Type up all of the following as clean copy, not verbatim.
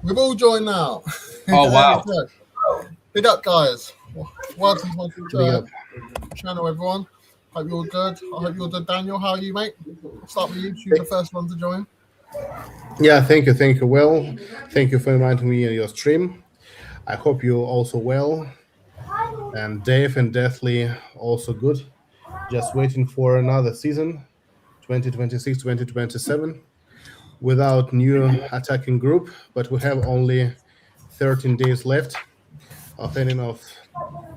We've all joined now. Oh, wow. Big up, guys. Welcome to my channel, everyone. Hope you're all good. I hope you're good, Daniel. How are you, mate? I'll start with you. You're the first one to join. Yeah, thank you. Well, thank you for inviting me on your stream. I hope you're also well. And Dave and Deathly also good. Just waiting for another season, 2026, 2027, without new attacking group. But we have only 13 days left of ending of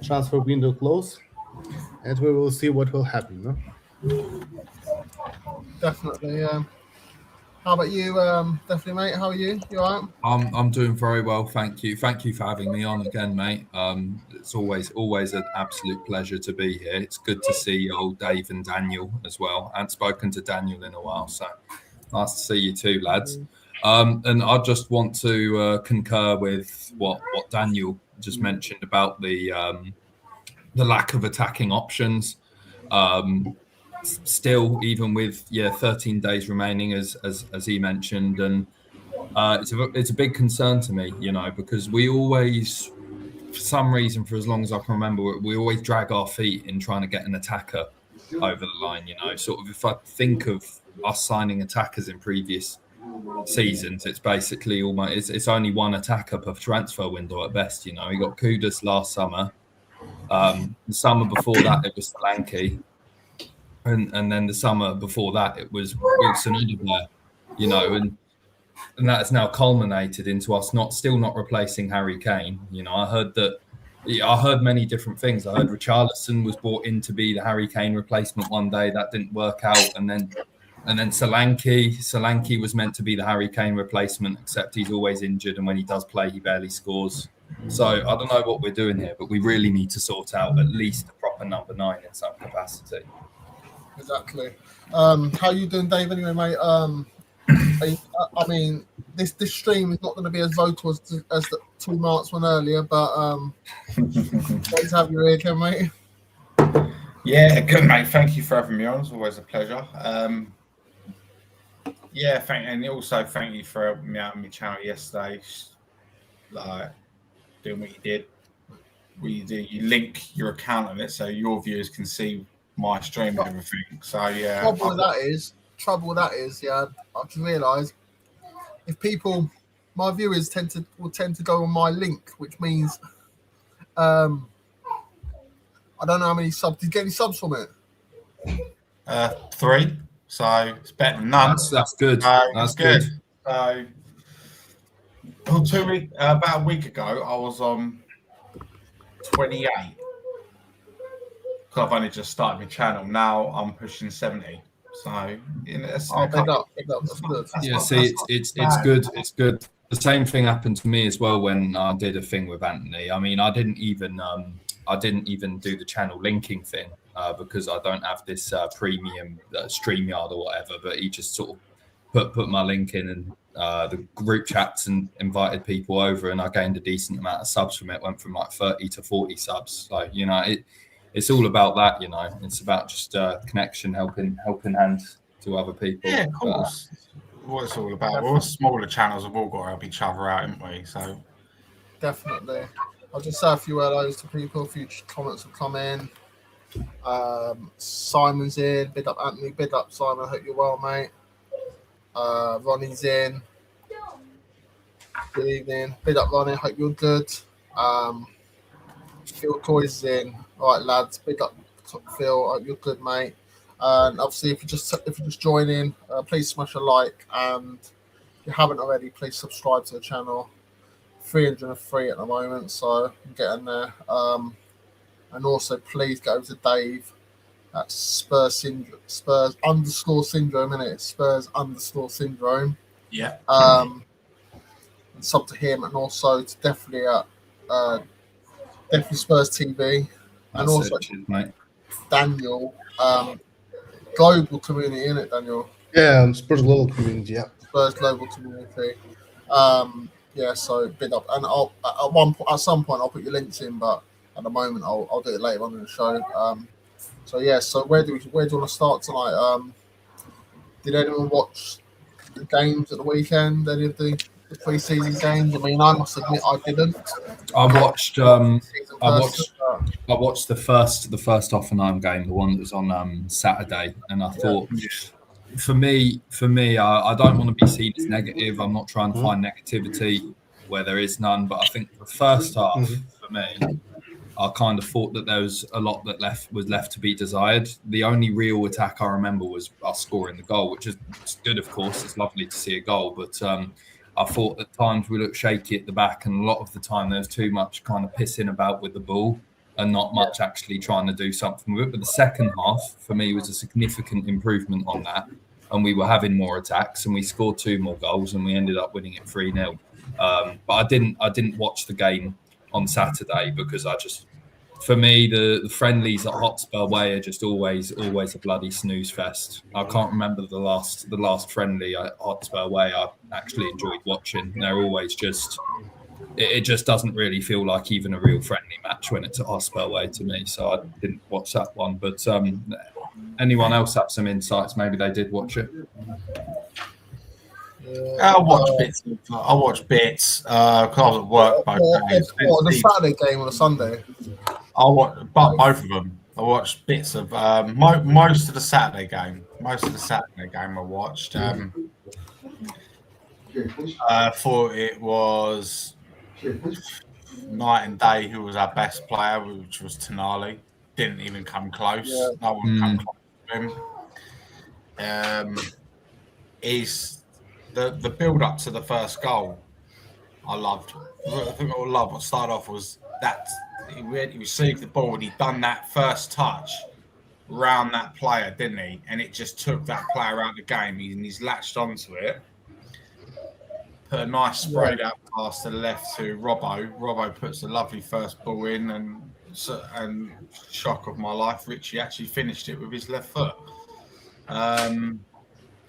transfer window close. And we will see what will happen. No? Definitely. How about you, Definitely, mate? How are you? You all right? I'm doing very well, thank you. Thank you for having me on again, mate. It's always an absolute pleasure to be here. It's good to see old Dave and Daniel as well. I haven't spoken to Daniel in a while, so nice to see you too, lads. And I just want to concur with what Daniel just mentioned about the lack of attacking options. Still, even with 13 days remaining, as he mentioned, and it's a big concern to me, because we always, for some reason, for as long as I can remember, we always drag our feet in trying to get an attacker over the line. Sort of, if I think of us signing attackers in previous seasons, it's basically almost it's only one attacker per transfer window at best. We got Kudus last summer. The summer before that, it was Solanke. And then the summer before that, it was Wilson Odobert, and that has now culminated into us still not replacing Harry Kane. I heard many different things. I heard Richarlison was brought in to be the Harry Kane replacement one day. That didn't work out, and then Solanke was meant to be the Harry Kane replacement, except he's always injured, and when he does play, he barely scores. So I don't know what we're doing here, but we really need to sort out at least a proper number 9 in some capacity. Exactly. How you doing, Dave? Anyway, mate. I mean, this stream is not going to be as vocal as the 2 marks one earlier, but great to have you here, Ken, mate. Yeah, good, mate. Thank you for having me on. It's always a pleasure. And also thank you for helping me out on my channel yesterday. Like doing what you did. You link your account on it so your viewers can see my stream and everything. So yeah. Trouble with that is, I just realised if my viewers will tend to go on my link, which means I don't know how many subs. Did you get any subs from it? 3. So it's better than none. That's good. That's good. So about a week ago, I was on 28. Because I've only just started my channel. Now I'm pushing 70. So big up. That's good. See, it's good. It's good. The same thing happened to me as well when I did a thing with Anthony. I mean, I didn't even do the channel linking thing because I don't have this premium StreamYard or whatever. But he just sort of put my link in and the group chats and invited people over, and I gained a decent amount of subs from it. Went from like 30 to 40 subs. So it's all about that, It's about just connection, helping hand to other people. Yeah, of course. What it's all about. We're all smaller channels. We've all got to help each other out, haven't we? So definitely. I'll just say a few hellos to people. Future comments will come in. Simon's in. Big up Anthony. Big up Simon. I hope you're well, mate. Ronnie's in. Good evening. Big up Ronnie. Hope you're good. Phil Coy's in. All right, lads. Big up Phil. Hope you're good, mate. And obviously, if you just join in, please smash a like, and if you haven't already, please subscribe to the channel. 303 at the moment, so I'm getting there. And also, please go to Dave at Spurs _syndrome, innit? Spurs_syndrome. Yeah. And sub to him, and also to definitely Spurs TV, and That's also mate. Daniel, global community, innit, Daniel? Yeah, Spurs global community. Yeah. Spurs global community. So big up, and at some point I'll put your links in, but at the moment I'll do it later on in the show. So where do you want to start tonight? Did anyone watch the games at the weekend? Any of the the pre-season games? I mean, I must admit I didn't. I watched. Season I person, watched the first Hoffenheim game, the one that was on Saturday, and I thought, for me, I don't want to be seen as negative. I'm not trying to find negativity where there is none, but I think the first half for me, I kind of thought that there was a lot that was left to be desired. The only real attack I remember was us scoring the goal, which is good, of course. It's lovely to see a goal, but I thought at times we looked shaky at the back, and a lot of the time there was too much kind of pissing about with the ball and not much actually trying to do something with it. But the second half, for me, was a significant improvement on that, and we were having more attacks, and we scored 2 more goals, and we ended up winning it 3-0. But I didn't watch the game on Saturday because for me, the friendlies at Hotspur Way are just always a bloody snooze fest. I can't remember the last friendly at Hotspur Way I actually enjoyed watching. They're always it just doesn't really feel like even a real friendly match when it's at Hotspur Way to me. So I didn't watch that one. But anyone else have some insights? Maybe they did watch it. I watched bits. Because I was at work both days. What, the Saturday game or the Sunday? I watched both of them. I watched bits of most of the Saturday game. Most of the Saturday game I watched. I thought it was night and day who was our best player, which was Tonali. Didn't even come close. Yeah. No one come close to him. Is the build up to the first goal I loved. I think I loved what started off was that he received the ball and he'd done that first touch around that player, didn't he? And it just took that player out of the game and he's latched onto it. Put a nice sprayed out pass to the left to Robbo. Robbo puts a lovely first ball in and shock of my life, Richie actually finished it with his left foot.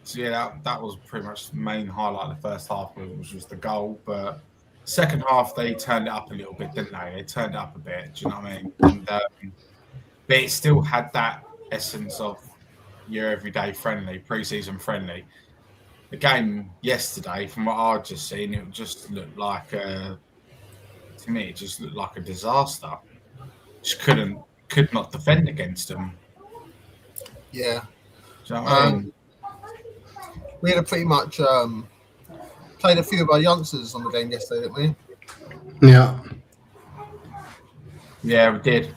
So yeah, that was pretty much the main highlight of the first half, which was the goal. But second half, they turned it up a little bit, didn't they? They turned it up a bit. Do you know what I mean? And, but it still had that essence of your everyday friendly, pre-season friendly. The game yesterday, from what I'd just seen, it just looked like to me, it just looked like a disaster. Just could not defend against them. Yeah. Do you know what I mean? We had pretty much played a few of our youngsters on the game yesterday, didn't we? Yeah. Yeah, we did.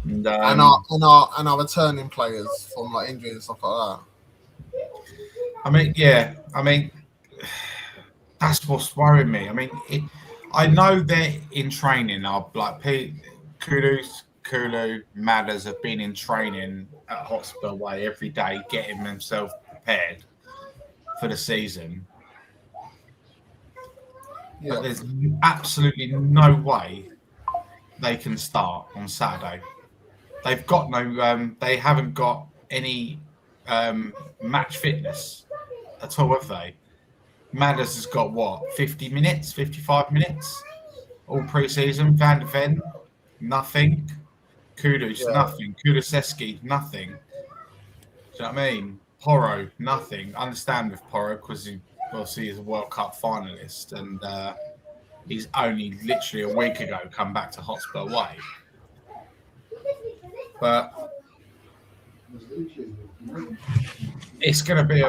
And our returning players from like injuries and stuff like that. I mean, that's what's worrying me. I mean, I know they're in training. Kulu, Madders have been in training at Hotspur Way every day, getting themselves prepared for the season. Yeah. But there's absolutely no way they can start on Saturday. They've got they haven't got any match fitness at all, have they? Madders has got 50 minutes, 55 minutes all pre-season. Van de Ven, nothing. Kudus, nothing. Kulusevski, nothing. Do you know what I mean? Porro, nothing. I understand with Porro because he obviously is a World Cup finalist and he's only literally a week ago come back to Hotspur Way. But it's going to be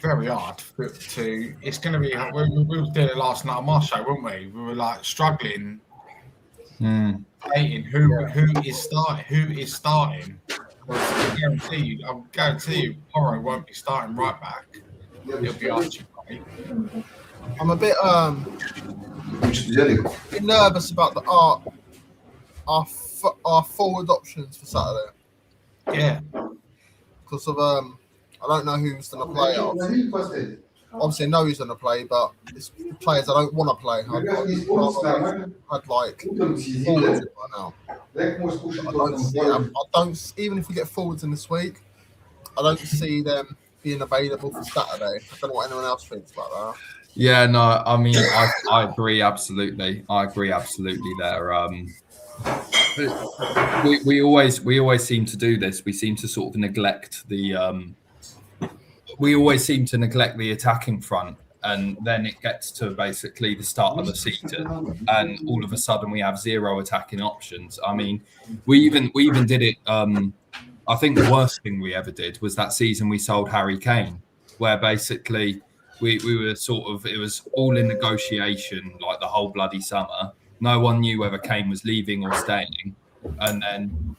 very hard to. It's going to be. We were doing it last night on my show, weren't we? We were like struggling, debating who is starting. I guarantee you, Porro won't be starting right back. He'll be Archie. I'm a bit nervous about our forward options for Saturday. Yeah, because of I don't know who's going to play. Obviously, I know who's going to play, but it's players I don't want to play. I'd like forwards in right now. I don't. Even if we get forwards in this week, I don't see them being available for Saturday. I don't know what anyone else thinks about that. Yeah, no, I mean, I agree absolutely. I agree absolutely there. We always seem to do this. We seem to sort of neglect the. We always seem to neglect the attacking front, And then it gets to basically the start of the season, and all of a sudden we have 0 attacking options. I mean, we even did it. I think the worst thing we ever did was that season we sold Harry Kane, where basically we were sort of, it was all in negotiation like the whole bloody summer. No one knew whether Kane was leaving or staying, and then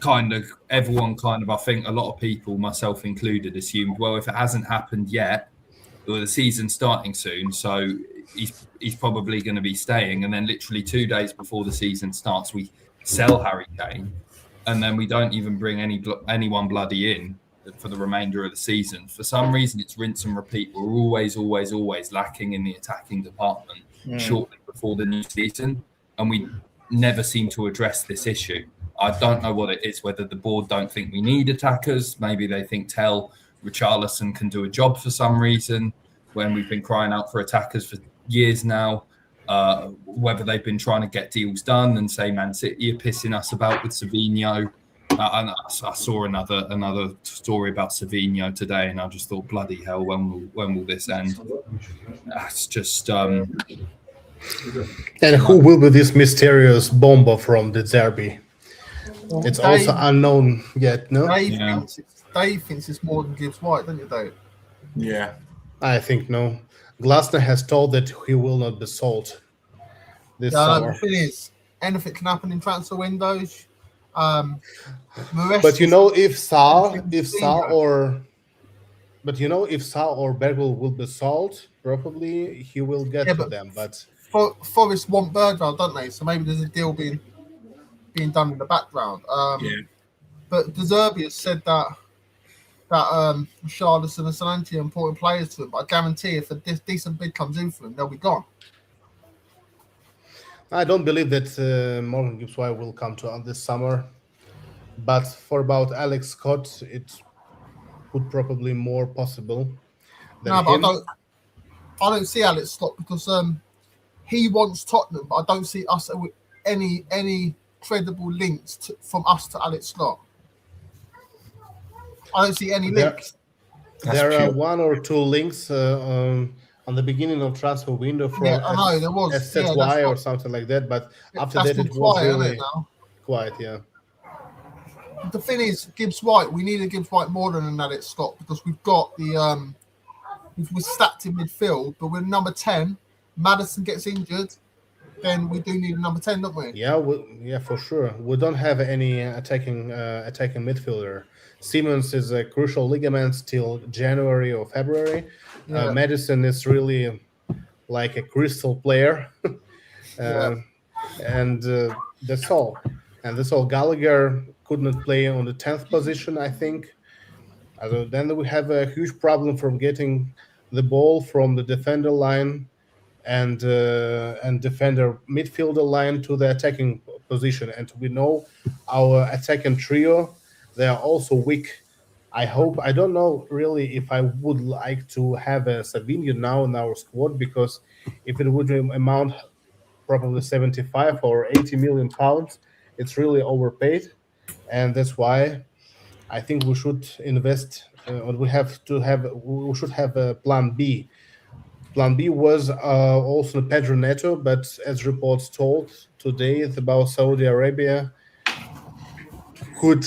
kind of everyone I think a lot of people, myself included, assumed, well, if it hasn't happened yet, well, the season's starting soon, so he's probably going to be staying. And then literally 2 days before the season starts, we sell Harry Kane, and then we don't even bring anyone bloody in for the remainder of the season. For some reason, it's rinse and repeat. We're always lacking in the attacking department shortly before the new season, and we never seem to address this issue. I don't know what it is, whether the board don't think we need attackers. Maybe they think Richarlison can do a job for some reason, when we've been crying out for attackers for years now. Whether they've been trying to get deals done, and say Man City are pissing us about with Savinho. And I saw another story about Savinho today, and I just thought, bloody hell, when will this end? It's just. And who will be this mysterious bomber from the derby? It's also unknown yet, no? Dave thinks it's more than Gibbs White, don't you, Dave? Yeah. I think no. Glasner has told that he will not be sold this summer. The thing is, anything can happen in transfer windows. But if Sarr or Bergwijn will be sold, probably he will get to them. But Forest want Bergwijn, don't they? So maybe there's a deal being done in the background. But De Zerbi has said that Richarlison and Solanke are important players to him. But I guarantee if a decent bid comes in for him, they'll be gone. I don't believe that Morgan Gibbs-White will come to us this summer. But for about Alex Scott, it would probably more possible than him. But I don't see Alex Scott because he wants Tottenham, but I don't see us with any credible links from us to Alex Scott. I don't see any links. There are one or two links on the beginning of transfer window for I know there was SZY or something like that, but after that it was really quiet. Yeah. The thing is, Gibbs White. We need a Gibbs White more than an Alex Scott because we've got we're stacked in midfield, but with number 10, Maddison gets injured, then we do need a number 10, don't we? Yeah, for sure. We don't have any attacking midfielder. Simmons is a crucial ligament till January or February. Maddison is really like a crystal player, and that's all. And that's all. Gallagher could not play on the 10th position, I think. Then we have a huge problem from getting the ball from the defender line and defender midfielder line to the attacking position. And we know our attacking trio, they are also weak. I don't know really if I would like to have a Savinho now in our squad, because if it would amount probably 75 or 80 million pounds, it's really overpaid. And that's why I think we should invest, we should have a plan B. Plan B was also Pedro Neto, but as reports told today, it's about Saudi Arabia could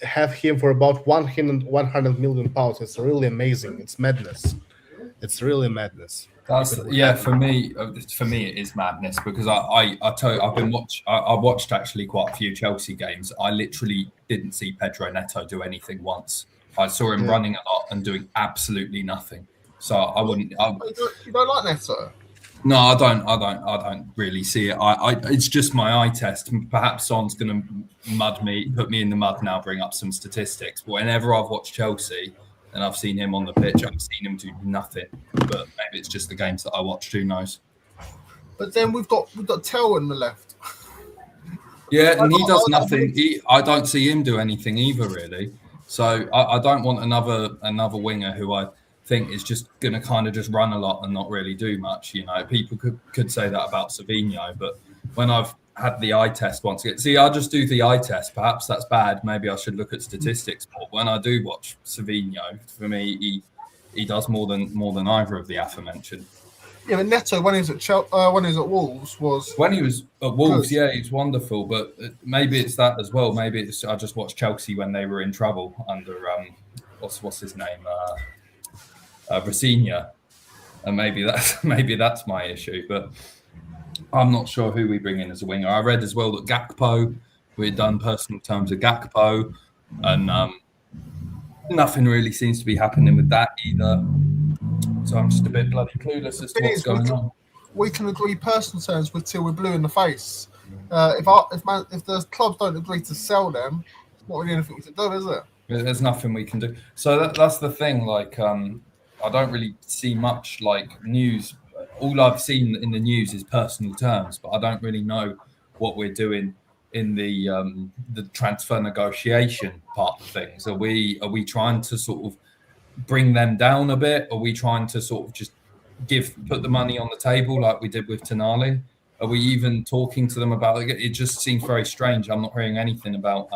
have him for about 100 million pounds. It's really amazing. It's madness. It's really madness. For me it is madness, because I watched actually quite a few Chelsea games. I literally didn't see Pedro Neto do anything once. I saw him running a lot and doing absolutely nothing. So I wouldn't. You don't like Neto? No, I don't really see it. It's just my eye test. Perhaps Son's going to put me in the mud now, bring up some statistics. But whenever I've watched Chelsea and I've seen him on the pitch, I've seen him do nothing. But maybe it's just the games that I watched. Who knows? But then we've got Tell on the left. Yeah, and he does nothing. I don't see him do anything either, really. So I don't want another winger who I think is just going to kind of just run a lot and not really do much. You know, people could say that about Savinho, but when I've had the eye test once again, I just do the eye test. Perhaps that's bad. Maybe I should look at statistics more. When I do watch Savinho, for me, he does more than either of the aforementioned. Yeah, but Neto when he was at Wolves was When he was at Wolves, good. yeah, he's wonderful. But maybe it's that as well. Maybe it's I just watched Chelsea when they were in trouble under what's his name, Rafinha, and maybe that's my issue. But I'm not sure who we bring in as a winger. I read as well that Gakpo, we had done personal terms of Gakpo, and nothing really seems to be happening with that either. So I'm just a bit bloody clueless as to what's going on. We can agree personal terms till we're blue in the face. If the clubs don't agree to sell them, it's not really anything to do, is it? There's nothing we can do. So that's the thing. Like, I don't really see much like news. All I've seen in the news is personal terms, but I don't really know what we're doing in the transfer negotiation part of things. Are we trying to sort of bring them down a bit? Are we trying to sort of just put the money on the table like we did with Tonali? Are we even talking to them about it? It just seems very strange. I'm not hearing anything about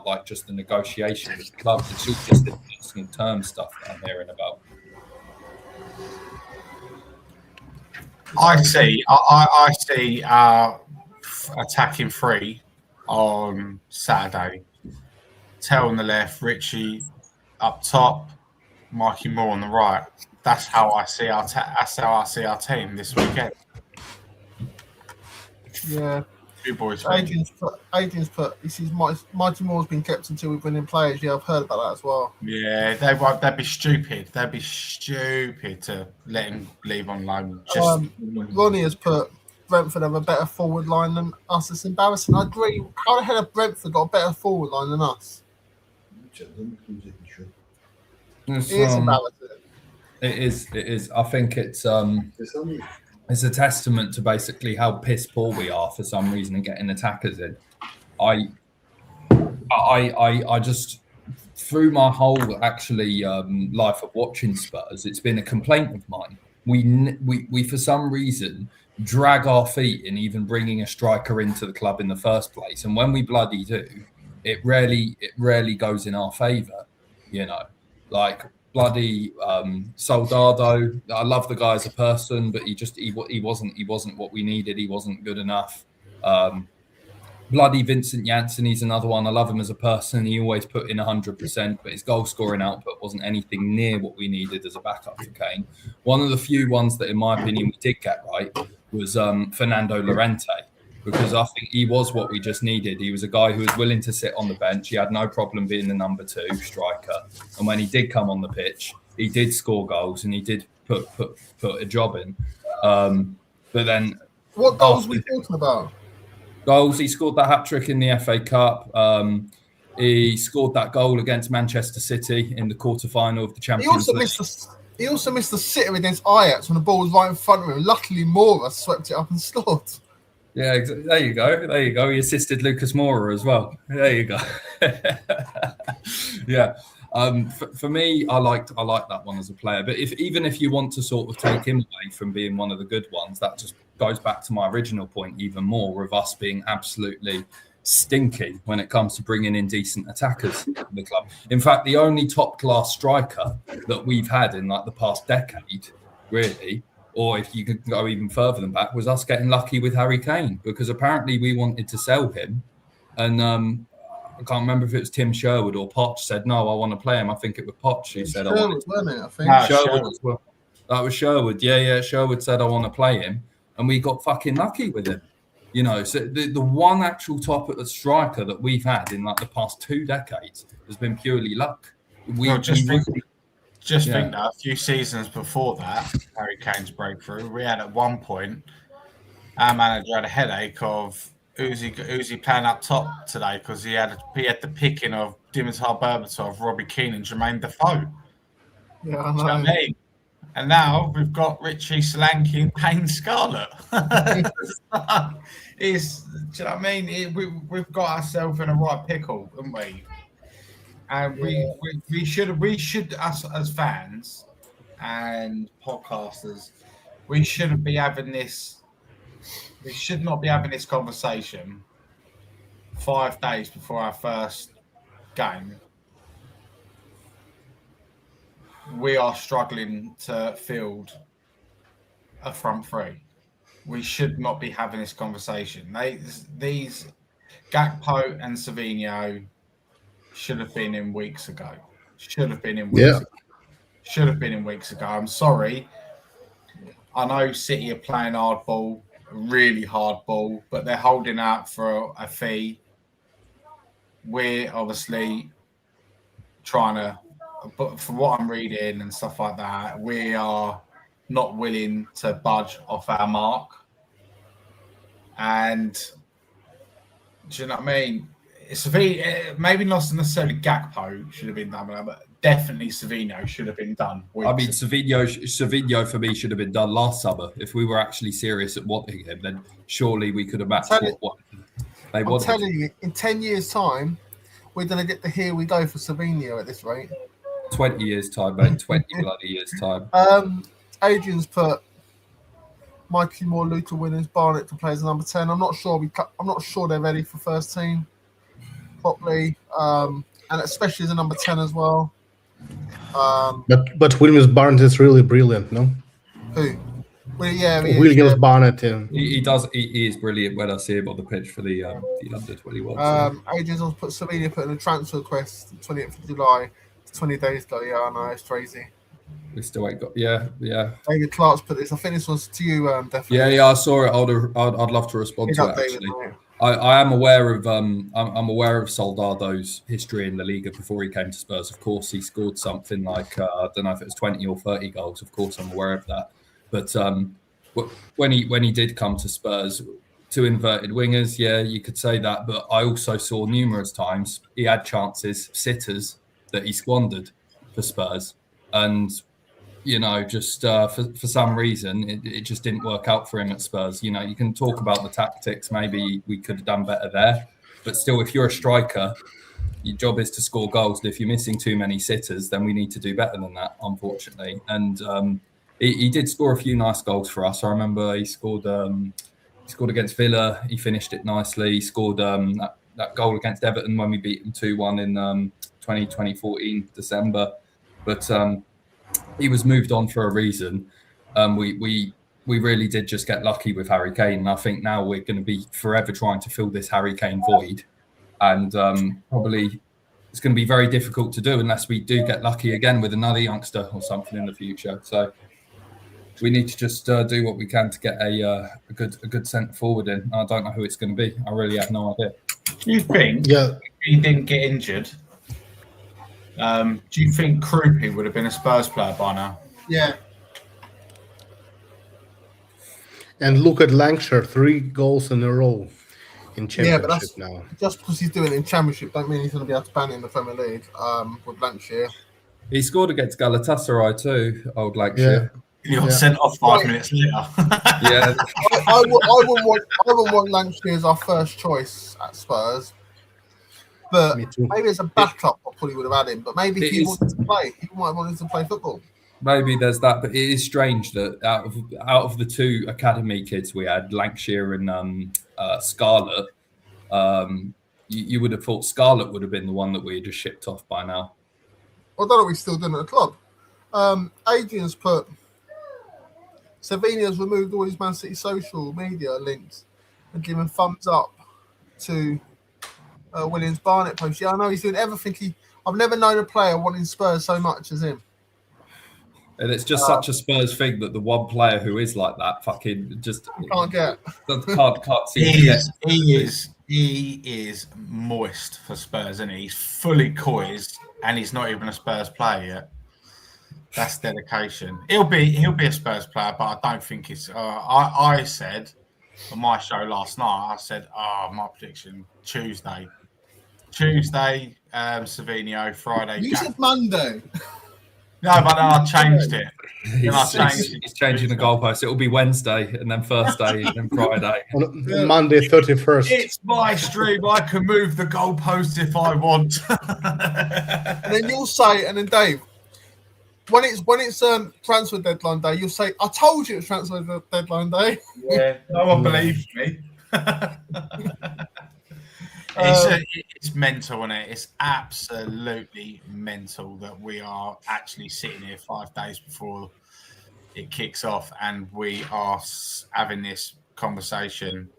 like just the negotiation with the club. It's all just the personal term stuff that I'm hearing about. I see attacking three on Saturday. Tell on the left, Richie up top, Mikey Moore on the right. That's how I see our team this weekend. Yeah. Two boys. Adrian's put. He sees Mikey Moore's been kept until we've been in players. Yeah, I've heard about that as well. Yeah, they'd be stupid. They'd be stupid to let him leave on loan. Ronnie has put Brentford have a better forward line than us. It's embarrassing. I agree. How the hell have Brentford got a better forward line than us? It is embarrassing. It is. I think it's a testament to basically how piss poor we are for some reason in getting attackers in. I just through my whole actually life of watching Spurs, it's been a complaint of mine. We for some reason drag our feet in even bringing a striker into the club in the first place, and when we bloody do, it rarely goes in our favour. You know, like bloody Soldado. I love the guy as a person, but he wasn't what we needed. He wasn't good enough. Bloody Vincent Janssen, he's another one. I love him as a person. He always put in 100%, but his goal scoring output wasn't anything near what we needed as a backup for Kane. One of the few ones that, in my opinion, we did get right was Fernando Llorente, because I think he was what we just needed. He was a guy who was willing to sit on the bench. He had no problem being the number 2 striker. And when he did come on the pitch, he did score goals and he did put a job in. But then... What goals are we talking about? Goals. He scored that hat-trick in the FA Cup. He scored that goal against Manchester City in the quarter-final of the Champions League. He also missed the sitter against Ajax when the ball was right in front of him. Luckily, Moura swept it up and scored. Yeah, there you go. He assisted Lucas Moura as well. There you go. Yeah. For me, I like that one as a player. But even if you want to sort of take him away from being one of the good ones, that just goes back to my original point even more of us being absolutely stinky when it comes to bringing in decent attackers in the club. In fact, the only top-class striker that we've had in like the past decade, really, or if you could go even further than back, was us getting lucky with Harry Kane, because apparently we wanted to sell him. And I can't remember if it was Tim Sherwood or Poch said, no, I want to play him. I think it was Poch who said, Sherwood, I want to. wasn't it? I think. Sherwood as well. That was Sherwood. Yeah. Sherwood said, I want to play him. And we got fucking lucky with him. You know, so the one actual top striker that we've had in like the past 2 decades has been purely luck. Think that a few seasons before that, Harry Kane's breakthrough, we had at one point, our manager had a headache of Uzi playing up top today because he had the picking of Dimitar Berbatov, Robbie Keane, and Jermaine Defoe. Yeah, I know. Do you know what I mean? And now we've got Richie Solanke and Payne Scarlett. Do you know what I mean? We've got ourselves in a right pickle, haven't we? And we should us as fans and podcasters, we shouldn't be having this. We should not be having this conversation 5 days before our first game. we are struggling to field a front three. We should not be having this conversation. These Gakpo and Savinho should have been in weeks ago. Should have been in weeks ago. I'm sorry. I know City are playing hardball, really hardball, but they're holding out for a fee. We're obviously trying to, but from what I'm reading and stuff like that, we are not willing to budge off our mark. And do you know what I mean? Maybe not necessarily Gakpo should have been done, but definitely Savinho should have been done. I mean, Savinho for me should have been done last summer. If we were actually serious at wanting him, then surely we could have matched what they wanted. I'm telling you, in 10 years' time, we're going to get the here we go for Savinho at this rate. 20 years' time, mate. 20 bloody years' time. Adrian's put Mikey Moore, Luca Williams, Barnett to play as number 10. I'm not sure they're ready for first team properly, and especially as a number 10 as well. But Williams Barnett is really brilliant, no? Who? Well, yeah, Williams Barnett. He is brilliant when I see him on the pitch for the under 21. Adrian's also put Savinho put in a transfer request 28th of July. 20 days ago. Yeah, I know, it's crazy. We still ain't got. Yeah. David Clark's put this. I think this was to you, definitely. Yeah. I saw it. I'd love to respond to it. Actually, I am aware of I'm aware of Soldado's history in La Liga before he came to Spurs. Of course, he scored something like I don't know if it was 20 or 30 goals. Of course, I'm aware of that. But when he did come to Spurs, two inverted wingers, yeah, you could say that. But I also saw numerous times he had chances, sitters that he squandered for Spurs, and just for some reason it just didn't work out for him at Spurs. You can talk about the tactics, maybe we could have done better there, but still, if you're a striker, your job is to score goals. And if you're missing too many sitters, then we need to do better than that, unfortunately. And he did score a few nice goals for us. I remember he scored against Villa. He finished it nicely. He scored that goal against Everton when we beat them 2-1 in 2014 December, but he was moved on for a reason. We really did just get lucky with Harry Kane, and I think now we're going to be forever trying to fill this Harry Kane void, and probably it's going to be very difficult to do unless we do get lucky again with another youngster or something in the future. So we need to just do what we can to get a good centre forward in. I don't know who it's going to be. I really have no idea. You think? Yeah. If he didn't get injured, do you think Krupi would have been a Spurs player by now? Yeah. And look at Lancashire, 3 goals in a row in Championship now. Just because he's doing it in Championship, don't mean he's going to be able to ban it in the Premier League with Lancashire. He scored against Galatasaray too, old Lancashire. Yeah. He got sent off 5 minutes later. Yeah. I wouldn't want Lancashire as our first choice at Spurs. But maybe as a backup, I probably would have had him. But maybe if he wanted to play, he might have wanted to play football. Maybe there's that, but it is strange that out of the 2 academy kids we had, Lancashire and Scarlett, you would have thought Scarlett would have been the one that we had just shipped off by now. I don't know what he's still doing at the club. Adrian's put Savinho's removed all his Man City social media links and given thumbs up to Williams Barnett post. Yeah, I know he's doing everything. I've never known a player wanting Spurs so much as him. And it's just such a Spurs thing that the one player who is like that fucking just can't see. He is moist for Spurs, isn't he? He's fully poised, and he's not even a Spurs player yet. That's dedication. He'll be a Spurs player, but I don't think it's. I said on my show last night. I said, my prediction Tuesday, Savinho. Friday. You said Monday. No, but then I changed it. He's changing the goalpost. It will be Wednesday, and then Thursday, and then Friday. Monday, 31st. It's my stream. I can move the goalpost if I want. And then you'll say, and then Dave, when it's transfer deadline day, you'll say, "I told you it was transfer deadline day." Yeah, no one believes me. It's mental, isn't it? It's absolutely mental that we are actually sitting here 5 days before it kicks off, and we are having this conversation.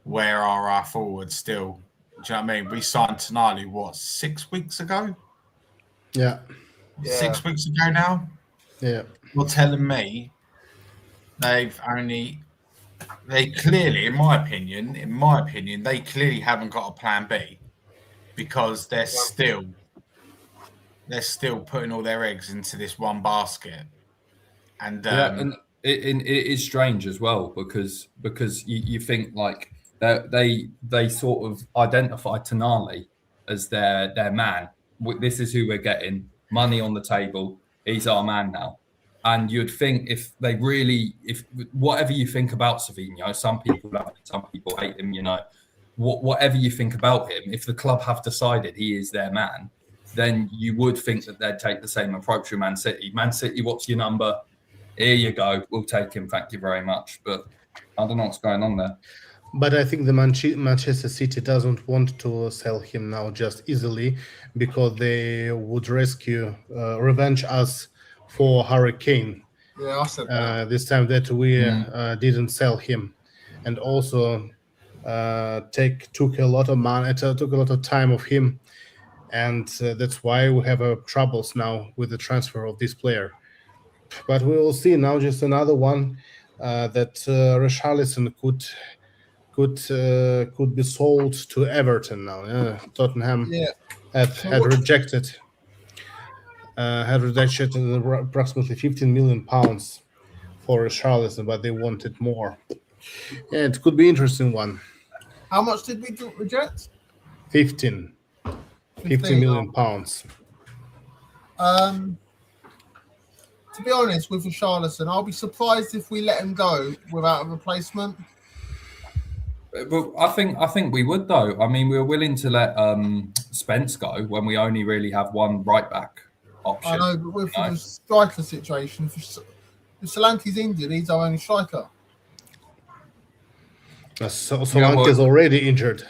Where are our forwards still? Do you know what I mean? We signed Tonali, what, 6 weeks ago? Yeah. 6 weeks ago now? Yeah. You're telling me they clearly, in my opinion, they clearly haven't got a plan B, because they're still putting all their eggs into this one basket. And and it is strange as well, because you think like they sort of identify Tonali as their man. This is who we're getting, money on the table. He's our man now. And you'd think if whatever you think about Savinho, some people love him, some people hate him, whatever you think about him, if the club have decided he is their man, then you would think that they'd take the same approach with Man City. Man City, what's your number? Here you go. We'll take him. Thank you very much. But I don't know what's going on there. But I think the Manchester City doesn't want to sell him now just easily, because they would revenge us for Harry Kane. Yeah, I said that. This time that we didn't sell him, and also took a lot of money, took a lot of time of him, and that's why we have troubles now with the transfer of this player. But we will see now. Just another one that Richarlison could be sold to Everton now. Tottenham had rejected approximately £15 million for Richarlison, but they wanted more. Yeah, it could be an interesting one. How much did we reject? 15 million pounds. To be honest, with Richarlison, I'll be surprised if we let him go without a replacement. But I think we would, though. I mean, we were willing to let Spence go when we only really have one right back option. I know, but with the striker situation, if Solanke's injured, he's our only striker. Solanke's already injured.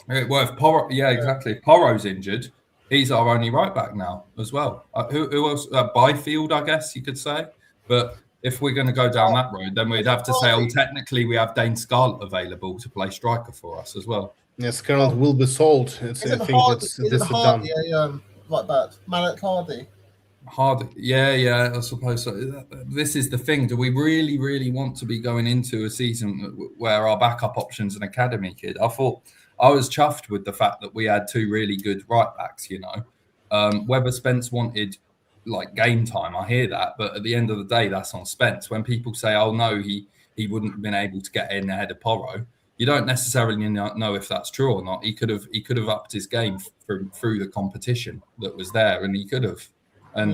Well, if Porro, exactly. If Porro's injured, he's our only right back now as well. Who else? Byfield, I guess you could say. But if we're going to go down that road, then we'd have to say, technically, we have Dane Scarlett available to play striker for us as well. Yes, Scarlett will be sold. Isn't Hardy like that? Mallet Hardy. Hardy, yeah, I suppose so. This is the thing. Do we really, really want to be going into a season where our backup option's an academy kid? I was chuffed with the fact that we had two really good right backs, Whether Spence wanted like game time, I hear that, but at the end of the day, that's on Spence. When people say, "Oh no, he wouldn't have been able to get in ahead of Porro," you don't necessarily know if that's true or not. He could have upped his game through the competition that was there, and he could have. And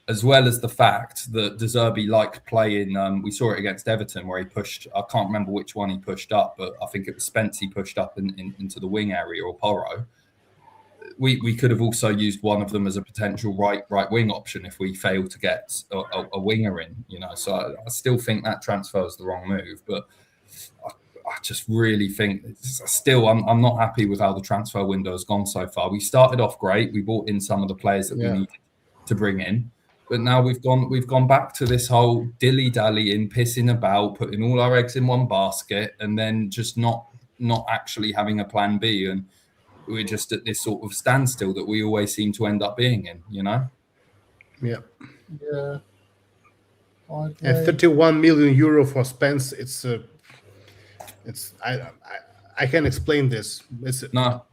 as well as the fact that De Zerbi liked playing, we saw it against Everton where he pushed. I can't remember which one he pushed up, but I think it was Spence he pushed up into the wing area, or Porro. We could have also used one of them as a potential right wing option if we fail to get a winger in, So I still think that transfer is the wrong move, but I just really think I'm not happy with how the transfer window has gone so far. We started off great. We brought in some of the players that we needed to bring in, but now we've gone back to this whole dilly-dallying, pissing about, putting all our eggs in one basket, and then just not actually having a plan B, and we're just at this sort of standstill that we always seem to end up being in, Yeah. Yeah. And 31 million euro for Spence. I can explain this. No,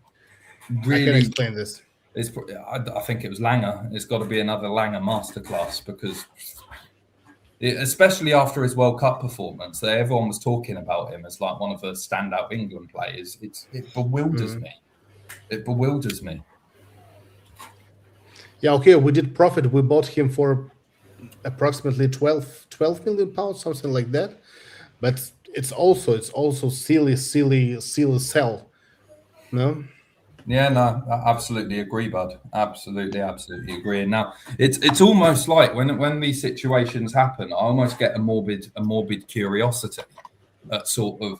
really, I can explain this. I think it was Langer. It's got to be another Langer masterclass, because especially after his World Cup performance, everyone was talking about him as like one of the standout England players. It bewilders me. It bewilders me. Yeah, okay, we did profit. We bought him for approximately 12 million pounds, something like that. But it's also silly sell. No? Yeah, no, I absolutely agree, bud. Absolutely agree. And now it's almost like when these situations happen, I almost get a morbid curiosity at sort of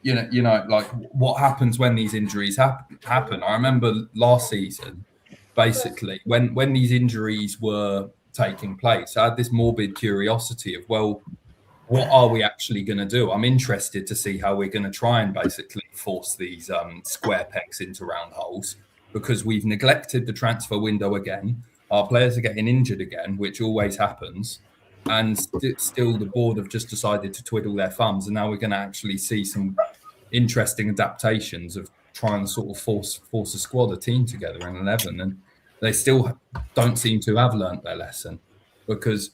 like what happens when these injuries happen. I remember last season, basically, when these injuries were taking place, I had this morbid curiosity of, well, what are we actually going to do? I'm interested to see how we're going to try and basically force these square pegs into round holes, because we've neglected the transfer window again. Our players are getting injured again, which always happens. And still the board have just decided to twiddle their thumbs. And now we're going to actually see some interesting adaptations of trying to sort of force a squad, a team together in 11. And they still don't seem to have learnt their lesson, because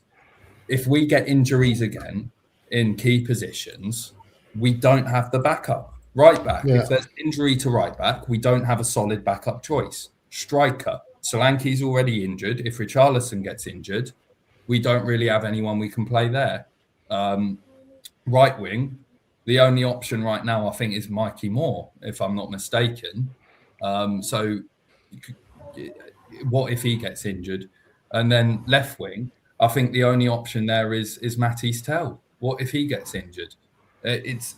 if we get injuries again in key positions, we don't have the backup. Right back, if there's injury to right back, we don't have a solid backup choice. Striker, Solanke's already injured. If Richarlison gets injured, we don't really have anyone we can play there. Right wing, the only option right now, I think, is Mikey Moore, if I'm not mistaken. So what if he gets injured? And then left wing, I think the only option there is Matisse Tell. What if he gets injured? It's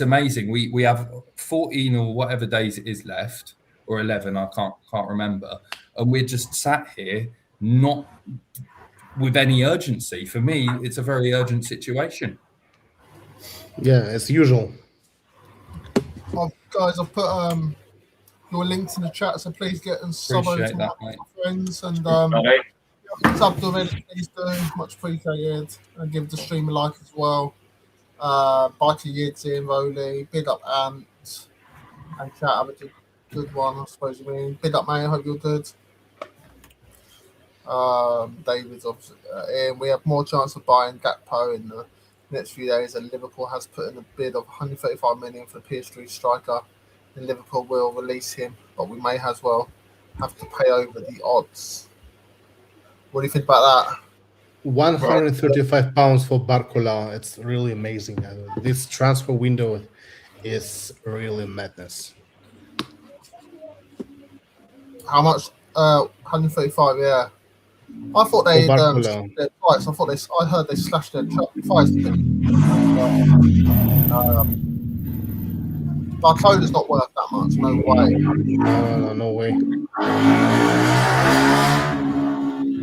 amazing. We have 14 or whatever days it is left, or 11, I can't remember, and we're just sat here not with any urgency. For me, it's a very urgent situation. Yeah, as usual. Guys, I've put your links in the chat, so please get and sub over to my friends, and sub already, please do, much appreciated, and give the stream a like as well. Bye to Yidzi and Rowley, big up Ant, and chat, have a good one, I suppose you mean. Big up, mate, I hope you're good. David's obviously in. We have more chance of buying Gakpo in the next few days, and Liverpool has put in a bid of 135 million for the PS3 striker, and Liverpool will release him, but we may as well have to pay over the odds. What do you think about that? £135 for Barcola. It's really amazing. This transfer window is really madness. How much? 135. Yeah, I thought they their price. I heard they slashed their price. Barcola's not worth that much. No way. No way.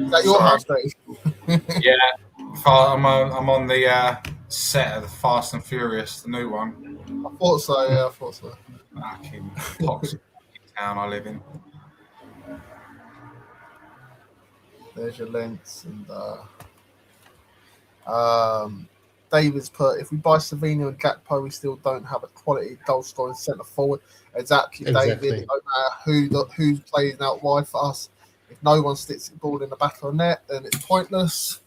Is that your house, Dave? Yeah, I'm on the set of the Fast and Furious, the new one. I thought so. Yeah, I thought so. Fucking toxic town I live in. There's your links, and David's put, if we buy Savinho and Gakpo, we still don't have a quality goal scoring centre forward. Exactly, David. It don't matter who plays out wide for us. If no one sticks the ball in the back of the net, then it's pointless.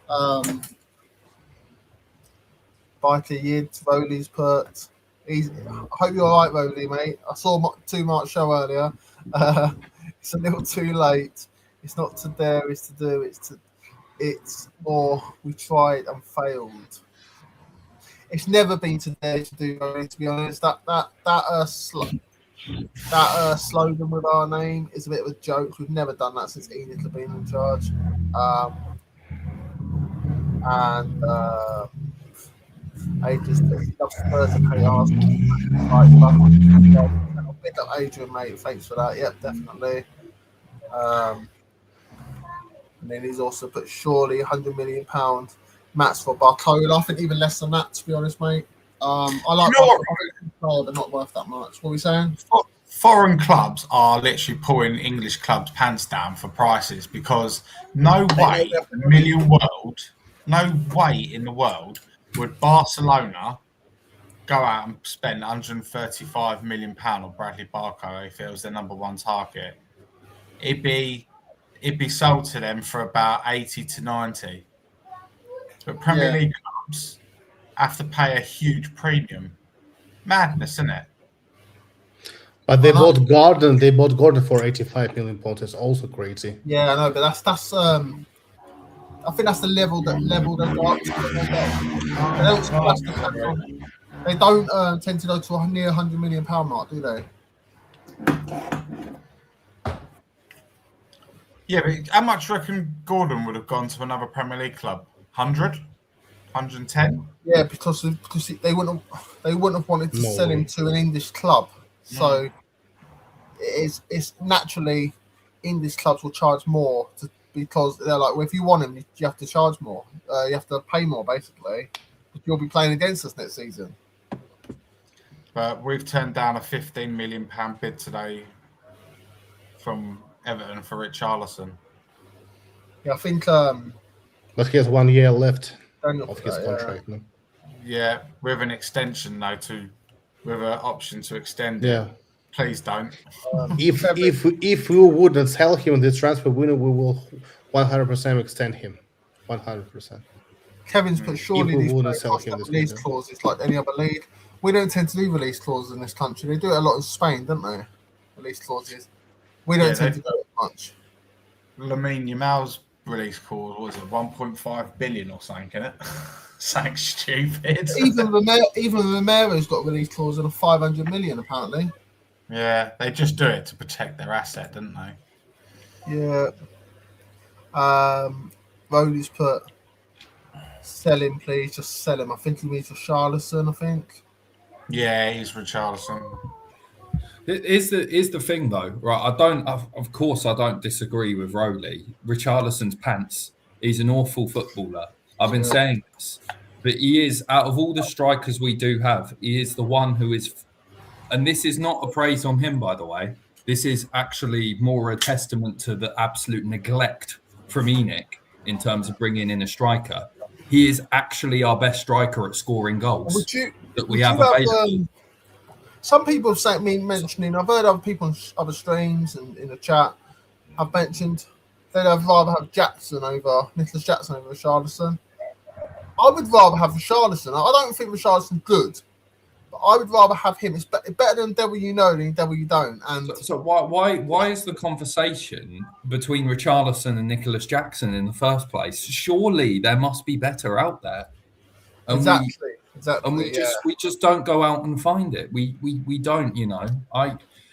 Biker Yids, Rowley's put. I hope you're all right, Rowley, mate. I saw Mark's show earlier. It's a little too late. It's not to dare, it's to do. It's more we tried and failed. It's never been to dare to do, to be honest. That slogan with our name is a bit of a joke. We've never done that since Enid had been in charge. I just love Spurs and hate Arsenal. Big up Adrian, mate. Thanks for that. Yep, definitely. And then he's also put surely £100 million max for Barcola. I think even less than that, to be honest, mate. I like Barcola, but not worth that much. What are we saying? Foreign clubs are literally pulling English clubs' pants down for prices, because no way in the world would Barcelona go out and spend £135 million on Bradley Barcola if it was their number one target. It'd be sold to them for about 80 to 90. But Premier League clubs have to pay a huge premium. Madness, isn't it? But they bought Gordon. They bought Gordon for £85 million. It's also crazy. Yeah, I know, but that's I think that's the level they got. They don't tend to go to a near £100 million mark, do they? Yeah, but how much do you reckon Gordon would have gone to another Premier League club? 100? 110? Yeah, because they wouldn't have wanted to sell him to an English club. So it's naturally English clubs will charge more because they're like, well, if you want him, you have to charge more. You have to pay more, basically. You'll be playing against us next season. But we've turned down a £15 million bid today from Everton for Richarlison. Yeah, I think. But he has 1 year left Daniel of his contract. No? Yeah, with an extension though, with an option to extend it. Yeah. Please don't. If we wouldn't sell him in this transfer window, we will 100% extend him. 100%. Kevin's put surely these players sell must him have this release window. clauses like any other league. We don't tend to do release clauses in this country. They do it a lot in Spain, don't they? Release clauses. We don't tend to do it much. Lamine Yamal's release clause was it 1.5 billion or something, isn't it? Something stupid. Even Romero's got a release clause of 500 million apparently. Yeah, they just do it to protect their asset, don't they? Yeah. Rowley's put sell him, please. Just sell him. I think he means Richarlison, I think. Yeah, he's Richarlison. Is the thing though, right? Of course, I don't disagree with Rowley. Richarlison's pants. He's an awful footballer. I've been saying this, but he is, out of all the strikers we do have, he is the one who is, and this is not a praise on him, by the way. This is actually more a testament to the absolute neglect from ENIC in terms of bringing in a striker. He is actually our best striker at scoring goals that we have available. Some people have mentioning, I've heard other people on other streams and in the chat have mentioned they'd rather have Nicholas Jackson over Richarlison. I would rather have Richarlison. I don't think Richarlison's good, but I would rather have him. It's better than devil you know than devil you don't. And so why is the conversation between Richarlison and Nicholas Jackson in the first place? Surely there must be better out there. And exactly. And we just don't go out and find it. We don't, you know.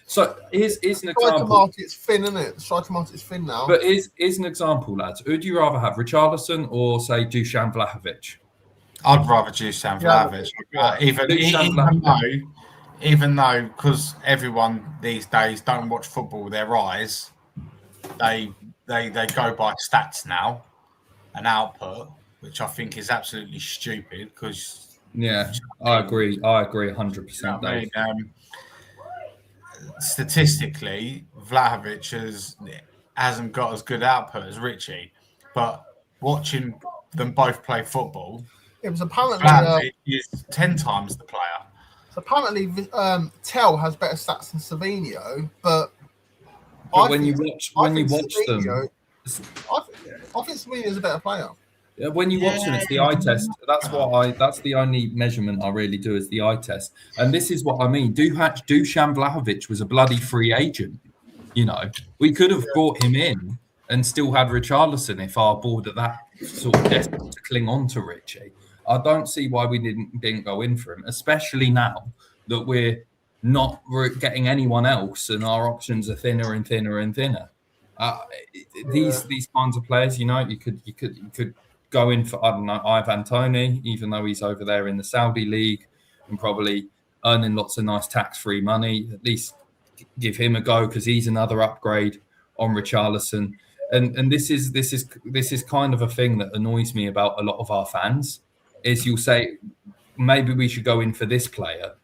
So here's an example. Striker market's thin, isn't it? The striker market's thin now. But here's an example, lads. Would you rather have Richarlison or say Dusan Vlahovic? I'd rather Dusan Vlahovic. Even though, because everyone these days don't watch football with their eyes, they go by stats now and output, which I think is absolutely stupid. Because I agree 100%. Statistically, Vlahovic hasn't got as good output as Richie, but watching them both play football, it was apparently Vlahovic is 10 times the player. So apparently, Tell has better stats than Savinho, but when you watch them, I think Savinho's a better player. Yeah, when you watch them, it's the eye test. That's the only measurement I really do is the eye test. And this is what I mean. Dusan Vlahovic was a bloody free agent. You know, we could have brought him in and still had Richarlison if our board at that sort of desperate to cling on to Richie. I don't see why we didn't go in for him, especially now that we're not getting anyone else and our options are thinner and thinner and thinner. These kinds of players, you know, you could go in for, I don't know, Ivan Toney, even though he's over there in the Saudi league and probably earning lots of nice tax-free money. At least give him a go because he's another upgrade on Richarlison. And this is kind of a thing that annoys me about a lot of our fans. Is you'll say maybe we should go in for this player,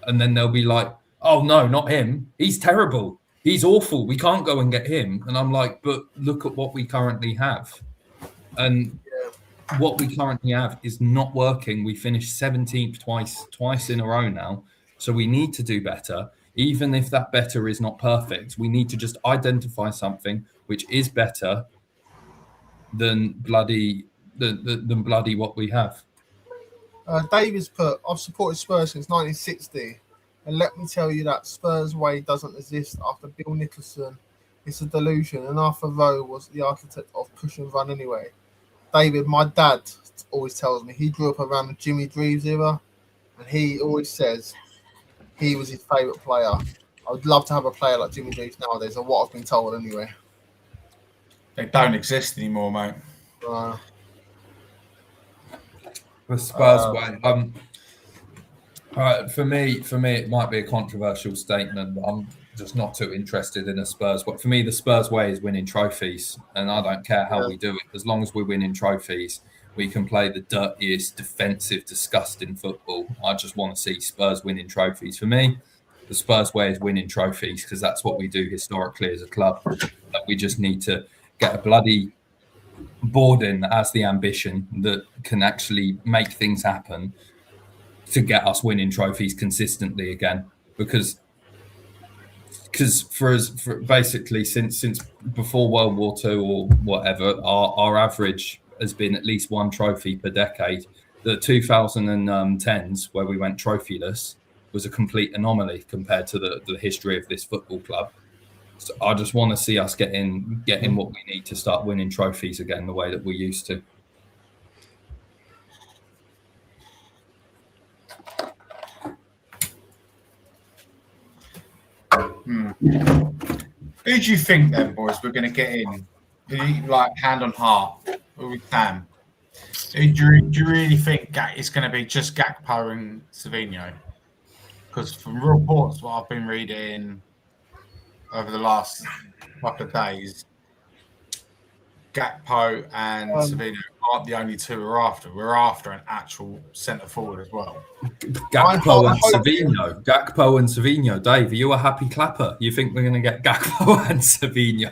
and then they'll be like, "Oh no, not him. He's terrible. He's awful. We can't go and get him." And I'm like, "But look at what we currently have." And what we currently have is not working. We finished 17th twice in a row now. So we need to do better. Even if that better is not perfect, we need to just identify something which is better than bloody what we have. David's put, I've supported Spurs since 1960. And let me tell you that Spurs way doesn't exist after Bill Nicholson. It's a delusion. And Arthur Rowe was the architect of push and run anyway. David, my dad always tells me he grew up around the Jimmy Greaves era, and he always says he was his favourite player. I would love to have a player like Jimmy Greaves nowadays, or what I've been told anyway. They don't exist anymore, mate. The Spurs way. For me, it might be a controversial statement, but I'm just not too interested in a Spurs way. For me, the Spurs way is winning trophies, and I don't care how we do it. As long as we're winning trophies, we can play the dirtiest, defensive, disgusting football. I just want to see Spurs winning trophies. For me, the Spurs way is winning trophies because that's what we do historically as a club. We just need to get a bloody board in that has the ambition that can actually make things happen to get us winning trophies consistently again, because for us, basically since before World War II or whatever, our average has been at least one trophy per decade. The 2010s, where we went trophyless, was a complete anomaly compared to the history of this football club. So I just want to see us getting what we need to start winning trophies again the way that we used to. Who do you think then, boys, we're going to get in? Like hand on heart, with Sam? Do you really think it's going to be just Gakpo and Savinho? Because from reports, what I've been reading over the last couple of days, Gakpo and Savinho aren't the only two we're after. We're after an actual centre forward as well. Gakpo and Savinho. Dave, are you a happy clapper? You think we're going to get Gakpo and Savinho?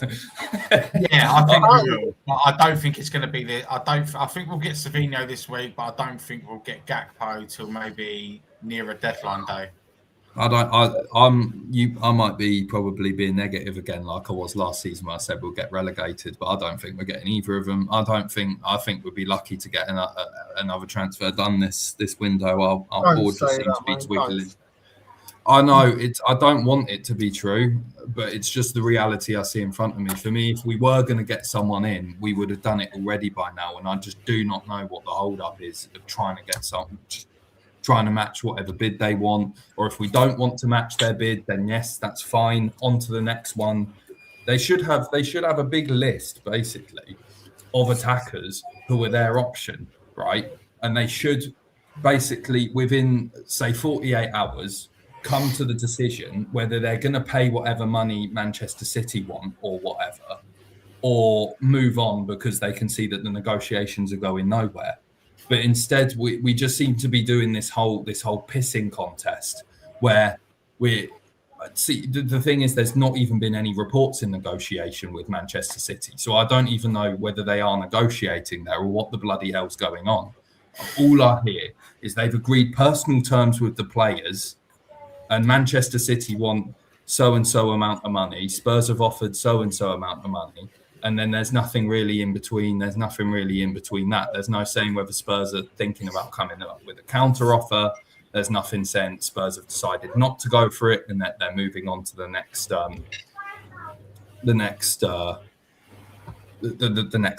Yeah, I think we will. I don't think it's going to be there. I think we'll get Savinho this week, but I don't think we'll get Gakpo till maybe near a deadline day. I might be probably being negative again, like I was last season when I said we'll get relegated, but I don't think we're getting either of them. I think we'll be lucky to get another transfer done this window. Our board just seems to be twiggling. I know I don't want it to be true, but it's just the reality I see in front of me. For me, if we were going to get someone in, we would have done it already by now, and I just do not know what the hold up is of trying to get someone. Trying to match whatever bid they want, or if we don't want to match their bid, then yes, that's fine. On to the next one. They should have a big list basically of attackers who are their option, right? And they should basically within say 48 hours come to the decision whether they're going to pay whatever money Manchester City want or whatever, or move on because they can see that the negotiations are going nowhere. But instead, we just seem to be doing this whole pissing contest where the thing is, there's not even been any reports in negotiation with Manchester City. So I don't even know whether they are negotiating there or what the bloody hell's going on. All I hear is they've agreed personal terms with the players and Manchester City want so-and-so amount of money. Spurs have offered so-and-so amount of money. And then there's nothing really in between. There's nothing really in between that. There's no saying whether Spurs are thinking about coming up with a counter offer. There's nothing saying Spurs have decided not to go for it and that they're moving on to the next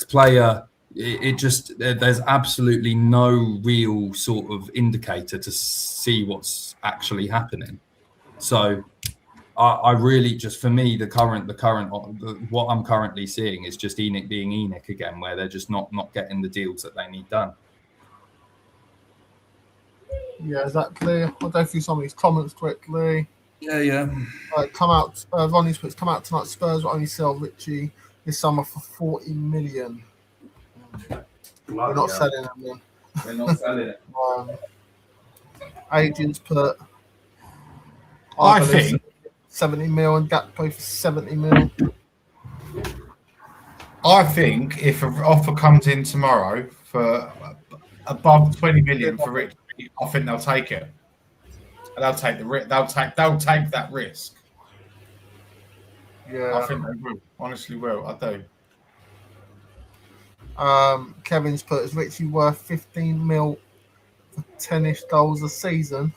player. It just there's absolutely no real sort of indicator to see what's actually happening. So I really just, for me, what I'm currently seeing is just ENIC being ENIC again, where they're just not getting the deals that they need done. Yeah, exactly. I'll go through some of these comments quickly. Yeah. Ronnie's puts come out tonight. Spurs will only sell Richie this summer for 40 million. We're not selling him then. We're not selling it. Agents put. I think 70 mil and Gakpo for 70 mil. I think if an offer comes in tomorrow for above 20 million for Rich, I think they'll take it. And they'll take the risk. They'll take that risk. Yeah, I think they will. Honestly, will. I do. Kevin's put, is Richie worth 15 mil for 10-ish goals a season?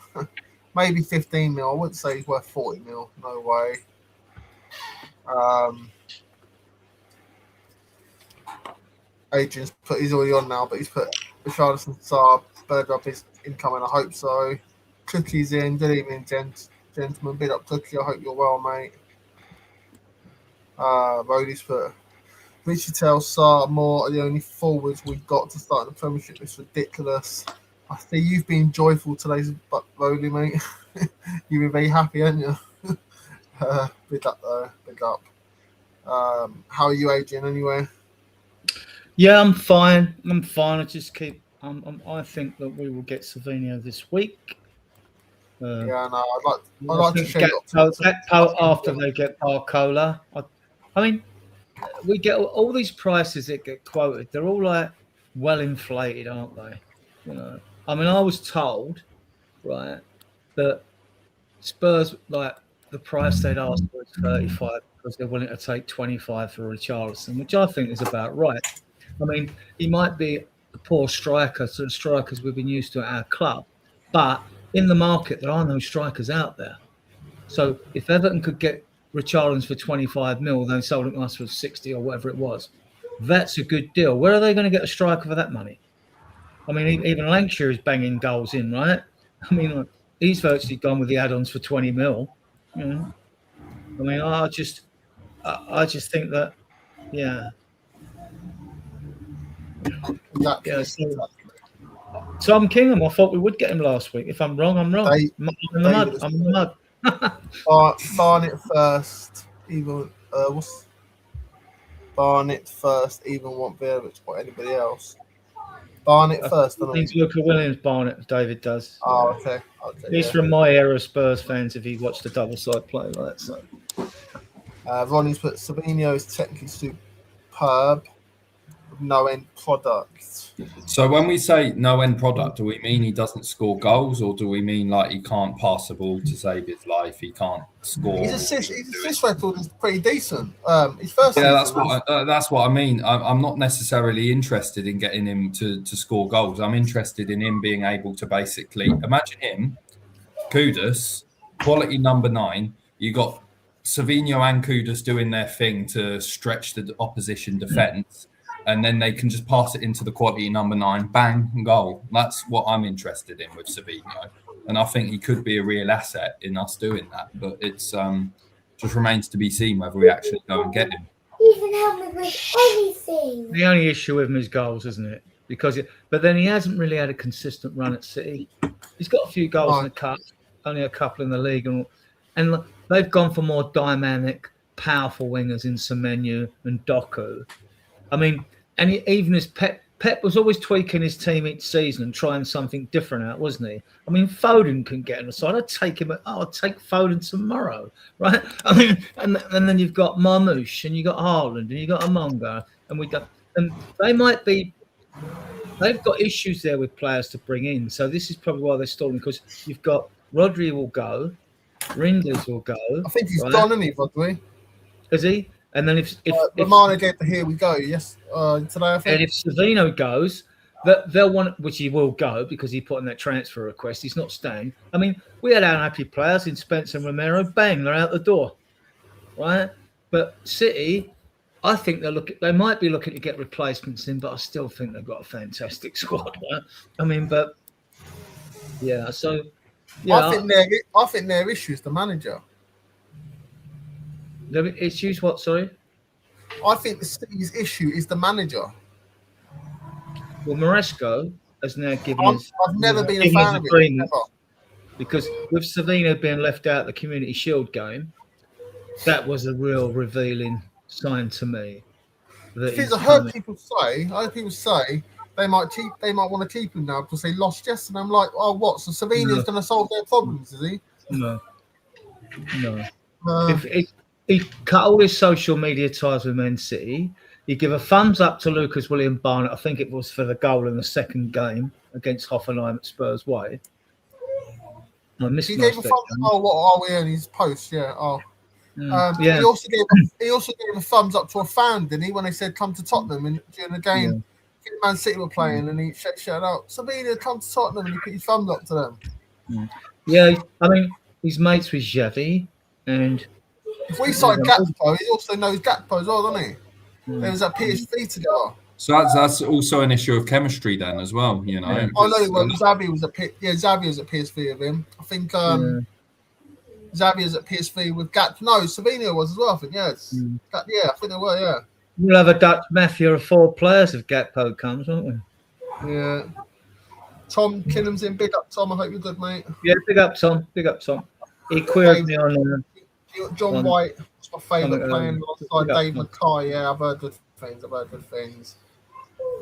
Maybe 15 mil. I wouldn't say he's worth 40 mil. No way. Adrian's put, he's already on now, but he's put Richarlison, Saab, Bergdorf is incoming. I hope so. Cookie's in. Good evening, gentlemen. Big up, Cookie. I hope you're well, mate. Roddy's put, Richie tells Saab more are the only forwards we've got to start in the Premiership. It's ridiculous. I see you've been joyful today's Bowley, mate. You've been very happy, haven't you? Big up, though. Big up. How are you, Adrian, anyway? Yeah, I'm fine. I just keep. I think that we will get Savinio this week. Yeah, no, I'd like to share Gakpo after they get Barcola. I mean, we get all these prices that get quoted. They're all like well inflated, aren't they? You know, I mean, I was told, right, that Spurs, like, the price they'd asked was 35 because they're willing to take 25 for Richarlison, which I think is about right. I mean, he might be a poor striker, sort of strikers we've been used to at our club, but in the market there are no strikers out there. So if Everton could get Richarlison for 25 mil, they sold it to us for 60 or whatever it was, that's a good deal. Where are they going to get a striker for that money? I mean, even Lancashire is banging goals in, right? I mean, he's virtually gone with the add-ons for 20 mil. You know? I mean, I just think that, yeah. Exactly. Yeah, so Tom Kingham, I thought we would get him last week. If I'm wrong, I'm wrong. I'm in the mud. Barnet first, even Barnet first, even want Virovich or anybody else. Barnet first. I think Luca Williams, Barnet, David does. Oh, okay. He's from my era of Spurs fans. If he watched the double side play like that, so. Ronnie's put Savinio is technically superb. No end product. So when we say no end product, do we mean he doesn't score goals, or do we mean like he can't pass the ball to save his life? He can't score. His assist record is pretty decent. His first. Yeah, that's what I mean. I'm not necessarily interested in getting him to score goals. I'm interested in him being able to basically imagine him, Kudus, quality number 9. You got Savinio and Kudus doing their thing to stretch the opposition defence. And then they can just pass it into the quality number 9, bang, goal. That's what I'm interested in with Savinio. And I think he could be a real asset in us doing that. But it's just remains to be seen whether we actually go and get him. You can help me with anything. The only issue with him is goals, isn't it? But then he hasn't really had a consistent run at City. He's got a few goals in the cup, only a couple in the league. And they've gone for more dynamic, powerful wingers in Semenyo and Doku. I mean, and even as Pep was always tweaking his team each season and trying something different out, wasn't he? I mean, Foden can get on the side. I'd take him. I'd take Foden tomorrow, right? I mean, and then you've got Marmoush and you got Haaland and you got Amonga, and they might be. They've got issues there with players to bring in, so this is probably why they're stalling, because you've got Rodri will go, Rinders will go. I think he's gone, isn't he, Rodri? Is he? And then if Romano gave the here we go, yes, today I think. And if Savino goes, they'll want, which he will go because he put in that transfer request. He's not staying. I mean, we had unhappy players in Spencer and Romero. Bang, they're out the door, right? But City, I think they might be looking to get replacements in, but I still think they've got a fantastic squad. Right? I mean, but yeah, so yeah, I think their issue is the manager. The issues what? Sorry. I think the City's issue is the manager. Well, Maresco has now given I've never been a fan of it. Because with Savino being left out of the Community Shield game, that was a real revealing sign to me. Because I heard people say they might want to keep him now because they lost yesterday. I'm like, oh, what? So Savino's going to solve their problems, is he? No. He cut all his social media ties with Man City. He gave a thumbs up to Lucas William Barnett. I think it was for the goal in the second game against Hoffenheim at Spurs Way. I missed he gave a thumbs up. Oh, what are we in his post? Yeah. Oh. Yeah. He also gave a thumbs up to a fan, didn't he, when they said come to Tottenham during the game? Yeah. Man City were playing, and he shouted out, "Sabina, come to Tottenham," and he put his thumbs up to them. Yeah, I mean, he's mates with Xavi, and if we signed Gakpo, he also knows Gakpo as well, doesn't he? They was at PSV together. So that's also an issue of chemistry then as well, you know. Yeah. I know. Well, Xavi was at PSV with him. I think Xavi was at PSV with Gakpo. No, Savinio was as well. I think I think they were. Yeah. We'll have a Dutch mafia of 4 players if Gakpo comes, won't we? Yeah. Tom Kinnam's in. Big up, Tom. I hope you're good, mate. Yeah, big up, Tom. Big up, Tom. He queried me on. John White was my favourite playing alongside big up, Dave Mackay. Yeah, I've heard good things.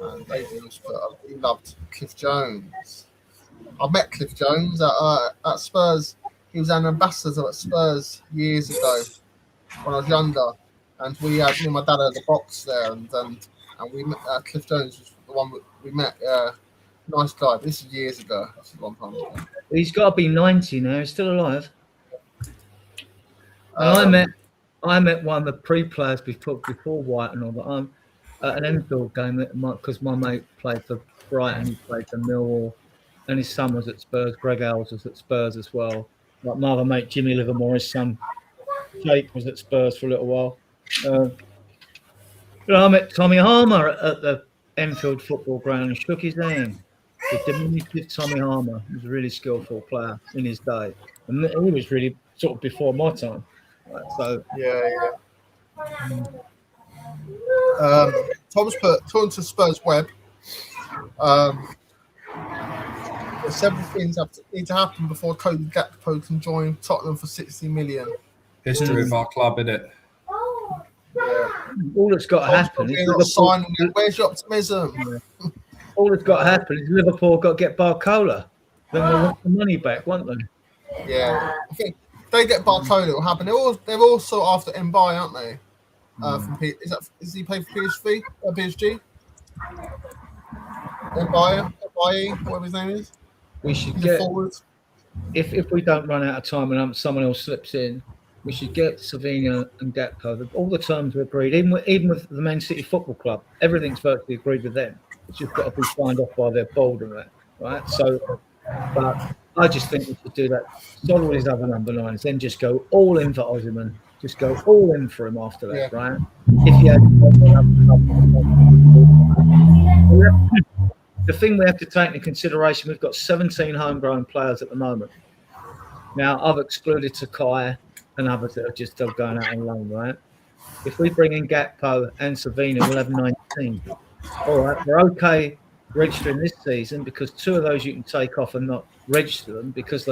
And David was he loved Cliff Jones. I met Cliff Jones at Spurs. He was an ambassador at Spurs years ago when I was younger, and me and my dad had a box there, and we met Cliff Jones was the one we met. Nice guy. This is years ago. That's a long time ago. He's got to be 90 now. He's still alive. And I met one of the pre-players before White and all that. I'm at an Enfield game because my mate played for Brighton, he played for Millwall, and his son was at Spurs. Greg Owls was at Spurs as well. Like my other mate Jimmy Livermore, his son Jake was at Spurs for a little while. I met Tommy Harmer at the Enfield football ground and shook his hand. The diminutive Tommy Harmer was a really skillful player in his day, and he was really sort of before my time. Right, so Tom's talking to Spurs web. Several things need to happen before Cody Gakpo can join Tottenham for 60 million. History of our club, innit? Yeah. All that's got to happen is where's your optimism? Yeah. All that's got to happen is Liverpool got to get Barcola. Then they'll want the money back, won't they? Yeah, I think if they get Barcola, it will happen. They're also after Mbaye, aren't they? Is he playing for PSG? PSG? Mbaye, whatever his name is. We should get if we don't run out of time and someone else slips in, we should get Savinho and Gakpo. All the terms are agreed, even with the Man City Football Club. Everything's virtually agreed with them. It's just got to be signed off by their board and that, right? So, but I just think we should do that. Solid with his other number 9s, then just go all in for Osimhen. Just go all in for him after that, right? If he had the thing we have to take into consideration, we've got 17 homegrown players at the moment. Now, I've excluded Sakai and others that are just still going out on loan, right? If we bring in Gakpo and Savinho, we'll have 19. All right, we're okay registering this season because 2 of those you can take off and not register them because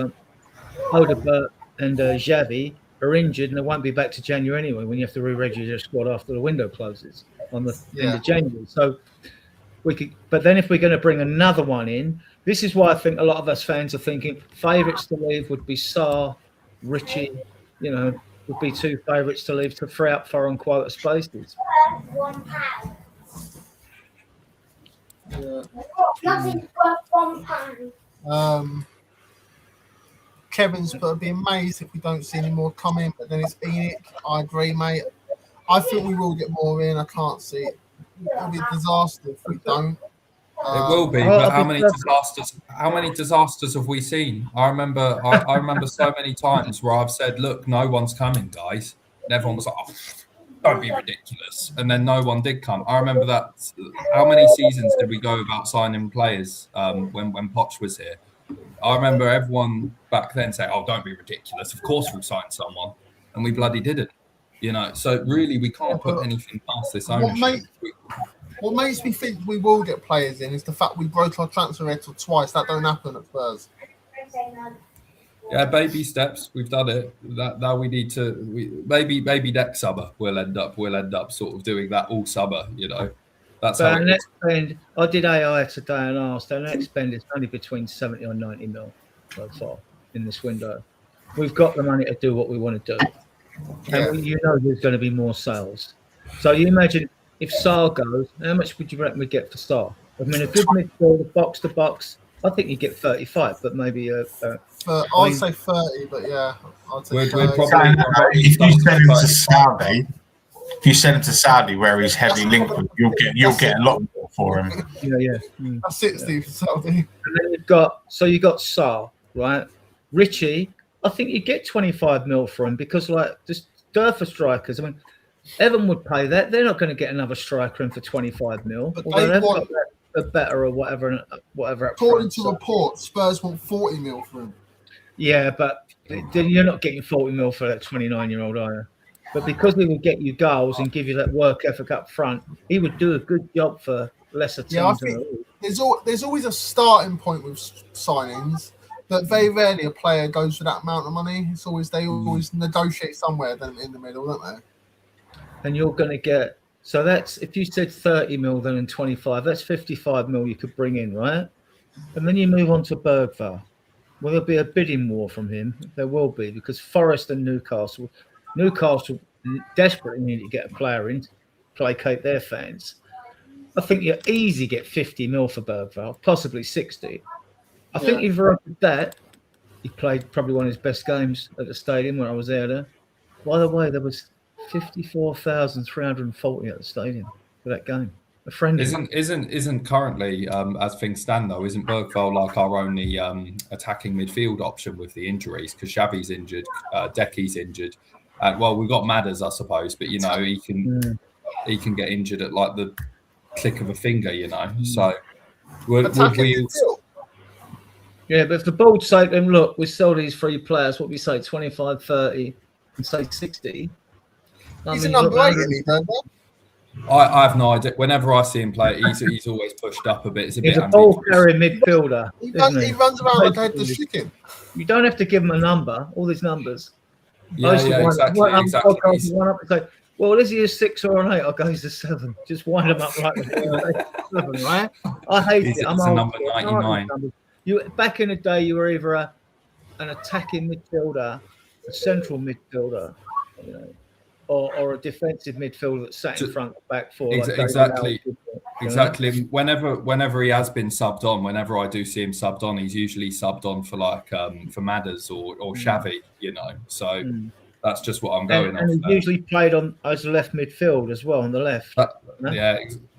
Odegaard and Xavi are injured and they won't be back to January anyway when you have to re-register your squad after the window closes on the end of January. So we could, but then if we're going to bring another one in, this is why I think a lot of us fans are thinking favourites to leave would be Sarr, Richie, would be 2 favourites to leave to free up foreign quota spaces. Kevin's but I'd be amazed if we don't see any more coming, but then it's Enoch. I agree, mate. I think we will get more in. I can't see it. It'll be a disaster if we don't. It will be, but how many disasters have we seen? I remember so many times where I've said, look, no one's coming, guys. And everyone was like, oh, don't be ridiculous. And then no one did come. I remember that. How many seasons did we go without signing players when Poch was here? I remember everyone back then saying, oh, don't be ridiculous. Of course we'll sign someone. And we bloody didn't. So really we can't put anything past this ownership. What makes me think we will get players in is the fact we broke our transfer record twice. That don't happen at Spurs. Yeah, baby steps. We've done it. Now we need to. Maybe next summer we'll end up sort of doing that all summer. That's but how. Our next spend, I did AI today and asked. Our next spend is only between 70 or 90 mil so far in this window. We've got the money to do what we want to do, and there's going to be more sales. So you imagine. If Sarr goes, how much would you reckon we'd get for Sarr? I mean, a good midfielder, box to box, I think you'd get 35, but maybe I'd say 30, but yeah, I'd say we're probably if you send him to Saudi, where he's heavily linked with, you'll get a lot more for him. Yeah. That's 60 for Saudi. And then you've got Sarr, right? Richie, I think you get 25 mil for him because just dearth for strikers. I mean. Evan would pay that. They're not going to get another striker in for 25 mil. But they've got a better or whatever. According to reports, Spurs want 40 mil for him. Yeah, but you're not getting 40 mil for that 29-year-old, are you? But because he would get you goals and give you that work ethic up front, he would do a good job for lesser teams. there's always a starting point with signings, but very rarely a player goes for that amount of money. It's always they always negotiate somewhere then in the middle, don't they? And you're going to get, so that's, if you said 30 mil then and 25, that's 55 mil you could bring in, right? And then you move on to Bergvall. Will there be a bidding war from him? There will be, because Forest and Newcastle desperately need to get a player in to placate their fans. I think you easily get 50 mil for Bergvall, possibly 60. I think if you're up with that, he played probably one of his best games at the stadium when I was there. By the way, there was 54,340 at the stadium for that game. A friend isn't currently as things stand though, isn't Bergvall like our only attacking midfield option with the injuries? Because Xavi's injured, Decky's injured. Well, we've got Madders, I suppose, but you know he can get injured at like the click of a finger, you know. So would we? Yeah, but for bold's sake, then look, we sell these 3 players. What we say, 25, 30, and say 60. He's a number 8, isn't he, Bergvall? I have no idea. Whenever I see him play, he's always pushed up a bit. It's a He's bit a ball carrying midfielder. He runs around like a headless chicken. You don't have to give him a number. All these numbers. Exactly. One up and say, well, is he a 6 or an 8? I'll go, he's a 7. Just wind him up like a 7, right? I hate it. I'm a number 99. Back in the day, you were either an attacking midfielder, a central midfielder, you know, or a defensive midfielder that sat in front, back, four. Exactly. Whenever he has been subbed on, whenever I do see him subbed on, he's usually subbed on for like for Madders or Xavi, you know. So that's just what I'm going off. And he usually played on as a left midfield as well on the left. That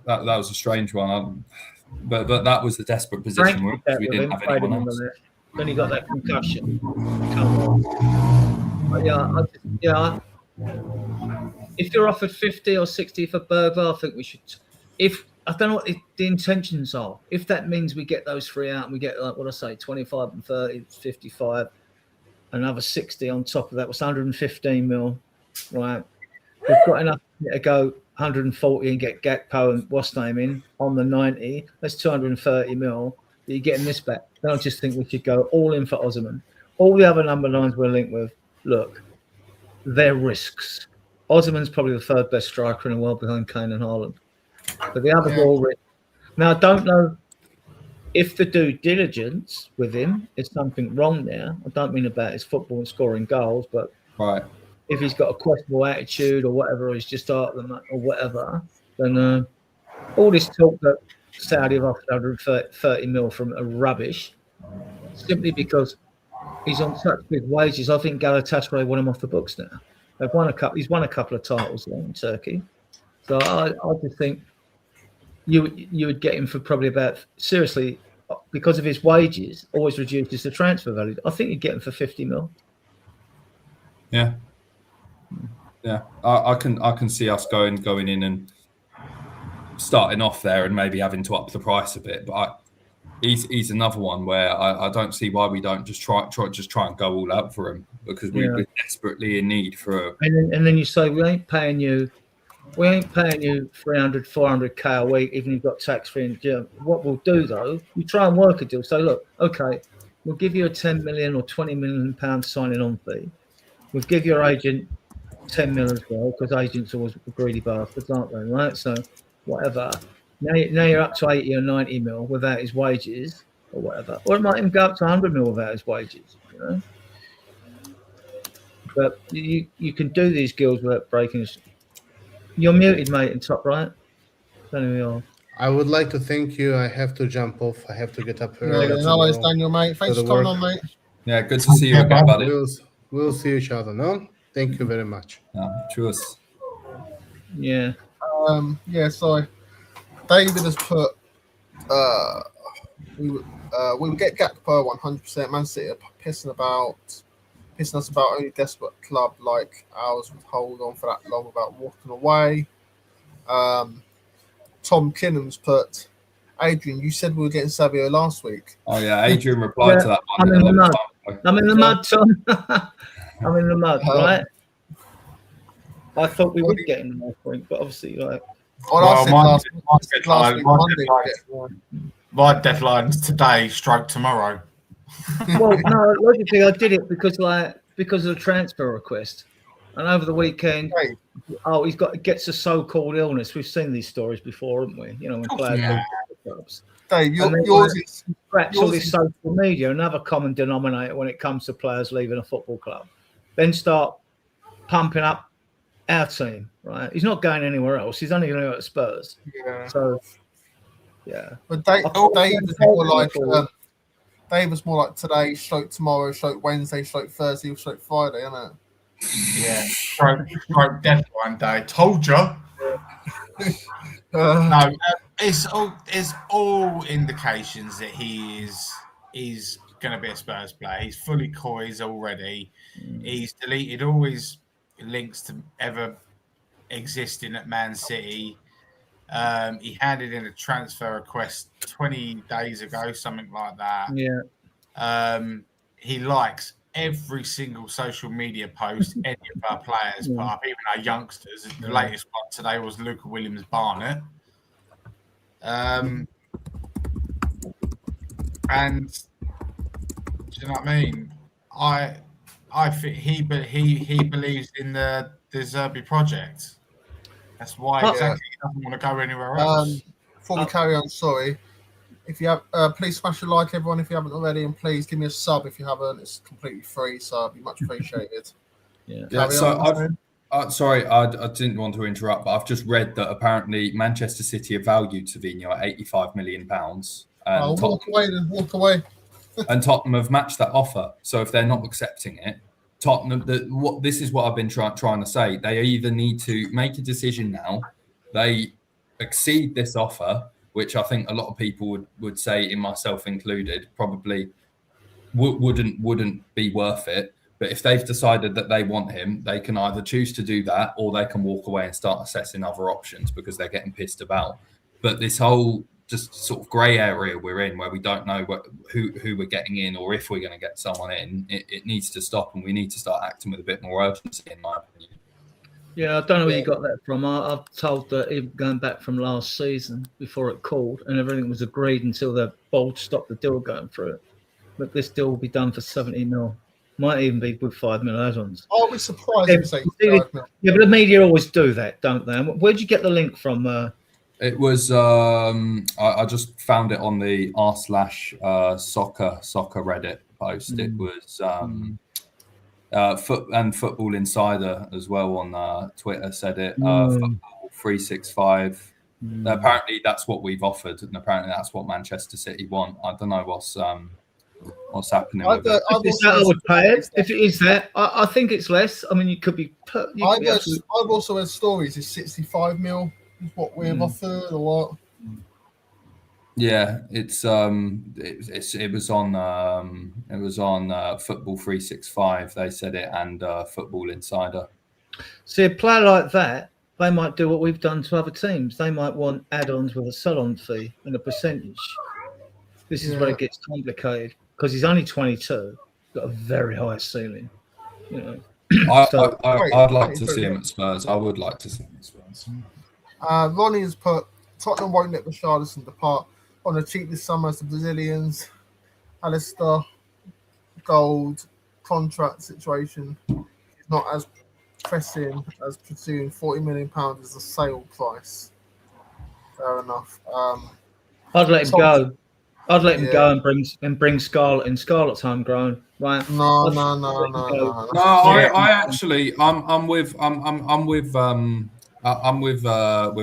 was a strange one. But that was the desperate position because we didn't have anyone else. Then he got that concussion. Come on. But if you're offered 50 or 60 for Bergvall, I think we should. I don't know what the intentions are. If that means we get those 3 out and we get, like what I say, 25 and 30, 55, another 60 on top of that, was 115 mil, right? We've got enough to go 140 and get Gakpo and what's name in on the 90. That's 230 mil. You're getting this back. Then I just think we should go all in for Osimhen. All the other number 9s we're linked with, look, they're risks. Osimhen's probably the 3rd best striker in the world behind Kane and Haaland. But the others are all risks. Now, I don't know if the due diligence with him is something wrong there. I don't mean about his football and scoring goals, but if he's got a questionable attitude or whatever, or he's just art than that or whatever, then all this talk that Saudi have offered 130 mil from a rubbish simply because he's on such big wages. I think Galatasaray want him off the books now. He's won a couple of titles there in Turkey. So I just think you would get him for probably about, seriously, because of his wages, always reduces the transfer value. I think you'd get him for 50 mil. Yeah. I can see us going in and starting off there and maybe having to up the price a bit. But he's another one where I don't see why we don't just try and go all out for him, because we're desperately in need for. And then you say we ain't paying you 300, 400k a week, even if you've got tax free. And what we'll do though, we try and work a deal. So look, okay, we'll give you a 10 million or 20 million pound signing on fee. We'll give your agent 10 mil as well, because agents are always greedy bastards, aren't they? Right? So whatever. Now you're up to 80 or 90 mil without his wages or whatever. Or it might even go up to 100 mil without his wages, you know. But you can do these deals without breaking. You're muted, mate, in top right. There we are. I would like to thank you. I have to jump off. I have to get up early. No worries, Daniel, mate. Thanks for coming on, mate. Yeah, good to see you again, buddy. We'll see each other, no? Thank you very much. Cheers. Yeah. So David has put we will get Gakpo 100%. Man City are pissing us about only desperate club like ours would hold on for that long without walking away. Tom Kinnam's put, Adrian, you said we were getting Savio last week. Oh yeah, Adrian replied to that one. I'm in the mud, Tom. I'm in the mud, right? I thought we would get in the last week, but obviously, like. I said last week, Monday. My deadline's today, stroke tomorrow. Well, no, logically, I did it because of the transfer request, and over the weekend, Hey, he gets a so-called illness. We've seen these stories before, haven't we? You know, when players Yeah. leave the clubs. Dave, And then, yours is Perhaps all yours this is social media, another common denominator when it comes to players leaving a football club, then start pumping up our team. Right? He's not going anywhere else. He's only going to go at Spurs. yeah. So, yeah. But Dave was more like today, stroke tomorrow, stroke Wednesday, stroke Thursday, stroke Friday, isn't it? Yeah, stroke deadline day. Told you. No, it's all indications that he's going to be a Spurs player. He's fully coys already. He's deleted all his links to ever existing at Man City. He handed in a transfer request 20 days ago, something like that. Yeah. He likes every single social media post any of our players put up, even our youngsters. The latest one today was Luca Williams-Barnett. And do you know what I mean? I think he believes in the Zerbi project. That's why exactly he doesn't want to go anywhere else. Before we carry on, sorry. If you have, please smash a like, everyone, if you haven't already, and please give me a sub if you haven't. It's completely free, so it'd be much appreciated. Yeah. So sorry, I didn't want to interrupt, but I've just read that apparently Manchester City have valued Savinho at £85 million. And walk away. And Tottenham have matched that offer. So if they're not accepting it, Tottenham, this is what I've been trying to say. They either need to make a decision now, they exceed this offer, which I think a lot of people would say, in myself included, probably wouldn't be worth it. But if they've decided that they want him, they can either choose to do that or they can walk away and start assessing other options because they're getting pissed about. But this whole just sort of grey area we're in, where we don't know who we're getting in or if we're going to get someone in, it needs to stop, and we need to start acting with a bit more urgency, in my opinion. Yeah, I don't know where you got that from. I've told that even going back from last season before it called and everything was agreed until the board stopped the deal going through it. But this deal will be done for 70 mil. Might even be with 5 mil add-ons. I'll be surprised if you say 5 mil. Yeah, but the media always do that, don't they? Where'd you get the link from? It was I just found it on the r/soccer Reddit post. It was Football Insider as well on Twitter said it. Football 365. Apparently that's what we've offered, and apparently that's what Manchester City want. I don't know what's happening with it. I would pay it. If it is that, I think it's less. I mean, you could be. I've also heard stories. Is 65 mil is what we've offered, or what? Yeah, it was on Football 365. They said it, and Football Insider. See, a player like that, they might do what we've done to other teams. They might want add-ons with a sell-on fee and a percentage. This is where it gets complicated because he's only 22. Got a very high ceiling. You know. I'd like to see him at Spurs. I would like to see him at Spurs. Ronnie has put Tottenham won't let Richarlison depart on the cheap this summer as the Brazilians. Alistair Gold contract situation is not as pressing as pursuing £40 million as a sale price. Fair enough. I'd let him go. I'd let him go and bring Scarlett in. Scarlett's homegrown, right? No. I actually, I'm with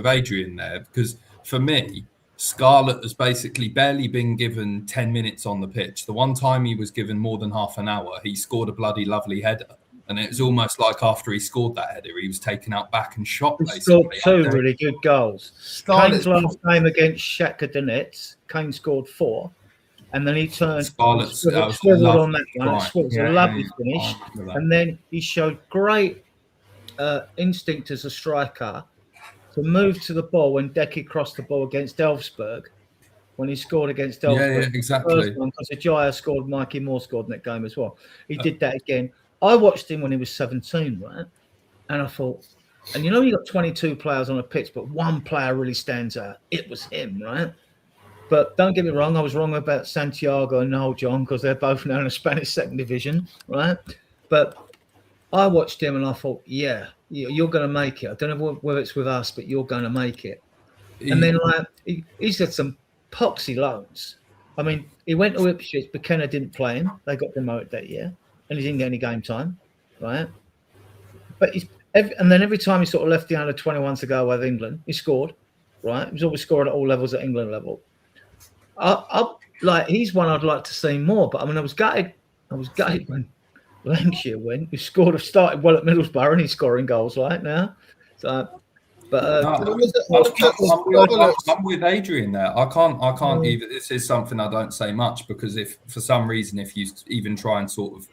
Adrian there, because for me, Scarlett has basically barely been given 10 minutes on the pitch. The one time he was given more than half an hour, he scored a bloody lovely header. And it was almost like after he scored that header, he was taken out back and shot. He scored 2 really good goals. Kane's last game against Shakhtar Donetsk, Kane scored 4. And then he turned swiveled on that one. It was a lovely finish. And then he showed great instinct as a striker to move to the ball when Decky crossed the ball against Elfsberg, when he scored against Elfsberg. Yeah, exactly. Because Ajaya scored, Mikey Moore scored in that game as well. He did that again. I watched him when he was 17, right? And I thought, and you got 22 players on a pitch, but one player really stands out. It was him, right? But don't get me wrong, I was wrong about Santiago and Noel John because they're both now in the Spanish second division, right? But I watched him and I thought, yeah, you're going to make it. I don't know whether it's with us, but you're going to make it. And then he's had some poxy loans. I mean, he went to Ipswich, but Kenner didn't play him. They got promoted that year, and he didn't get any game time, right? But and then every time he sort of left the under 21s to go with England, he scored, right? He was always scoring at all levels at England level. He's one I'd like to see more. But I mean, I was gutted when Lancashire went. He started well at Middlesbrough, and he's scoring goals right now. So, but I'm with Adrian there. I can't either. This is something I don't say much because if for some reason if you even try and sort of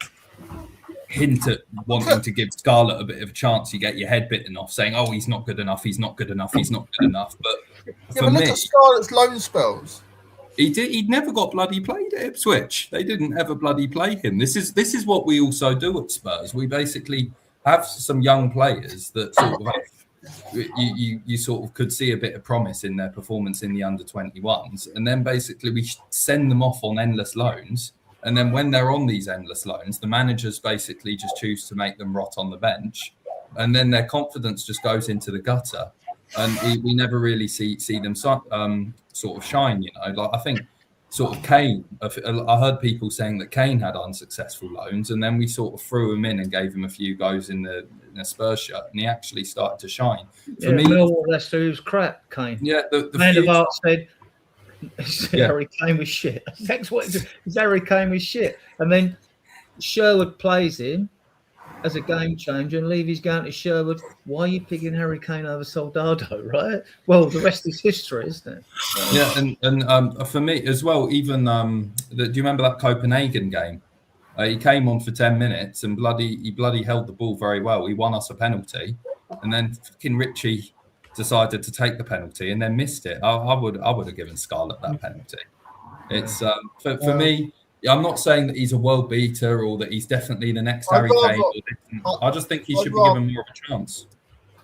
hint at wanting to give Scarlett a bit of a chance, you get your head bitten off saying, "Oh, he's not good enough. He's not good enough. He's not good enough." But for me, look at Scarlett's loan spells. He'd never got bloody played at Ipswich. They didn't ever bloody play him. This is what we also do at Spurs. We basically have some young players that sort of you sort of could see a bit of promise in their performance in the under 21s, and then basically we send them off on endless loans. And then when they're on these endless loans, the managers basically just choose to make them rot on the bench, and then their confidence just goes into the gutter. And we never really see them sort of shine, you know. Like I think sort of Kane. I heard people saying that Kane had unsuccessful loans, and then we sort of threw him in and gave him a few goes in the Spurs shirt, and he actually started to shine. For me, Millwall Leicester, he was crap. Kane. Yeah, the man of art said Harry Kane was shit. That's what Harry Kane was shit, and then Sherwood plays him as a game changer, and Levy's going to Sherwood. Why are you picking Harry Kane over Soldado, right? Well, the rest is history, isn't it? Yeah, and for me as well, even do you remember that Copenhagen game? He came on for 10 minutes and he bloody held the ball very well. He won us a penalty, and then fucking Richie decided to take the penalty and then missed it. I would have given Scarlett that penalty. It's for me. I'm not saying that he's a world beater or that he's definitely the next Harry Kane. I just think he should be given more of a chance.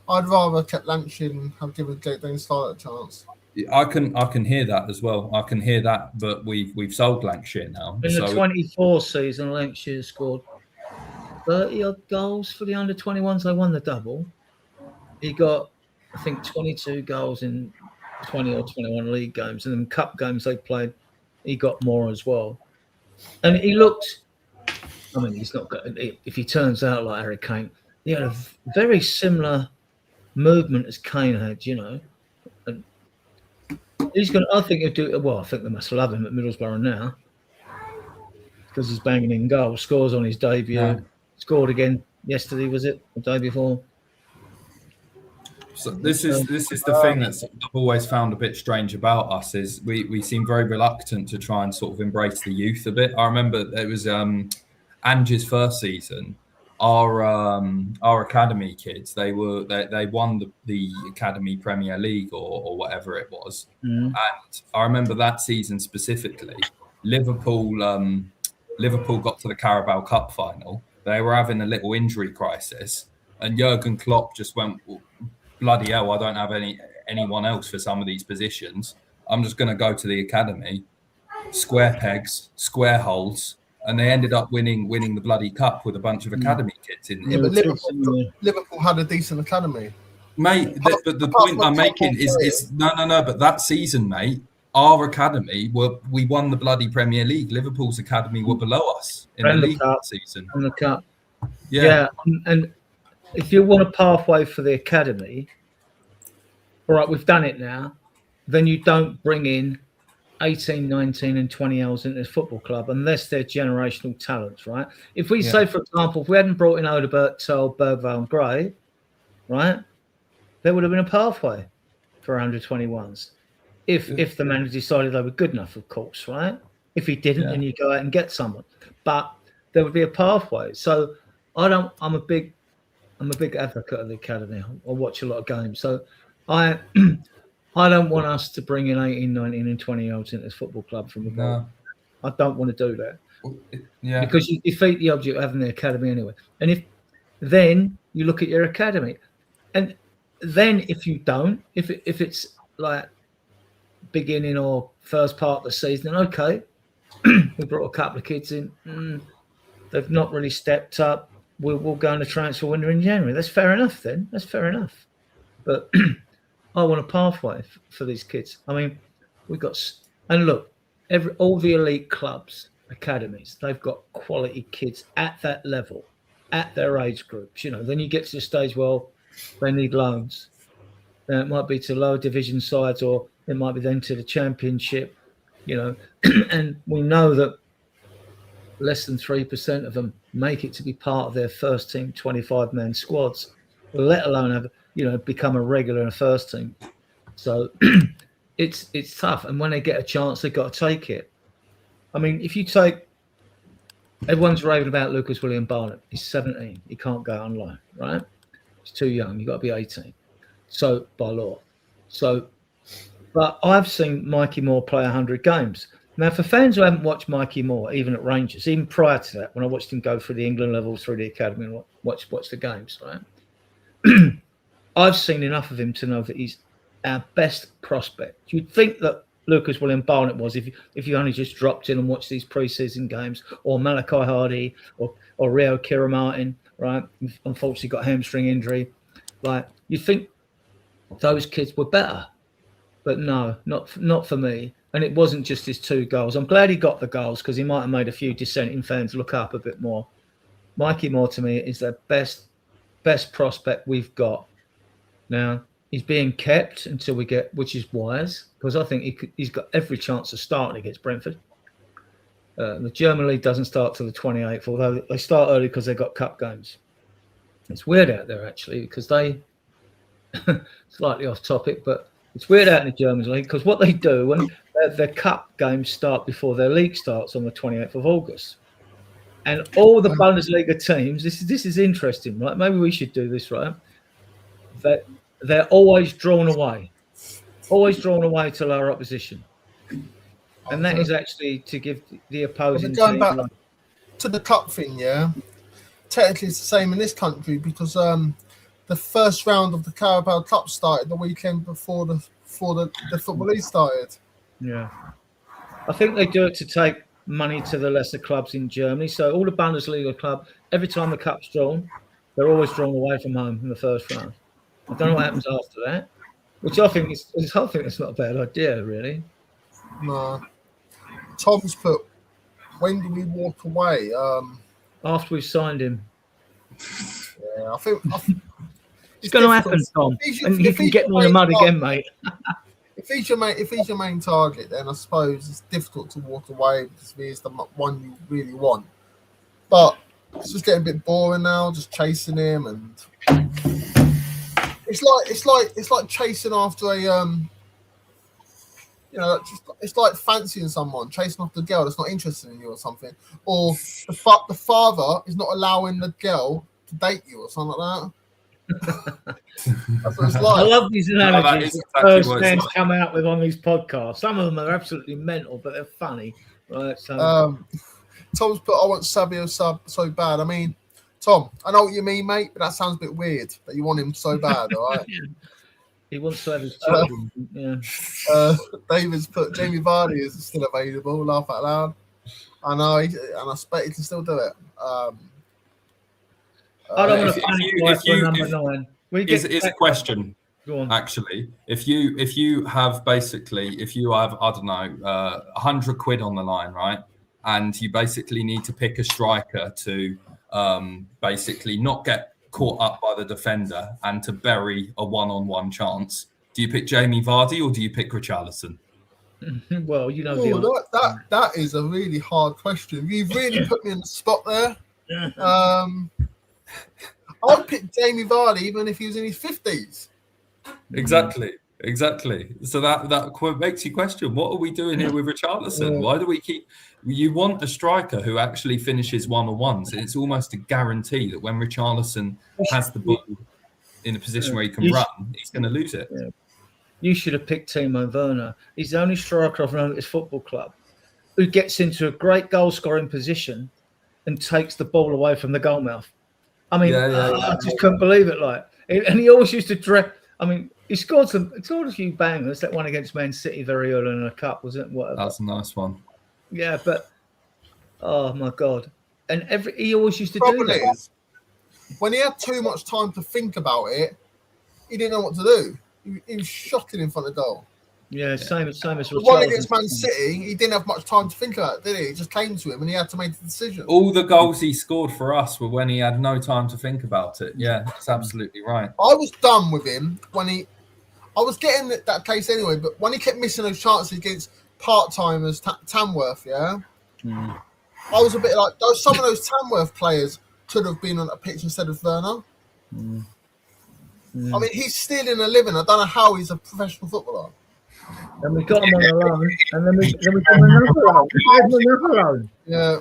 I'd rather kept Lancashire and have given Dane Scarlett a chance. I can hear that as well. I can hear that, but we've sold Lancashire now. In the 24 season, Lancashire scored 30 odd goals for the under 21s. They won the double. He got, I think, 22 goals in 20 or 21 league games, and then cup games they played, he got more as well. And he looked, I mean, he's not good. If he turns out like Harry Kane, he had a very similar movement as Kane had, you know. And he's going to, I think he'll do, well, I think they must love him at Middlesbrough now because he's banging in goals, scores on his debut, scored again yesterday, was it? The day before? So this is the thing that I've always found a bit strange about us is we seem very reluctant to try and sort of embrace the youth a bit. I remember it was Ange's first season. Our academy kids they won the Academy Premier League or whatever it was, and I remember that season specifically. Liverpool got to the Carabao Cup final. They were having a little injury crisis, and Jurgen Klopp just went, bloody hell, I don't have anyone else for some of these positions. I'm just going to go to the academy, square pegs, square holes, and they ended up winning the bloody cup with a bunch of academy kids in. Yeah, but Liverpool had a decent academy, mate. But the point I'm making is no. But that season, mate, our academy we won the bloody Premier League. Liverpool's academy were below us in the league that season. And the cup, yeah, and. If you want a pathway for the academy, all right, we've done it now, then you don't bring in 18, 19 and 20-year-olds into the football club unless they're generational talents, right? If we say, for example, if we hadn't brought in Odebert, Tull, Bergvall and Gray, right, there would have been a pathway for under 21s. If the manager decided they were good enough, of course, right? If he didn't, then you go out and get someone. But there would be a pathway. So I'm a big advocate of the academy. I watch a lot of games. So I don't want us to bring in 18, 19 and 20-year-olds into this football club from above. No. I don't want to do that. Yeah. Because you defeat the object of having the academy anyway. And then you look at your academy. And then if you don't, if it's like beginning or first part of the season, okay, we brought a couple of kids in. They've not really stepped up. We'll go on the transfer window in January. That's fair enough then. That's fair enough. But I want a pathway for these kids. I mean, we've got, and look, all the elite clubs, academies, they've got quality kids at that level, at their age groups. Then you get to the stage, well, they need loans. It might be to lower division sides, or it might be then to the championship, and we know that less than 3% of them make it to be part of their first team 25-man squads, let alone have become a regular in a first team. So it's tough, and when they get a chance, they've got to take it. I mean, if you take, everyone's raving about Lucas William Barnett. He's 17. He can't go on loan, right? He's too young. You've got to be 18. So by law. But I've seen Mikey Moore play 100 games. Now, for fans who haven't watched Mikey Moore, even at Rangers, even prior to that, when I watched him go through the England levels, through the academy, and watch the games, right? I've seen enough of him to know that he's our best prospect. You'd think that Lucas William Barnett was, if you only just dropped in and watched these pre-season games, or Malachi Hardy, or Rio Kira Martin, right? Unfortunately got a hamstring injury. Like, you'd think those kids were better. But no, not for me. And it wasn't just his 2 goals. I'm glad he got the goals, because he might have made a few dissenting fans look up a bit more. Mikey Moore, to me, is the best prospect we've got. Now, he's being kept until we get, which is wise, because I think he's got every chance of starting against Brentford. The German league doesn't start till the 28th, although they start early because they've got cup games. It's weird out there, actually, because they, slightly off topic, but it's weird out in the German league, because what they do when their cup games start before their league starts on the 28th of August. And all the Bundesliga teams, this is interesting, right? Maybe we should do this, right? They're always drawn away to lower opposition. And that is actually to give the opposing going team... back to the cup thing, yeah? Technically, it's the same in this country, because the first round of the Carabao Cup started the weekend before the Football League started. Yeah. I think they do it to take money to the lesser clubs in Germany. So all the Bundesliga club, every time the cup's drawn, they're always drawn away from home in the first round. I don't know what happens after that, which I think it's not a bad idea, really. No. Tom's put, when do we walk away? After we've signed him. Yeah, I think it's going to happen, Tom. And you can get me in the mud again, mate. If he's your main target, then I suppose it's difficult to walk away, because he's the one you really want. But it's just getting a bit boring now, just chasing him, and it's like chasing after a it's like fancying someone, chasing after the girl that's not interested in you or something, or the father is not allowing the girl to date you or something like that. That's what it's like. I love these analogies that exactly first fans come out with on these podcasts. Some of them are absolutely mental, but they're funny, right? So, Tom's put, I want Sabio so bad. I mean, Tom, I know what you mean, mate, but that sounds a bit weird that you want him so bad, all right? He wants to have his children. Yeah. David's put, Jamie Vardy is still available. Laugh out loud. I know, and I expect he can still do it. I don't want to panic for number 9. It's a question. Go on. Actually, if you have, I don't know, 100 quid on the line, right, and you basically need to pick a striker to basically not get caught up by the defender and to bury a one-on-one chance, do you pick Jamie Vardy or do you pick Richarlison? Well, you know, that is a really hard question. You've really put me in the spot there. I'd pick Jamie Vardy even if he was in his 50s. Exactly. So that makes you question, what are we doing here with Richarlison? Why do we keep... You want a striker who actually finishes one-on-ones. It's almost a guarantee that when Richarlison has the ball in a position where he can run, he's going to lose it. Yeah. You should have picked Timo Werner. He's the only striker I've known at this football club who gets into a great goal-scoring position and takes the ball away from the goal mouth. I mean, I just couldn't believe it. And he always used to dress. I mean, he scored a few bangers. That one against Man City very early in the cup, was it? Whatever. That's a nice one. Yeah, but oh my god! And he always used to do Problem that. is, when he had too much time to think about it, he didn't know what to do. He was shocking in front of goal. Yeah, same as The one against Man City, he didn't have much time to think about it, did he? It just came to him and he had to make the decision. All the goals he scored for us were when he had no time to think about it. Yeah, that's absolutely right. I was done with him when I was getting that case anyway, but when he kept missing those chances against part-timers, Tamworth, yeah? I was a bit like, some of those Tamworth players could have been on a pitch instead of Werner. I mean, he's stealing a living. I don't know how he's a professional footballer. And we got him on our own, and then we got him another loan. Yeah.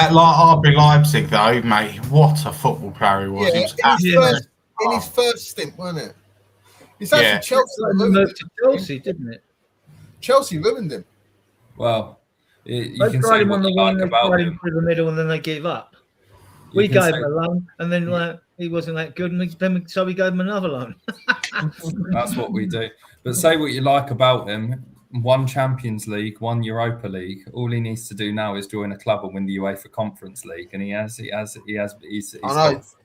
At RB Leipzig, though, mate, what a football player he was. Yeah, in his first stint, wasn't it? It's actually Chelsea. Moved to Chelsea, didn't it? Chelsea ruined him. Well, you They can tried say him what on the you wing, like they about tried him him. through the middle, and then they gave up. You We can gave say- him a loan, and then he wasn't that good, and so we gave him another loan. That's what we do. But say what you like about him. One Champions League, one Europa League. All he needs to do now is join a club and win the UEFA Conference League, and he's I know.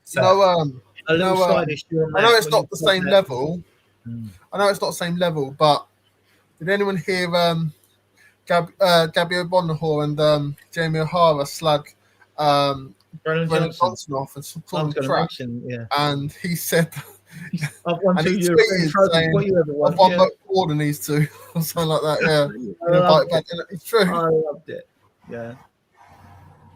set. A little side issue on I know that it's when not you the put same that- level. I know it's not the same level, but did anyone hear Gabby Bonahor and Jamie O'Hara slag Brennan Brennan Johnson. Johnson off and I call was him going to crap? mention, yeah. And he said, I've won and 2 he European tweeted trophies. saying, What you ever won? I've won Yeah. more than these two, or something like that, yeah. I loved It's true. I loved it. Yeah.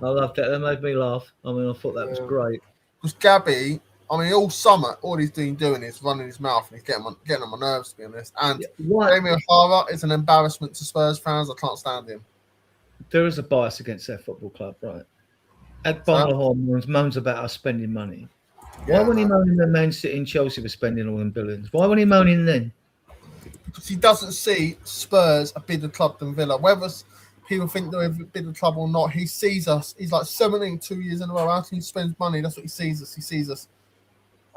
I loved it. That made me laugh. I mean, I thought that was great. Because Gabby, I mean, all summer, all he's doing is running his mouth and he's getting on my nerves, to be honest. And Jamie O'Hara is an embarrassment to Spurs fans. I can't stand him. There is a bias against their football club, right? Ed Bonahor moans about us spending money. Why when he moaning that Man City and Chelsea were spending all them billions? Why when he moaning then? Because he doesn't see Spurs a bigger club than Villa. Whether people think they're a bigger club or not, he sees us. He's like 2 years in a row. How can he spend money? That's what he sees us. He sees us.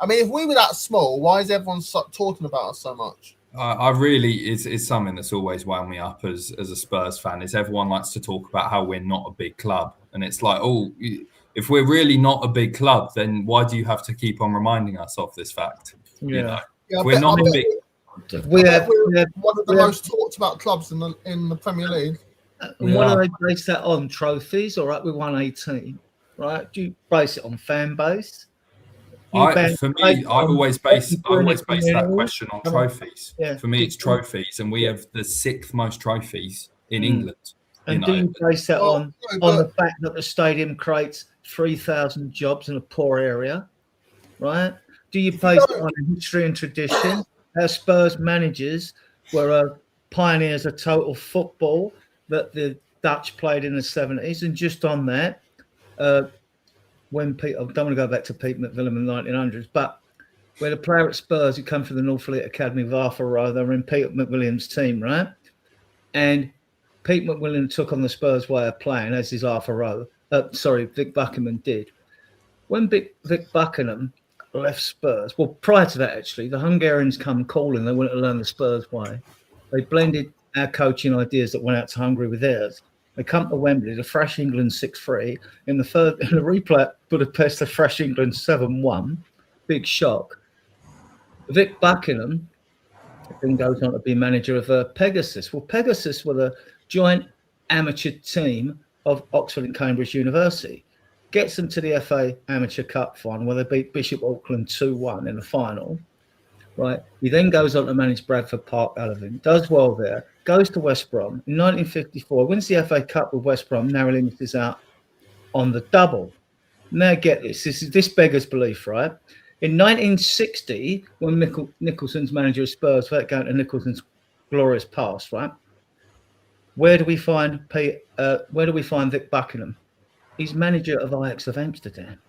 I mean, if we were that small, why is everyone talking about us so much? I really, it's something that's always wound me up as a Spurs fan, is everyone likes to talk about how we're not a big club. And it's like, oh, if we're really not a big club, then why do you have to keep on reminding us of this fact? You know, we're not big. We're one of the most talked about clubs in the Premier League. And what do they base that on? Trophies? All right, we won 18. Right? Do you base it on fan base? I always base that question on trophies. Yeah. For me, it's trophies, and we have the 6th most trophies in England. And do you base that on the fact that the stadium creates 3,000 jobs in a poor area, right? Do you base it on history and tradition? Our Spurs managers were pioneers of total football that the Dutch played in the 70s, and just on that, when Pete, I don't want to go back to Pete McVillam in the 1900s, but we had a player at Spurs who came from the Northfleet Academy of Arthur Rowe. They were in Peter McWilliam's team, right? And Pete McWilliam took on the Spurs way of playing, as is Arthur Rowe. Vic Buckingham did. When Vic Buckingham left Spurs, well, prior to that, actually, the Hungarians come calling. They wanted to learn the Spurs way. They blended our coaching ideas that went out to Hungary with theirs. They come to Wembley to thrash England 6-3. In the replay at Budapest, they thrash England 7-1. Big shock. Vic Buckingham then goes on to be manager of Pegasus. Well, Pegasus were the joint amateur team of Oxford and Cambridge University. Gets them to the FA Amateur Cup final where they beat Bishop Auckland 2-1 in the final. Right. He then goes on to manage Bradford Park Albion, does well there, goes to West Brom. In 1954, wins the FA Cup with West Brom, narrowly misses out on the double. Now get this. This beggars belief, right? In 1960, when Nicholson's manager of Spurs, without going to Nicholson's glorious past, right? Where do we find Vic Buckingham? He's manager of Ajax of Amsterdam.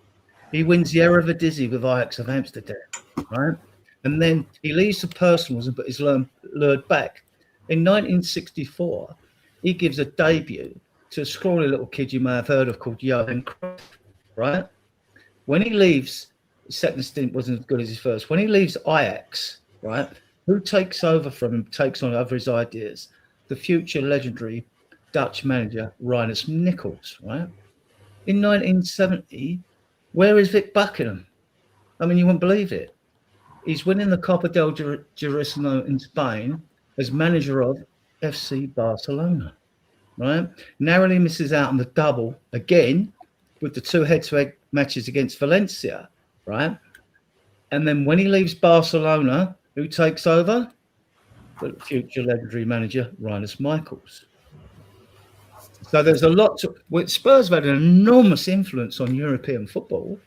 He wins the Eredivisie with Ajax of Amsterdam, right? And then he leaves the personals but is lured back. In 1964, he gives a debut to a scrawny little kid you may have heard of called Johan Cruyff, right? When he leaves, his second stint wasn't as good as his first. When he leaves Ajax, right? Who takes over from him, takes on over his ideas? The future legendary Dutch manager, Rinus Michels, right? In 1970, where is Vic Buckingham? I mean, you wouldn't believe it. He's winning the Copa del Jerusalem in Spain as manager of FC Barcelona, right? Narrowly misses out on the double again with the 2 head-to-head matches against Valencia, right? And then when he leaves Barcelona, who takes over? The future legendary manager, Rinus Michels. So there's a lot to. Well, Spurs have had an enormous influence on European football.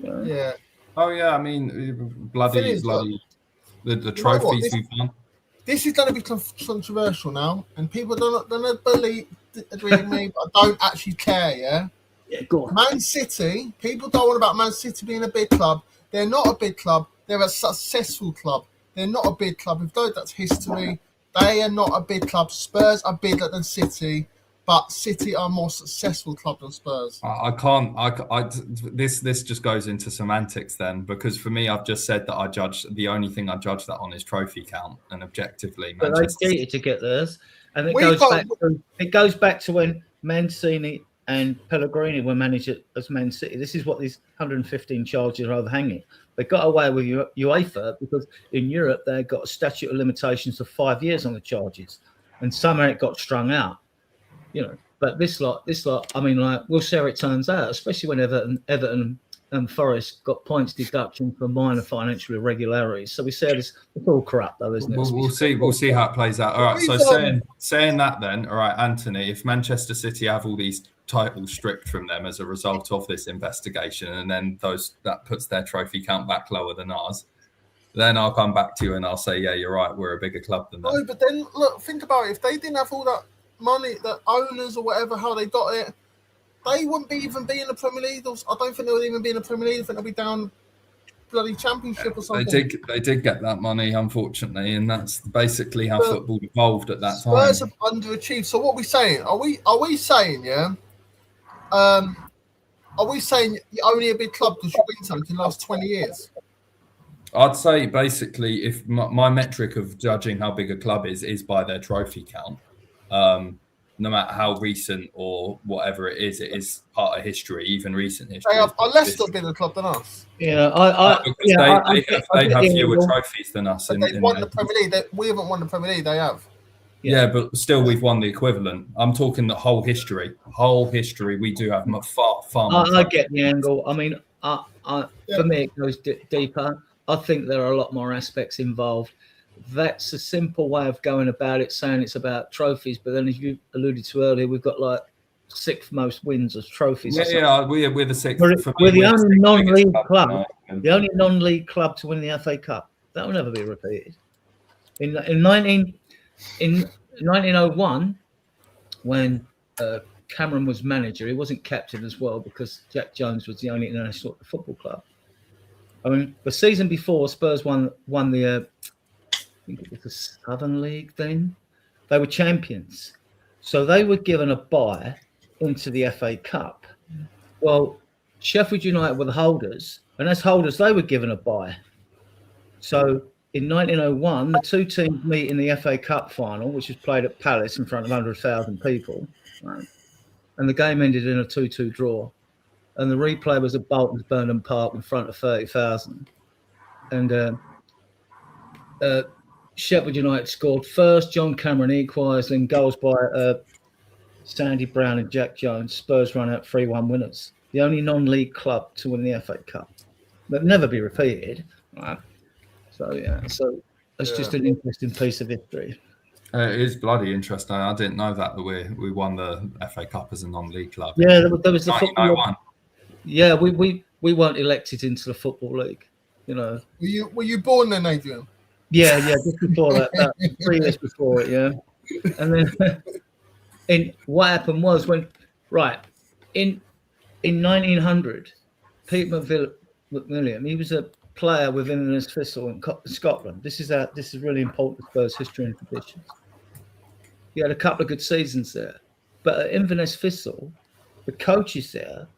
Yeah. Oh yeah, I mean, bloody, the trophies we've won. This is going to be controversial now, and people don't agree with me, but I don't actually care. Yeah, go on. Man City. People don't want about Man City being a big club. They're not a big club. They're a successful club. They're not a big club. If that's history, they are not a big club. Spurs are bigger than City. But City are a more successful club than Spurs. This just goes into semantics then, because for me, I've just said that the only thing I judge that on is trophy count, and objectively, but they cheated to get theirs, and it goes back to when Mancini and Pellegrini were managed as Man City. This is what these 115 charges are overhanging. They got away with UEFA because in Europe they got a statute of limitations of 5 years on the charges, and somehow it got strung out. But this lot, I mean, like, we'll see how it turns out, especially when Everton and Forest got points deduction for minor financial irregularities. So we see it's all corrupt, though, isn't it? We'll see how it plays out. All right. So saying that, then, all right, Anthony, if Manchester City have all these titles stripped from them as a result of this investigation, and then that puts their trophy count back lower than ours, then I'll come back to you and I'll say, yeah, you're right, we're a bigger club than them. No, but then look, think about it. If they didn't have all that money, the owners or whatever, how they got it, they wouldn't even be in the Premier League. I don't think they would even be in the Premier League. I think they'll be down bloody Championship or something. They did get that money, unfortunately, and that's basically how football evolved at that time. Spurs have underachieved. So what are we saying? Are we saying, yeah? Are we saying you're only a big club because you've been something in the last 20 years? I'd say basically, if my metric of judging how big a club is by their trophy count. No matter how recent or whatever it is part of history, even recent history. Are Leicester a bigger club than us? Yeah, they have fewer trophies than us. They've won the Premier League. We haven't won the Premier League. They have. Yeah, but still, we've won the equivalent. I'm talking the whole history. We do have far more. I get the angle. I mean, for me, it goes deeper. I think there are a lot more aspects involved. That's a simple way of going about it, saying it's about trophies. But then, as you alluded to earlier, we've got like 6th most wins as trophies. Yeah, we're the 6th. We're the only non-league club, the only non-league club to win the FA Cup. That will never be repeated. In 1901, when Cameron was manager, he wasn't captain as well because Jack Jones was the only international football club. I mean, the season before, Spurs won the. I think it was the Southern League then. They were champions. So they were given a bye into the FA Cup. Well, Sheffield United were the holders, and as holders, they were given a bye. So in 1901, the two teams meet in the FA Cup final, which was played at Palace in front of 100,000 people. Right? And the game ended in a 2-2 draw. And the replay was at Bolton's Burnham Park in front of 30,000. And Sheffield United scored first. John Cameron equalised, then goals by Sandy Brown and Jack Jones. Spurs run out 3-1 winners. The only non-league club to win the FA Cup. But never be repeated. Right? So, yeah. So it's just an interesting piece of history. It is bloody interesting. I didn't know that we won the FA Cup as a non-league club. Yeah, there was the football. Yeah, we weren't elected into the Football League. You know. Were you born then, Adrian? Yeah, just before that 3 years before it, yeah. And then, what happened was in 1900, Pete McWilliam, he was a player with Inverness Thistle in Scotland. This is really important to Spurs history and traditions. He had a couple of good seasons there, but at Inverness Thistle, the coaches there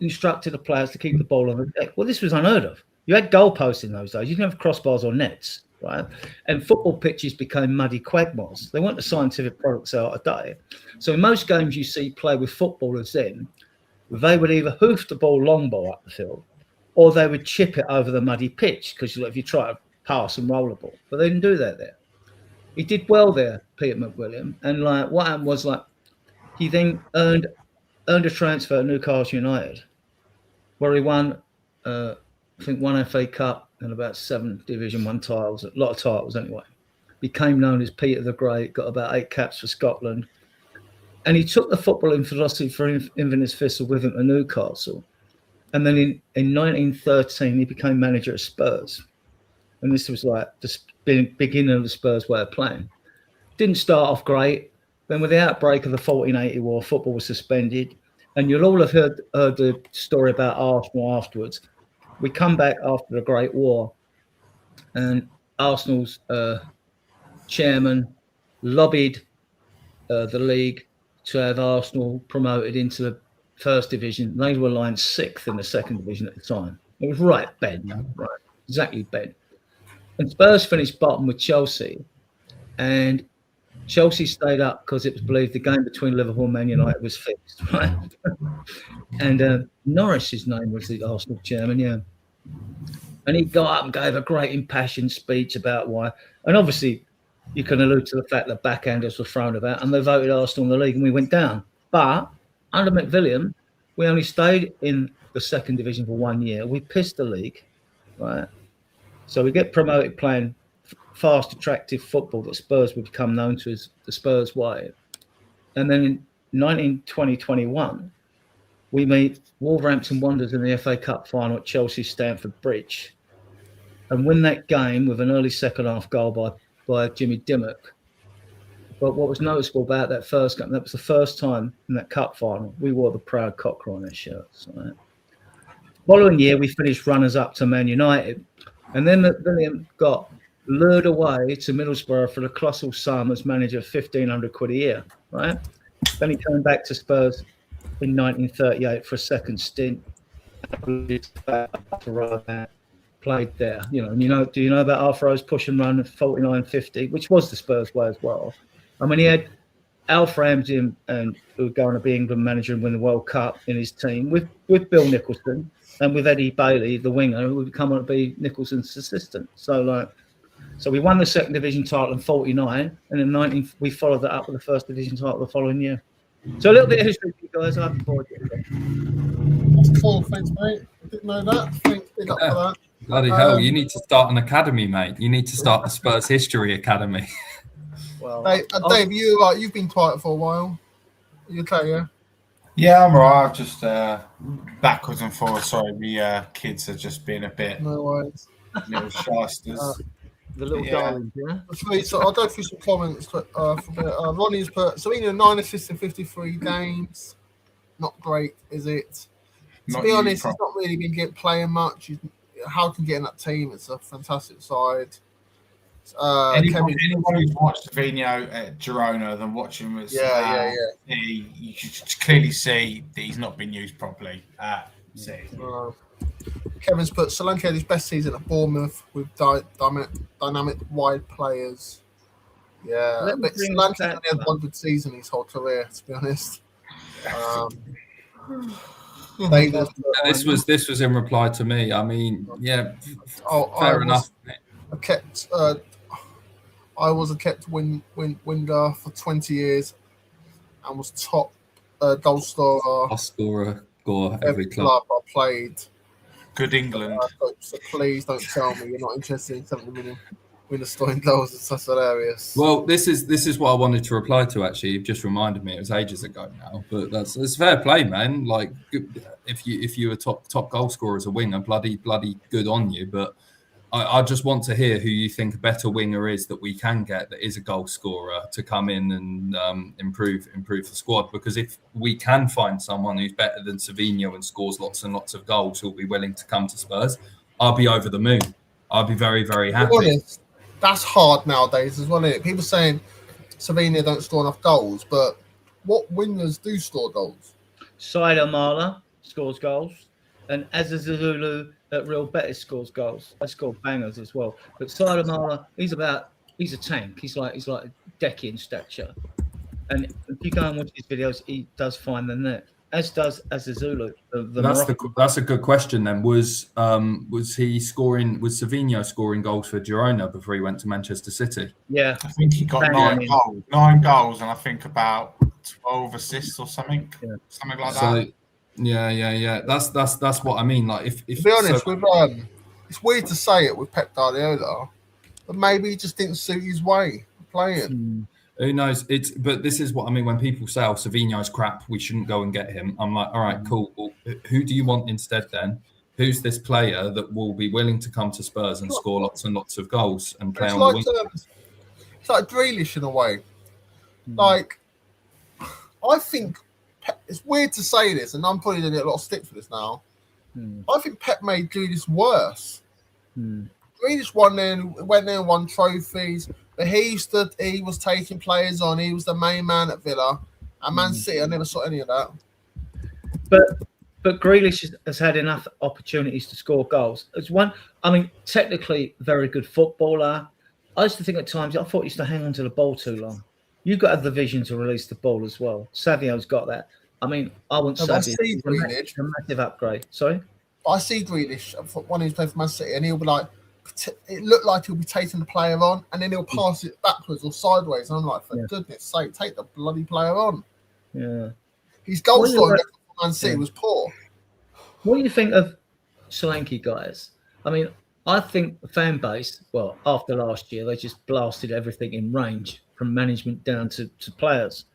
instructed the players to keep the ball on the deck. Well, this was unheard of. You had goalposts in those days. You didn't have crossbars or nets, right? And football pitches became muddy quagmires. They weren't the scientific products they are today. So in most games you see play with footballers then, they would either hoof the ball long ball up the field, or they would chip it over the muddy pitch, because if you try to pass and roll the ball, but they didn't do that there. He did well there, Peter McWilliam, and like what happened was like he then earned a transfer at Newcastle United, where he won, I think, 1 FA Cup and about 7 Division 1 titles, a lot of titles anyway. Became known as Peter the Great, got about 8 caps for Scotland. And he took the footballing philosophy for Inverness Thistle with him to Newcastle. And then in 1913, he became manager at Spurs. And this was like the beginning of the Spurs way of playing. Didn't start off great. Then with the outbreak of the 1480 war, football was suspended. And you'll all have heard the story about Arsenal afterwards. We come back after the Great War, and Arsenal's chairman lobbied the league to have Arsenal promoted into the first division. They were lying 6th in the second division at the time. It was right bed, right, exactly bed. And Spurs finished bottom with Chelsea, and Chelsea stayed up because it was believed the game between Liverpool and Man United was fixed, right? And Norris, his name, was the Arsenal chairman, yeah. And he got up and gave a great impassioned speech about why. And obviously, you can allude to the fact that backhanders were thrown about, and they voted Arsenal in the league, and we went down. But under McWilliam, we only stayed in the second division for 1 year. We pissed the league, right? So we get promoted playing fast, attractive football that Spurs would become known to as the Spurs way. And then in 2021, we meet Wolverhampton Wanderers in the FA Cup final at Chelsea Stamford Bridge and win that game with an early second half goal by Jimmy Dimmock. But what was noticeable about that first game, that was the first time in that cup final we wore the proud cocker on our shirts. Right? Following year, we finished runners-up to Man United, and then McWilliam got lured away to Middlesbrough for the colossal sum as manager of £1,500 a year. Right? Then he came back to Spurs in 1938 for a second stint. Played there, and do you know about Arthur Rowe's push and run of 49-50, which was the Spurs way as well? I mean, he had Alf Ramsey and who were going to be England manager and win the World Cup in his team with Bill Nicholson and with Eddie Bailey, the winger, who would come on to be Nicholson's assistant. So we won the second division title in 49, and in 19 we followed that up with the first division title the following year. So a little bit of history for you guys. I haven't bored you. That's cool. Thanks, mate. I didn't know that. Thanks, big up for that. Bloody hell, you need to start an academy, mate. You need to start the Spurs History Academy. Well, Dave, you've been quiet for a while. Are you okay, yeah? Yeah, I'm alright. I've just backwards and forwards. Sorry, the kids are just being a bit No worries. little shysters. the little darlings, yeah? So I'll go through some comments. For Ronnie's put, Savino 9 assists in 53 games. Not great, is it? To be honest, he's not really been playing much. How can he get in that team? It's a fantastic side. Anyone who's watched Savino at Girona, then watch him at you can clearly see that he's not been used properly. Kevin's put Solanke had his best season at Bournemouth with dynamic wide players. Yeah, but Solanke only had one good season his whole career, to be honest. This was in reply to me. I mean, yeah, fair enough. I was a kept winger for 20 years and was top goal scorer every club I played. Good England. So please don't tell me you're not interested in 70 million winner scoring goals. It's such hilarious. Well, this is what I wanted to reply to. Actually, you've just reminded me. It was ages ago now, but it's fair play, man. Like, if you were top goal scorer as a winger, bloody good on you. But I just want to hear who you think a better winger is that we can get that is a goal scorer to come in and improve the squad. Because if we can find someone who's better than Savino and scores lots and lots of goals who'll be willing to come to Spurs, I'll be over the moon. I'll be very, very happy. Honest, that's hard nowadays as well, isn't it? People saying Savino don't score enough goals, but what wingers do score goals? Saido Mala scores goals, and Azazulu at Real Betis scores goals. They score bangers as well. But Salamala, he's a tank. He's like Decky in stature. And if you go and watch his videos, he does find the net, as does Azazulu. That's a good question. Then was he scoring? Was Savinho scoring goals for Girona before he went to Manchester City? Yeah, I think he got 9 goals, and I think about 12 assists or something, something like that. Yeah. That's what I mean. Like, if to be honest, with it's weird to say it with Pep Guardiola, but maybe he just didn't suit his way of playing. Who knows? But this is what I mean when people say, "Oh, Savinho's crap. We shouldn't go and get him." I'm like, all right, cool. Well, who do you want instead then? Who's this player that will be willing to come to Spurs and score lots and lots of goals and play on the wing? It's like Grealish in a way. Like, I think it's weird to say this, and I'm probably going to get a lot of stick for this now. I think Pep made Grealish worse. Grealish went there and won trophies, but he was taking players on. He was the main man at Villa. And Man City, I never saw any of that. But Grealish has had enough opportunities to score goals. It's technically very good footballer. I used to think at times, I thought he used to hang on to the ball too long. You've got to have the vision to release the ball as well. Savio's got that. I mean, I want Savio. He's a massive upgrade. Sorry? I see Grealish when he's playing for Man City, and he'll be like, it looked like he'll be taking the player on, and then he'll pass it backwards or sideways. And I'm like, for goodness sake, take the bloody player on. Yeah. His goal scoring record for Man City was poor. What do you think of Solanke, guys? I mean, I think the fan base, well, after last year, they just blasted everything in range from management down to players.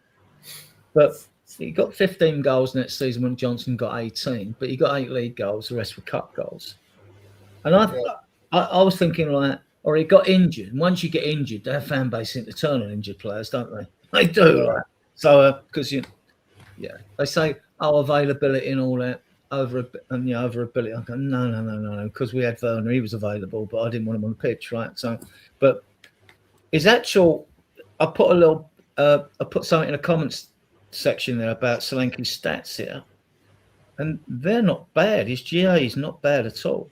But he got 15 goals next season when Johnson got 18, but he got 8 league goals, the rest were cup goals. And I was thinking or he got injured. And once you get injured, their fan base seem to turn on injured players, don't they? They do, right? So, because they say, availability and all that over ability. I go, no, because we had Werner, he was available, but I didn't want him on the pitch, right? So, but is actual. I put something in the comments section there about Solanke's stats here, and they're not bad. His GA is not bad at all.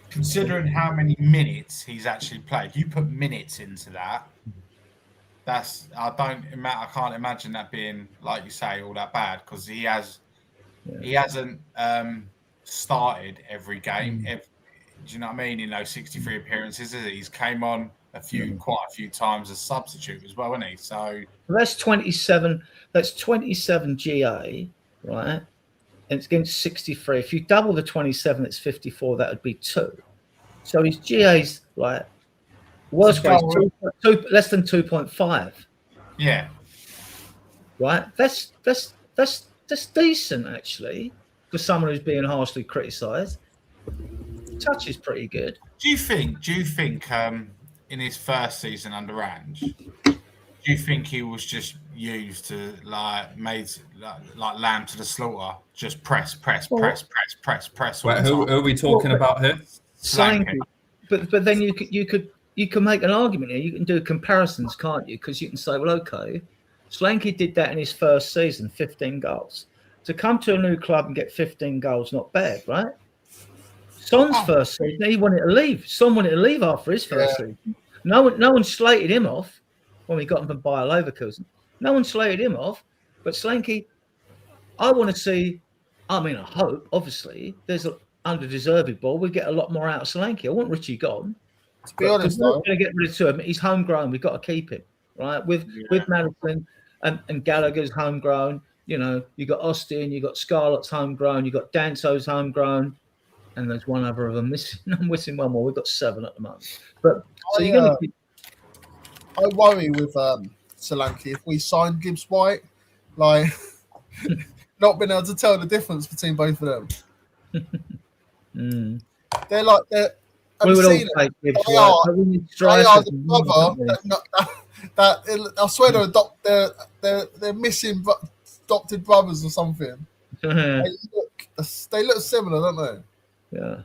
Considering how many minutes he's actually played, you put minutes into that. I can't imagine that being, like you say, all that bad, because he hasn't started every game. Do you know what I mean? In those 63 appearances, he's came on quite a few times as substitute as well, hasn't he? So that's 27. That's 27 GA, right? And it's against 63. If you double the 27, it's 54. That would be 2. So his GA's like worst way less than 2.5. Yeah. Right. That's decent actually for someone who's being harshly criticised. Touch is pretty good. Do you think in his first season under Ange, do you think he was just used to like lamb to the slaughter, just press? Wait, who are we talking about here? Solanke. But then you can make an argument here. You can do comparisons, can't you? Because you can say, well, okay, Solanke did that in his first season, 15 goals. To come to a new club and get 15 goals, not bad, right? Son's first season, he wanted to leave. Son wanted to leave after his first season. No one slated him off when we got him from Bayer Leverkusen. No one slated him off. But Solanke, I want to see. I mean, I hope, obviously, there's an under-deserved ball. We get a lot more out of Solanke. I want Richie gone. To be honest, we're going to get rid of him. He's homegrown. We've got to keep him, right? With Madison and Gallagher's homegrown. You know, you got Austin, you got Scarlett's homegrown, you got Danso's homegrown, and there's one other of them missing. I'm missing one more. We've got 7 at the moment. But so you're going to keep. I worry with Solanke if we sign Gibbs White, like not being able to tell the difference between both of them. They're like we would all take Gibbs White. They are the brother I swear they're missing adopted brothers or something. They look similar, don't they? Yeah.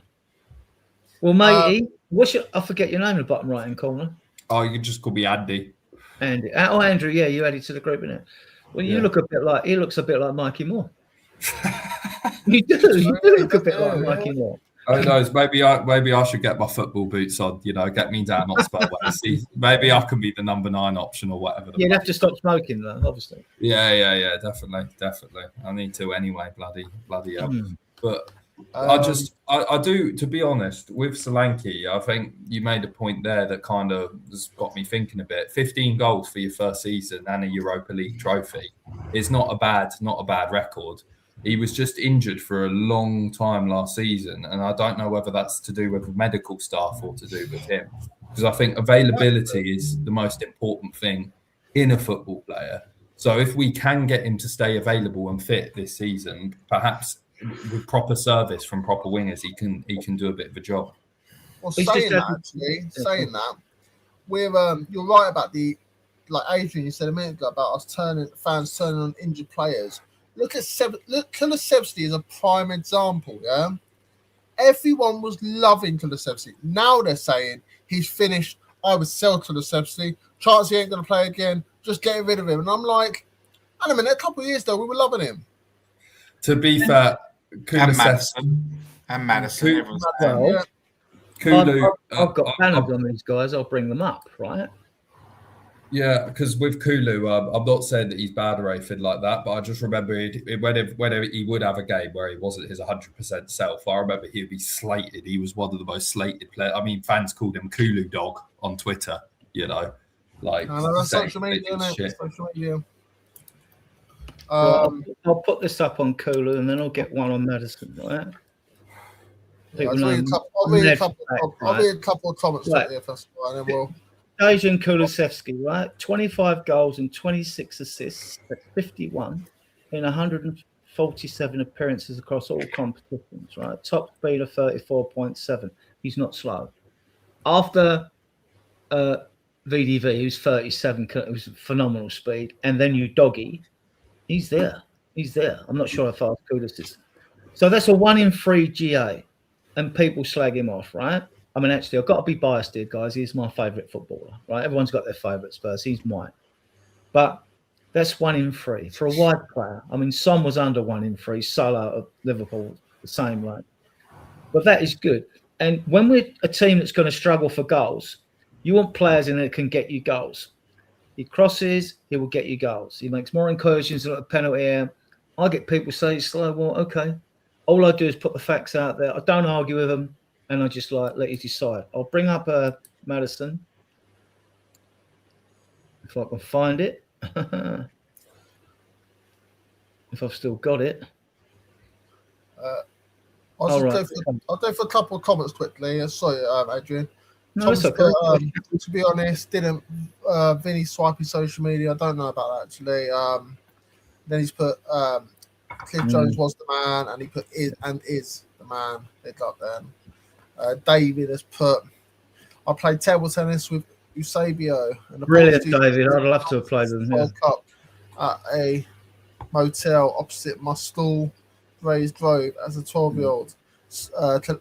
Well, matey, I forget your name in the bottom right hand corner. Oh, you can just call me Andy. Andy. Oh, Andrew. Yeah, you added to the group, innit? Well, he looks a bit like Mikey Moore. You do look a bit like Mikey Moore. Who knows? Maybe I should get my football boots on. Get me down Hotspur way. See, maybe I can be the number 9 option or whatever. You'd have to stop smoking, though, obviously. Yeah, definitely. I need to anyway. Bloody hell. But I do. To be honest, with Solanke, I think you made a point there that kind of has got me thinking a bit. 15 goals for your first season and a Europa League trophy is not a bad record. He was just injured for a long time last season, and I don't know whether that's to do with medical staff or to do with him, because I think availability is the most important thing in a football player. So if we can get him to stay available and fit this season, perhaps with proper service from proper wingers, he can do a bit of a job. Well, saying that, we're you're right about like Adrian, you said a minute ago about us fans turning on injured players. Look, Kulusevski is a prime example, yeah? Everyone was loving Kulusevski. Now they're saying he's finished. I would sell Kulusevski. Chance he ain't going to play again. Just getting rid of him. And I'm like, wait a minute, a couple of years ago, we were loving him. To be fair, Kulusevski. And Madison. Kulu. I've got banners on these guys. I'll bring them up, right? Yeah, because with Kulu, I'm not saying that he's bad or anything like that, but I just remember whenever he would have a game where he wasn't his 100% self, I remember he would be slated. He was one of the most slated players. I mean, fans called him Kulu Dog on Twitter, Like, that's social media, isn't it? Social media. I'll put this up on Kulu and then I'll get one on Madison, right? Yeah, I'll read a couple of comments here first of all, and then we'll... Dejan Kulusevski, right? 25 goals and 26 assists at 51 in 147 appearances across all competitions, right? Top speed of 34.7. He's not slow. After VDV, who's 37, it was phenomenal speed, and then you doggy, he's there. I'm not sure how fast Kulis is. So that's a 1 in 3 GA, and people slag him off, right? I mean, actually, I've got to be biased here, guys. He's my favourite footballer, right? Everyone's got their favourite Spurs. He's mine. But that's 1 in 3 for a wide player. I mean, Son was under 1 in 3. Salah of Liverpool, the same, right? But that is good. And when we're a team that's going to struggle for goals, you want players in there that can get you goals. He crosses, he will get you goals. He makes more incursions than a penalty area. I get people say he's slow. Well, okay. All I do is put the facts out there. I don't argue with them. And I just let you decide. I'll bring up Madison if I can find it. If I've still got it. I'll do for a couple of comments quickly. Sorry, Adrian. No, it's okay. To be honest, didn't Vinny swipe his social media? I don't know about that actually. Then he's put Cliff Jones was the man, and he put is the man. Big up then. David has put, I played table tennis with Eusebio. Brilliant, David. I'd love to have played with him. World Cup at a motel opposite my school, raised Grove, as a 12-year-old,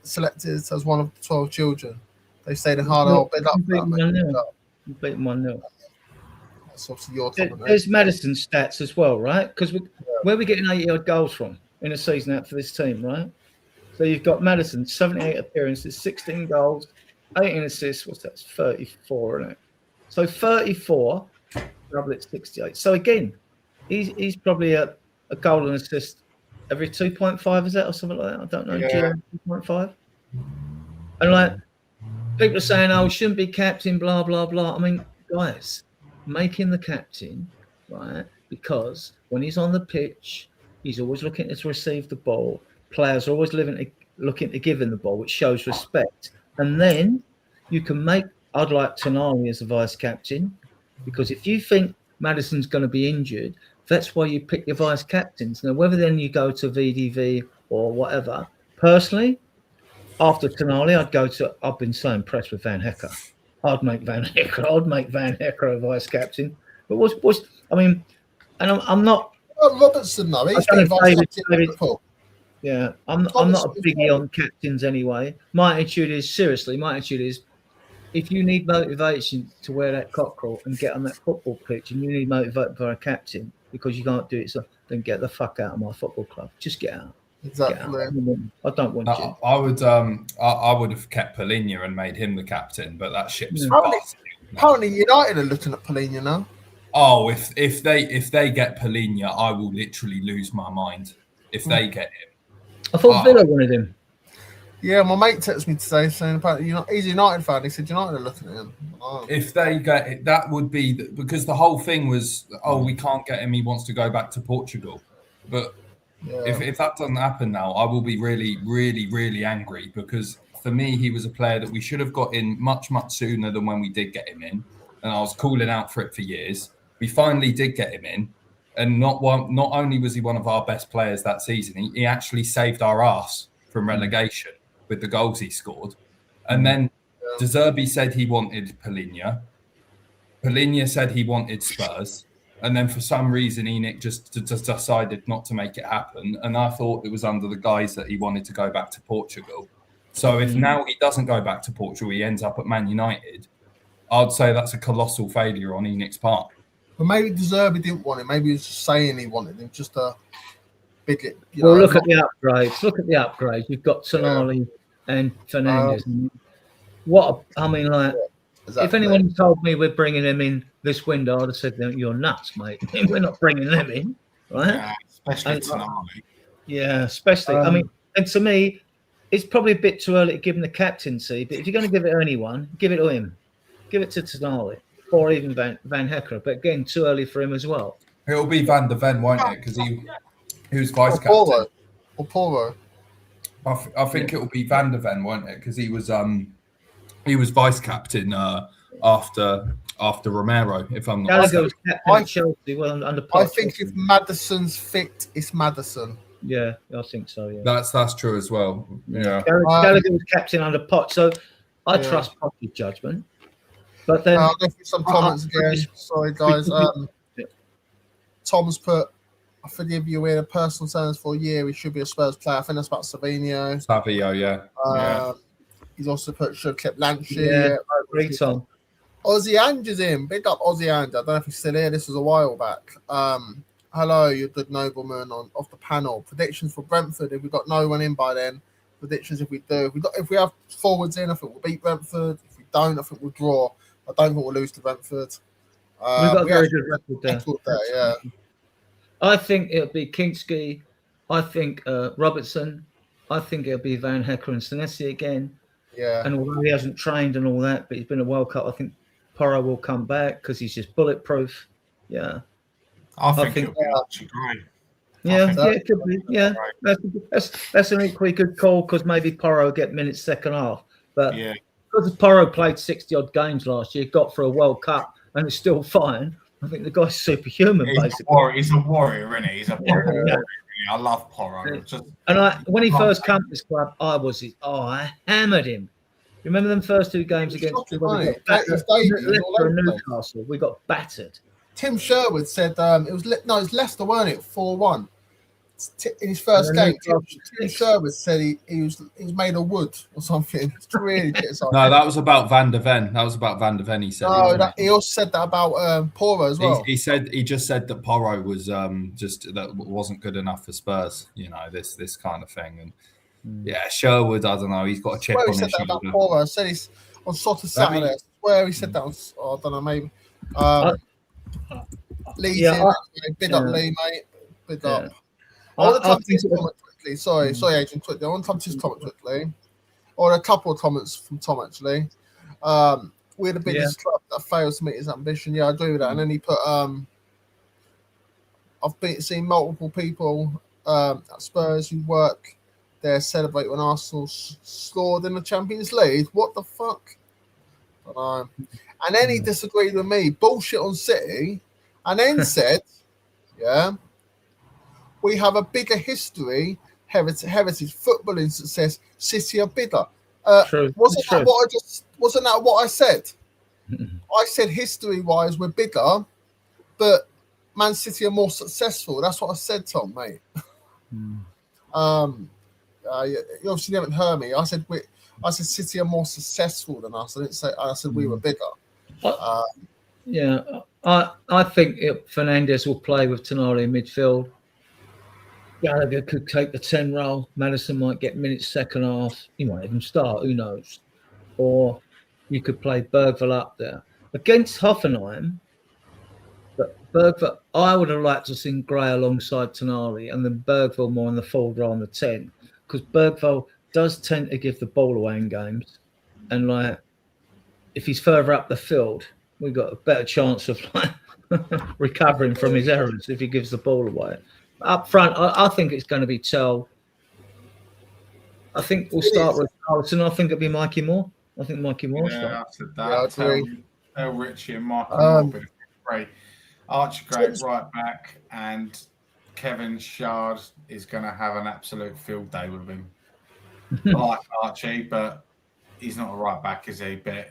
selected as one of the 12 children. They stayed in Harlow. Big up. You beat them 1-0. That's obviously your comment. There's Madison's stats as well, right? Because where are we getting 80-odd goals from in a season out for this team, right? So you've got Madison, 78 appearances, 16 goals, 18 assists. What's that? It's 34, isn't it? So 34, double it, 68. So again, he's probably a goal and assist every 2.5, is that, or something like that? I don't know. Yeah. 2.5. And people are saying, "Oh, shouldn't be captain," blah blah blah. I mean, guys, make him the captain, right? Because when he's on the pitch, he's always looking to receive the ball. Players are always looking to give him the ball, which shows respect. And then you can make. I'd like Tonali as a vice captain, because if you think Madison's going to be injured, that's why you pick your vice captains. Now, whether then you go to VDV or whatever, personally, after Tonali, I've been so impressed with Van Hecker. I'd make Van Hecker a vice captain. But and I'm not. Well, Robertson, though, he's been vice captain at Liverpool. Yeah, I'm not a biggie on captains anyway. My attitude is, if you need motivation to wear that cockerel and get on that football pitch, and you need motivation for a captain because you can't do it, so then get the fuck out of my football club. Just get out. Exactly. I don't want you. I would have kept Polina and made him the captain, but that ship's Yeah. passed. Apparently, United are looking at Polina now. Oh, if they get Polina, I will literally lose my mind. If they get him, I thought Villa wanted him. Yeah, my mate texted me today saying about he's a United fan. He said United are looking at him. Oh. if they get it, that would be because the whole thing was, we can't get him. He wants to go back to Portugal, but Yeah. if that doesn't happen now, I will be really, really, really angry because for me, he was a player that we should have got in much, much sooner than when we did get him in, and I was calling out for it for years. We finally did get him in, and not only was he one of our best players that season, he actually saved our ass from relegation with the goals he scored. And then De Zerbi said he wanted Polina. Polina said he wanted Spurs. And then for some reason, Enoch just decided not to make it happen. And I thought it was under the guise that he wanted to go back to Portugal. So if now he doesn't go back to Portugal, he ends up at Man United, I'd say that's a colossal failure on Enoch's part. But maybe De Zerbi didn't want him. Maybe he was just saying he wanted him, just a big. Look at the upgrades. Look at the upgrades. You've got Tonali and Fernandes. Exactly. If anyone told me we're bringing him in this window, I'd have said, "You're nuts, mate. We're not bringing them in, right?" Yeah, especially Tonali. Yeah, especially. And to me, it's probably a bit too early to give him the captaincy. But if you're going to give it to anyone, give it to him. Give it to Tonali or even Van Hecker. But again, too early for him as well. It'll be Van de Ven, won't it? Because he was vice captain. Or Poro. I think it will be Van de Ven, won't it? Because he was vice captain after Romero, if I'm not Gallagher was mistaken. captain at Chelsea. Well, under I think if Maddison's fit, it's Maddison. Yeah, I think so. Yeah, That's true as well. Yeah, Gallagher was captain under Poch, so I trust Poch's judgment. But then I'll go through some comments again. Sorry, guys. Tom's put, "I forgive you. We're in personal terms for a year. He should be a Spurs player." I think that's about Savino. yeah. He's also put should have kept Lanchy. I agree, Tom. Ozzy Ange is in. Big up Ozzy Ange. I don't know if he's still here. This was a while back. Hello, you good nobleman off the panel. Predictions for Brentford. If we've got no one in by then, predictions if we do. If we have forwards in, I think we'll beat Brentford. If we don't, I think we'll draw. I don't think we'll lose to Brentford. We've got a very good record there. Yeah. I think it'll be Kinski. I think Robertson. I think it'll be Van Hecker and Senesi again. Yeah. And although he hasn't trained and all that, but he's been a World Cup, I think Porro will come back because he's just bulletproof. Yeah. I think it'll be actually great. Yeah, it could be. Yeah, that's an equally good call because maybe Porro will get minutes second half. But because Porro played 60 odd games last year, got for a World Cup, and it's still fine. I think the guy's superhuman. Basically, he's a warrior, isn't he? He's a warrior. Yeah. I love Porro. When he first came to this club, I hammered him. Remember them first two games against Leicester and Newcastle? We got battered. Tim Sherwood said it was Leicester, weren't it? 4-1 in his first game. Tim Sherwood said he was made of wood or something. It's really no, that was about Van de Ven. He said. No, he also said that about Porro as well. He just said that Porro was that wasn't good enough for Spurs. You know, this kind of thing. And Sherwood, I don't know. He's got a chip on his shoulder. He said that about Porro. I said he's on sort of Saturday. I swear he said that on. I don't know, maybe. Lee's in. Big up, Lee, mate. Big up. I want to come to his comment quickly. Sorry, Agent Quickly. I want to come to his comment quickly. Or a couple of comments from Tom, actually. We're the biggest club that fails to meet his ambition. Yeah, I agree with that. And then he put, I've seen multiple people at Spurs who work there celebrate when Arsenal scored in the Champions League. What the fuck? I don't know. And then he disagreed with me. Bullshit on City. And then said, we have a bigger history, heritage, footballing success. City are bigger. True. Wasn't that what I said? I said history-wise we're bigger, but Man City are more successful. That's what I said, Tom, mate. You obviously haven't heard me. I said City are more successful than us. I didn't say. I said we were bigger. I think Fernandes will play with Tonali in midfield. Gallagher could take the 10 role. Maddison might get minutes second half. He might even start. Who knows? Or you could play Bergville up there against Hoffenheim. But Bergville, I would have liked to see Gray alongside Tonali and then Bergville more on the forward role on the 10, because Bergville does tend to give the ball away in games, and like if he's further up the field, we've got a better chance of like recovering from his errors if he gives the ball away. Up front, I think it's going to be Tell. I think we'll start with Carlson. I think it'll be Mikey Moore. I think Mikey Moore. Yeah, I said that. Yeah, I agree. Tell Richie and Mikey Moore will be great. Archie Great right back, and Kevin Shard is going to have an absolute field day with him. I like Archie, but he's not a right back, is he? But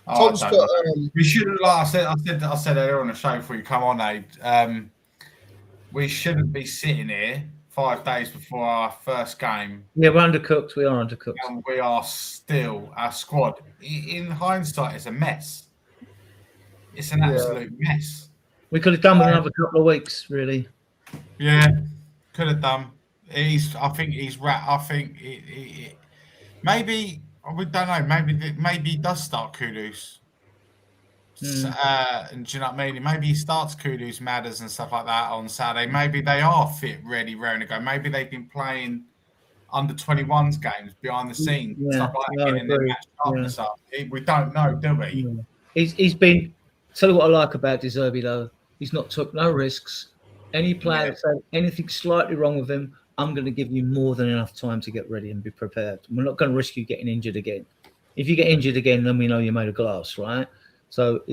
Tom's got, we shouldn't. Like I said earlier on the show before you come on, Abe. We shouldn't be sitting here 5 days before our first game. Yeah, we're undercooked. We are undercooked. And we are still, our squad, in hindsight, is a mess. It's an absolute mess. We could have done with another couple of weeks, really. Yeah, could have done. I think maybe, we don't know, maybe he does start Kudus. And do you know what I mean? Maybe he starts Kudus, Madders and stuff like that on Saturday. Maybe they are fit, ready, raring to go. Maybe they've been playing under 21s games behind the scenes, stuff like that, getting their match sharpness up. We don't know, do we? Yeah. He's been. Tell you what I like about De Zerbi, though. He's not took no risks. Any player that said anything slightly wrong with him, I'm going to give you more than enough time to get ready and be prepared. We're not going to risk you getting injured again. If you get injured again, then we know you're made of glass, right? So,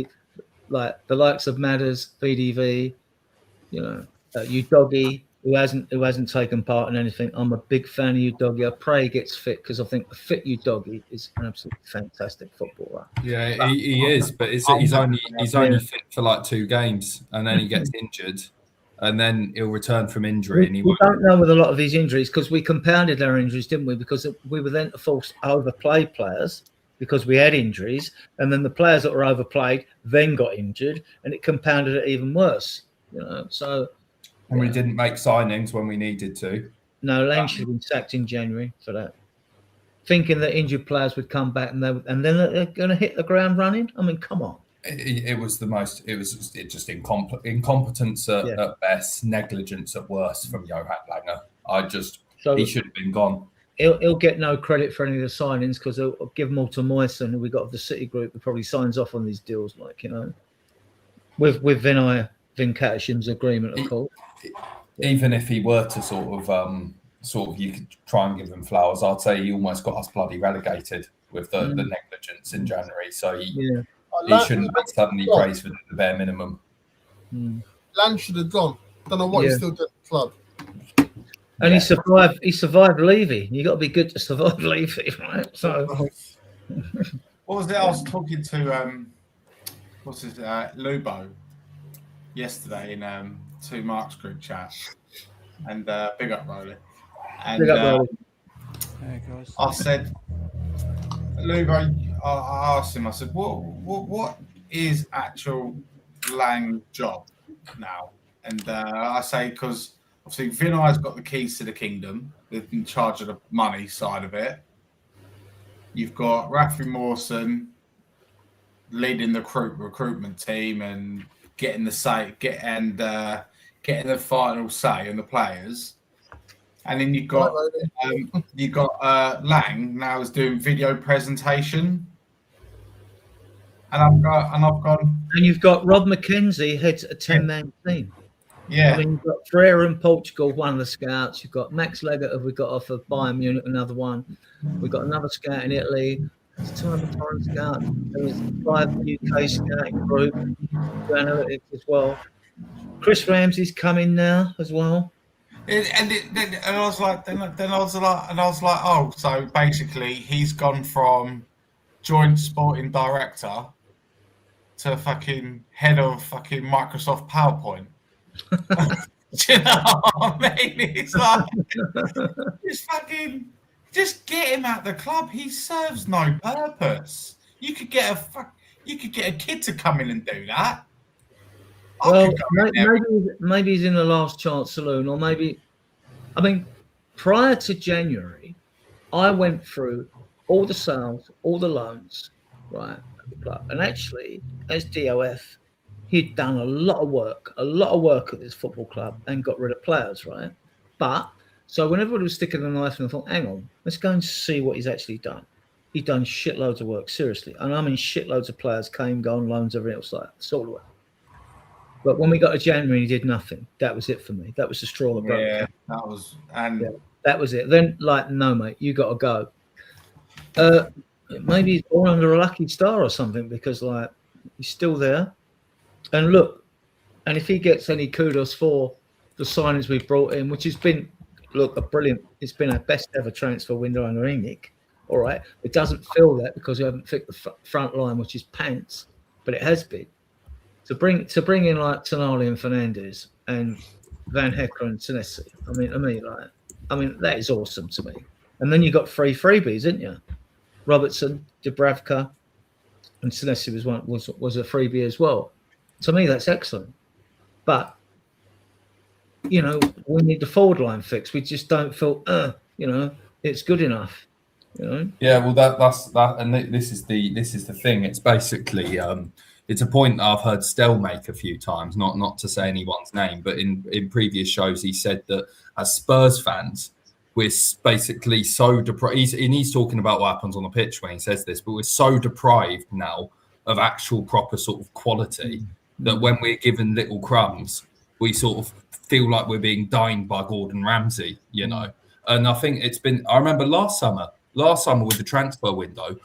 like the likes of Madders, VDV, Udogi, who hasn't taken part in anything. I'm a big fan of Udogi. I pray he gets fit, because I think a fit Udogi is an absolutely fantastic footballer. Yeah, he is, but he's only fit for like 2 games, and then he gets injured, and then he'll return from injury. We don't know with a lot of these injuries, because we compounded our injuries, didn't we? Because we were then forced to overplay players because we had injuries, and then the players that were overplayed then got injured, and it compounded it even worse. So. And we didn't make signings when we needed to. No, Lane should have been sacked in January for that. Thinking that injured players would come back and then they're going to hit the ground running. I mean, come on. It was just incompetence at best, negligence at worst from Johan Langer. He should have been gone. He'll get no credit for any of the signings, because he'll give them all to Moyson, who we got of the City Group, who probably signs off on these deals, with Vinay Venkatesham's agreement, of course. Even if he were to sort of, you could try and give him flowers. I'd say he almost got us bloody relegated with the negligence in January. So he shouldn't be suddenly praised for the bare minimum. Lang should have gone. Don't know what he's still doing at the club. And he survived Levy. You got to be good to survive Levy, right? So what was it? I was talking to Lubo yesterday in Two Marks group chat, and big up Rolly. And big up Rolly. I said, Lubo, I asked him, I said, what is actual Lang job now? And I say, because obviously Vinay's got the keys to the kingdom, they're in charge of the money side of it. You've got Rafi Mawson leading the recruitment team and getting the final say on the players, and then you've got Lang now is doing video presentation, and I've gone. And you've got Rob McKenzie heads a 10-man team. Yeah, I mean, you've got Ferreira in Portugal, one of the scouts. You've got Max Leggett, who we got off of Bayern Munich, another one. We've got another scout in Italy. It's time and foreign scout. There was 5 UK scouting group, analytics as well. Chris Ramsey's coming now as well. And I was like, oh, so basically he's gone from joint sporting director to fucking head of fucking Microsoft PowerPoint. Do you know what I mean? It's like, just get him out the club. He serves no purpose. You could get a kid to come in and do that. Well, could go in there. maybe he's in the last chance saloon, or maybe. I mean, prior to January, I went through all the sales, all the loans, right? And actually, as DOF, he'd done a lot of work at this football club and got rid of players, right? But so when everybody was sticking the knife in, I thought, hang on, let's go and see what he's actually done. He'd done shitloads of work, seriously. And I mean, shitloads of players came, gone, loans, everything else like that. Sort of. But when we got to January, he did nothing. That was it for me. That was the straw that broke the Yeah, camel's that was, and Yeah. That was it. Then, like, no, mate, you got to go. Maybe he's born under a lucky star or something, because, like, he's still there. And look, and if he gets any kudos for the signings we've brought in, which has been, look, a brilliant. It's been our best ever transfer window under Enoch. All right, it doesn't feel that because we haven't picked the front line, which is pants, but it has been. To bring in like Tonali and Fernandez and Van Hecker and Senesi. I mean, that is awesome to me. And then you got three freebies, didn't you? Robertson, Dubravka, and Senesi was a freebie as well. To me, that's excellent. But you know, we need the forward line fixed. We just don't feel, it's good enough. You know? Yeah, well, that's that, and this is the thing. It's basically it's a point that I've heard Stell make a few times. Not to say anyone's name, but in previous shows, he said that as Spurs fans, we're basically so deprived. He's talking about what happens on the pitch when he says this, but we're so deprived now of actual proper sort of quality that when we're given little crumbs, we sort of feel like we're being dined by Gordon Ramsay, you know. And I think it's been. I remember last summer with the transfer window,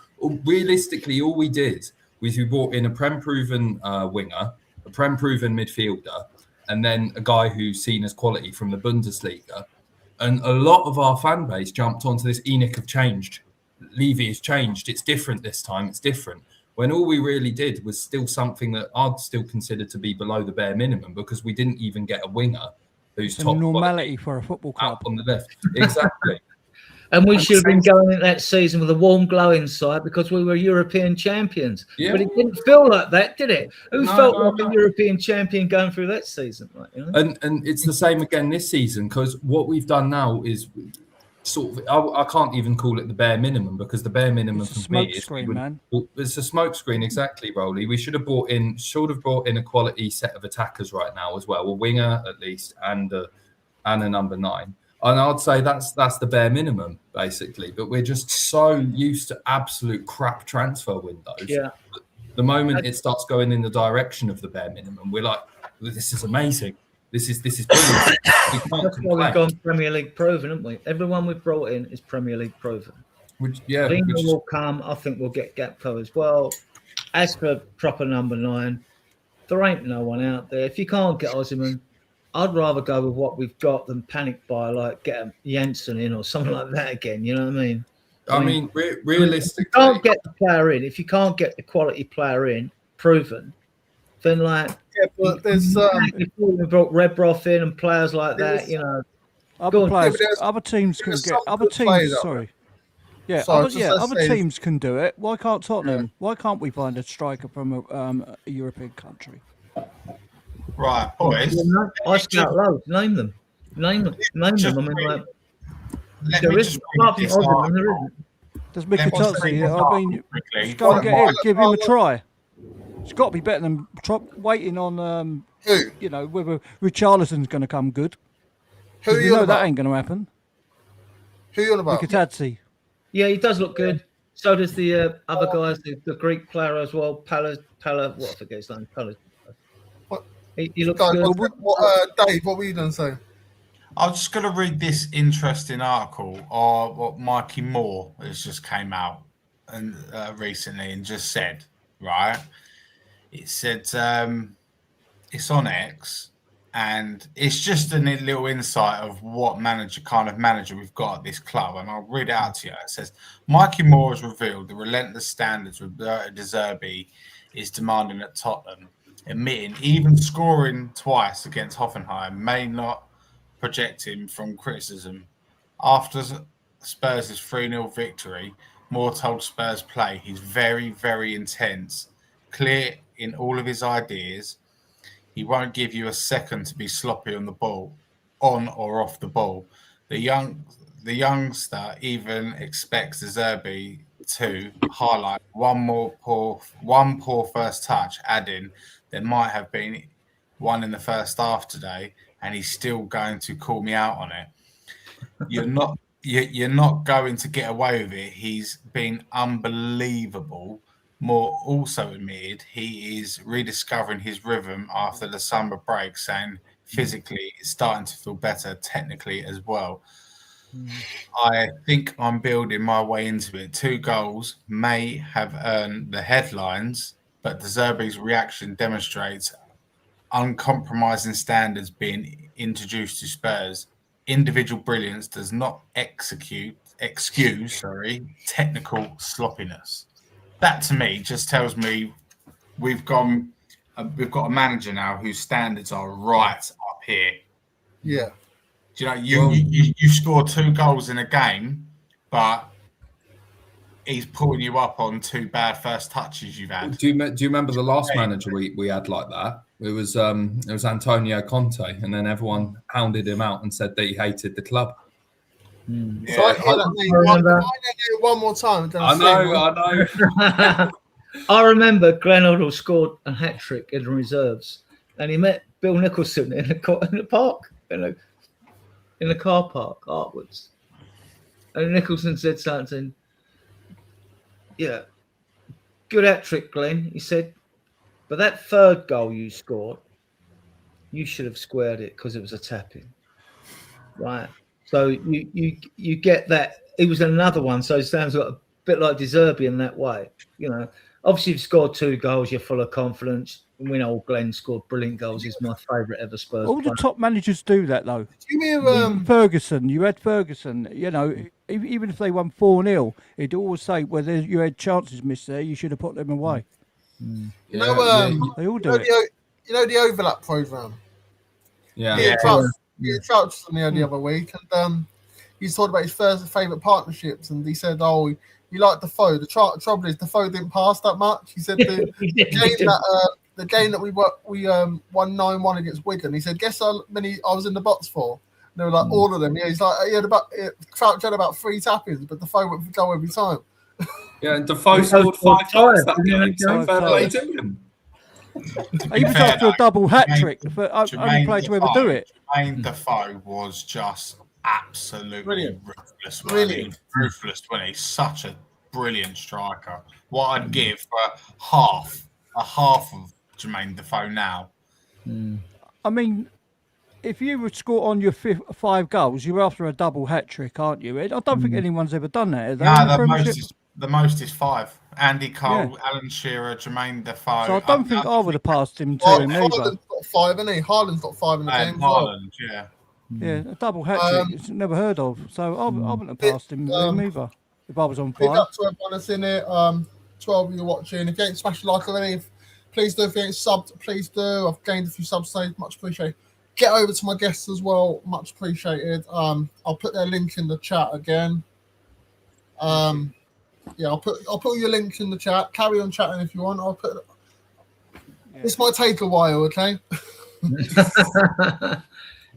realistically, all we did was we brought in a Prem-proven winger, a Prem-proven midfielder, and then a guy who's seen as quality from the Bundesliga. And a lot of our fan base jumped onto this. Enoch have changed. Levy has changed. It's different this time. It's different. When all we really did was still something that I'd still consider to be below the bare minimum, because we didn't even get a winger who's top normality for a football club on the left. Exactly. And we should have been going in that season with a warm glow inside because we were European champions. Yeah. But it didn't feel like that, did it? Who felt like a European champion going through that season? Like, you know? And it's the same again this season, because what we've done now is sort of, I can't even call it the bare minimum, because the bare minimum for me is man. It's a smoke screen, exactly, Rolly. We should have brought in a quality set of attackers right now as well, a winger at least, and a number 9. And I'd say that's the bare minimum, basically. But we're just so used to absolute crap transfer windows. Yeah. The moment it starts going in the direction of the bare minimum, we're like, this is amazing. This is brilliant. That's why we've gone Premier League proven, haven't we? Everyone we've brought in is Premier League proven. Will come. I think we'll get Gakpo as well. As for proper number 9, there ain't no one out there. If you can't get Osimhen, I'd rather go with what we've got than panic buy, like get a Janssen in or something like that again. You know what I mean? I mean, realistically, if you can't get the player in, if you can't get the quality player in, proven, then like but there's we brought Redbroth in and players like that. You know, other teams can get other teams. Sorry. Yeah, other teams can do it. Why can't Tottenham? Yeah. Why can't we find a striker from a European country? Right, boys. I scout loads. Name them. I mean, like, there isn't. Does Mikitotsi? I mean, just go and get him. Give him a try. It's got to be better than waiting on, whether Richarlison's going to come good. Who you know that ain't going to happen. Who you on about? Mikitotsi. Yeah, he does look good. So does the other guys, the Greek player as well. Pala, what I forget his name. What? He looks good. Dave, what were you going to say? I'm just going to read this interesting article of what Mikey Moore has just came out and recently and just said, right? It said it's on X, and it's just a little insight of what kind of manager we've got at this club, and I'll read it out to you. It says, Mikey Moore has revealed the relentless standards Roberto De Zerbi is demanding at Tottenham, admitting even scoring twice against Hoffenheim may not project him from criticism. After Spurs' 3-0 victory, Moore told Spurs Play he's very, very intense, clear in all of his ideas. he won't give you a second to be sloppy on the ball, on or off the ball. The youngster even expects De Zerbi to highlight one poor first touch, adding there might have been one in the first half today, and he's still going to call me out on it. You're not going to get away with it. He's been unbelievable. Moore also admitted he is rediscovering his rhythm after the summer break, saying physically it's starting to feel better, technically as well. I think I'm building my way into it. 2 goals may have earned the headlines, but De Zerbi's reaction demonstrates uncompromising standards being introduced to Spurs. Individual brilliance does not excuse technical sloppiness. That to me just tells me we've got a manager now whose standards are right up here. Yeah. Do you know you score 2 goals in a game, but he's pulling you up on 2 bad first touches you've had. Do you remember the last manager we had like that? It was Antonio Conte, and then everyone hounded him out and said that he hated the club. Yeah. So I hear that name one more time. I know. I remember Glenn Hoddle scored a hat-trick in the reserves, and he met Bill Nicholson in the park, in the car park afterwards. And Nicholson said something, yeah, good hat-trick, Glenn. He said, but that third goal you scored, you should have squared it because it was a tap-in. Right. So you get that. It was another one, so it sounds like a bit like De Zerbi in that way. You know, obviously you've scored 2 goals, you're full of confidence. We know Glenn scored brilliant goals. He's my favourite ever Spurs All player. the top managers do that, though. Ferguson, you had Ferguson, you know, even if they won 4-0, he'd always say, well, you had chances missed there, you should have put them away. They all do it. You know the overlap programme? Yeah. Trout was on there the other week, and he's talking about his first favourite partnerships, and he said, "Oh, you like Defoe. The trouble is Defoe didn't pass that much." He said the game that we won 9-1 against Wigan. He said, "Guess how many I was in the box for?" And they were like, "All of them." Yeah, he's like, Trout had about 3 tap-ins, but Defoe went for goal every time. Yeah, and Defoe scored 5 times that game. So fair play to him. He was after a double hat-trick. Only player to ever do it. Jermaine Defoe was just absolutely ruthless. Ruthless when he's such a brilliant striker. What I'd give for half of Jermaine Defoe now. I mean, if you would score on your 5 goals, you're after a double hat-trick, aren't you? I don't think anyone's ever done that. The most is 5. Andy Cole, Alan Shearer, Jermaine Defoe. So I don't think I would have passed him to him either. Haaland's got 5, hasn't he? Haaland's got 5 in the game. Haaland, yeah, a double hat-trick. It's never heard of. So I wouldn't have passed him either if I was on 5. Big up to everyone that's in it. 12 of you watching. If you ain't smashed like already, please do. If you ain't subbed, please do. I've gained a few subs today. Much appreciated. Get over to my guests as well. Much appreciated. I'll put their link in the chat again. Yeah, I'll put your links in the chat. Carry on chatting if you want. I'll put. This might take a while, okay?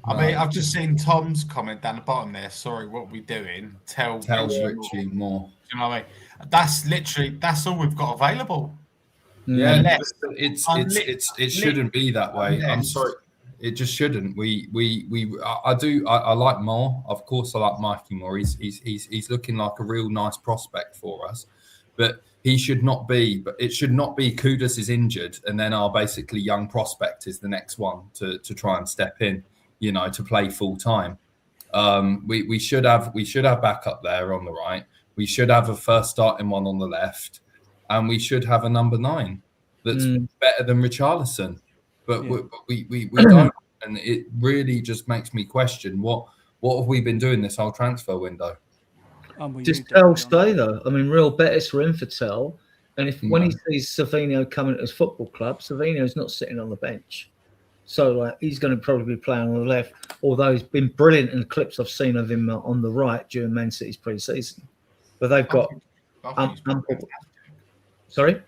I mean, I've just seen Tom's comment down the bottom there. Sorry, what we doing? Tell Richie more. You know what I mean? That's all we've got available. Yeah, it shouldn't be that way. I'm sorry. It just shouldn't. I like Moore. Of course, I like Mikey Moore. He's looking like a real nice prospect for us, but he should not be. But it should not be. Kudus is injured, and then our basically young prospect is the next one to try and step in. You know, to play full time. We should have backup there on the right. We should have a first starting one on the left, and we should have a number 9 that's better than Richarlison. But we don't, and it really just makes me question what have we been doing this whole transfer window? Just Tell stay though. I mean, Real Betis were in for Tell, and when he sees Savinho coming to his football club, Savinho's not sitting on the bench, so he's going to probably be playing on the left. Although he's been brilliant in the clips I've seen of him on the right during Man City's pre-season, but they've got. Sorry,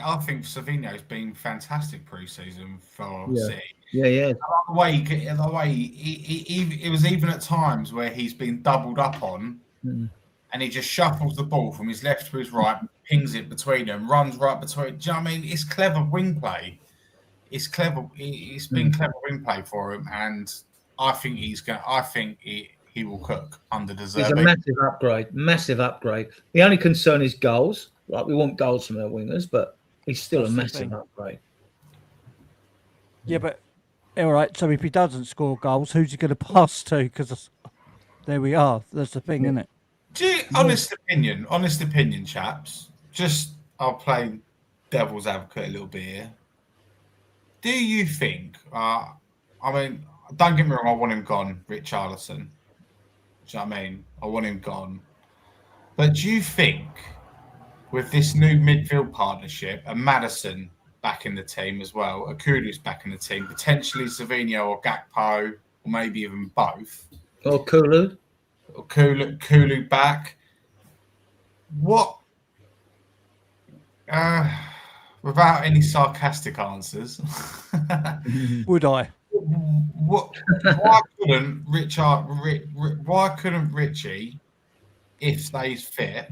I think Savinho's been fantastic pre-season for Yeah. City. Yeah. The way it was even at times where he's been doubled up on, and he just shuffles the ball from his left to his right, pings it between them, runs right between. Do you know what I mean? It's clever wing play. It's clever. It's been clever wing play for him, and I think he's going. I think he will cook under the He's a massive upgrade. The only concern is goals. Like, we want goals from our wingers, but he's still a massive upgrade. Yeah, but all right. So if he doesn't score goals, who's he going to pass to? Because there we are. That's the thing, isn't it? Honest opinion, chaps. Just I'll play devil's advocate a little bit here. Do you think? I mean, don't get me wrong. I want him gone, Richarlison. Do you know what I mean? I want him gone. But do you think, with this new midfield partnership, and Maddison back in the team as well, Akudu's back in the team, potentially Savinho or Gakpo, or maybe even both, or Kulu back? What? Without any sarcastic answers, would I? What? Why couldn't Why couldn't Richie, if stays fit,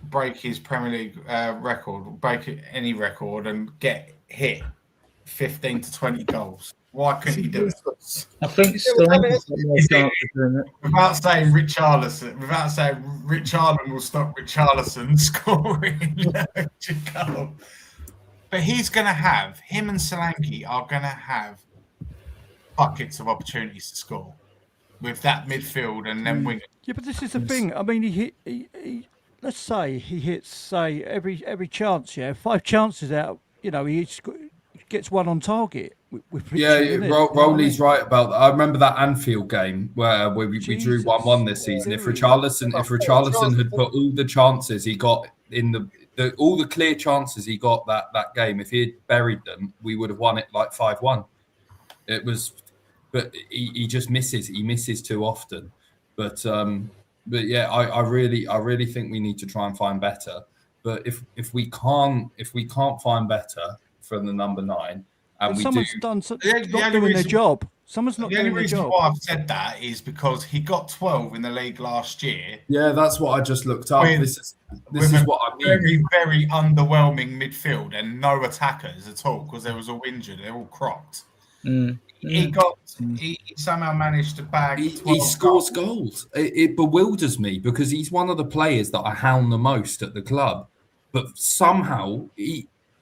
break his Premier League record, break any record, and get hit 15 to 20 goals? Why couldn't he do it? I think without saying Richarlison will stop Richarlison scoring goal. But him and Solanke are going to have buckets of opportunities to score with that midfield and then wing. Yeah, but this is the thing. I mean, he let's say he hits, every chance, 5 chances out, he gets one on target. With Richie, Rowley's right about that. I remember that Anfield game where we drew 1-1 this season. If Richarlison had put all the chances he got in all the clear chances he got that game, if he had buried them, we would have won it like 5-1. It was, but he just misses. He misses too often. But yeah, I really think we need to try and find better. But if we can't find better from the number 9. And someone's not doing their job. Someone's not doing their job. The only reason why I've said that is because he got 12 in the league last year. Yeah, that's what I just looked up. This is what I mean. Very, very underwhelming midfield and no attackers at all because they was all injured. They're all crocked. He somehow managed to bag. He scores goals. It bewilders me because he's one of the players that I hound the most at the club, but somehow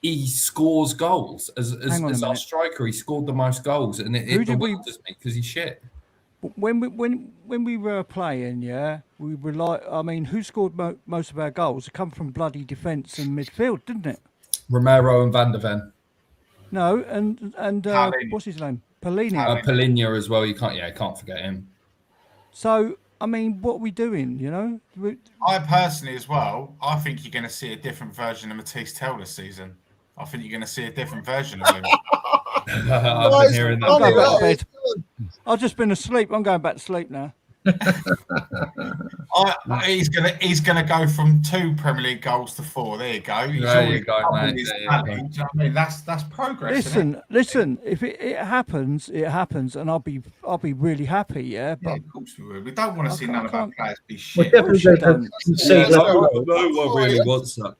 he scores goals as our striker. He scored the most goals, and it bewilders me because he's shit. When we were playing, we were like, I mean, who scored most of our goals? It come from bloody defence and midfield, didn't it? Romero and Van der Ven. No, and what's his name? Polina. Polina as well. You can't forget him. So I mean, what are we doing? I personally, as well, I think you're going to see a different version of Matisse Tell this season. I think you're going to see a different version of him. I've been hearing that. I'm going back to bed. I've just been asleep. I'm going back to sleep now. He's gonna go from 2 Premier League goals to 4. There you go. There you go, mate. Do you know what I mean? That's progress. Listen. If it happens, it happens, and I'll be really happy. Yeah, but of course we will. We don't want to see none of our players be shit. No one really wants that.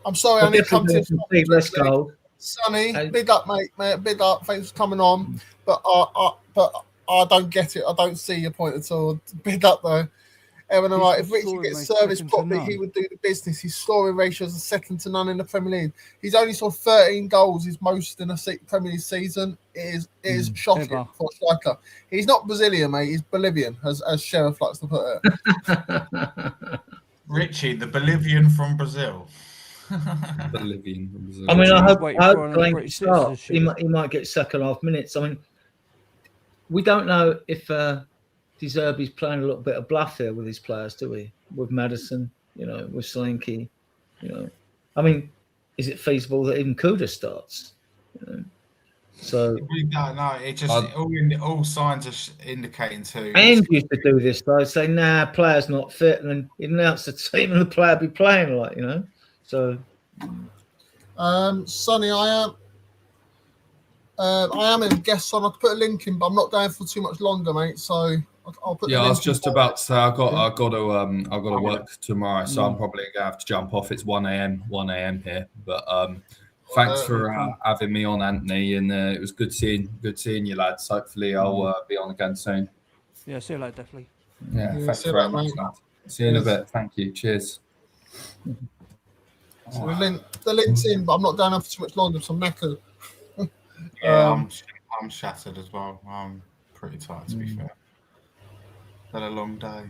I'm sorry, I need to come to let's go. Sonny, big up, mate. Big up. Thanks for coming on. But I don't get it. I don't see your point at all. Big up, though. Evan, all right. If Richie gets serviced properly, he would do the business. His scoring ratio is 2nd to none in the Premier League. He's only scored 13 goals. His most in a Premier League season. It is shocking for a striker. He's not Brazilian, mate. He's Bolivian, as Sheriff likes to put it. Richie, the Bolivian from Brazil. Bolivian from Brazil. I mean, I hope Glenn starts. He might get second half minutes. I mean, we don't know if De Zerbi's playing a little bit of bluff here with his players, do we? With Maddison, with Solanke, I mean, is it feasible that even Kuda starts? So We don't know. It just all signs are indicating to. and used to do this. Though say, nah, player's not fit, and then he'd announce the team and the player be playing, like, you know. So, Sonny, I am in guest on. I'll put a link in, but I'm not going for too much longer, mate. So I'll put. Yeah, the I link was just in. about to say I've got to work tomorrow, so I'm probably gonna have to jump off. It's 1 a.m. here, but thanks for having me on, Anthony, and it was good seeing you, lads. Hopefully, I'll be on again soon. Yeah, see you later, definitely. Yeah, thanks see you very later, much, mate. lad. See you in a bit. Thank you. Cheers. So the link's in, but I'm not going on for too much longer, so I'm knackered. Yeah, I'm shattered as well. I'm pretty tired, to be fair. Had a long day.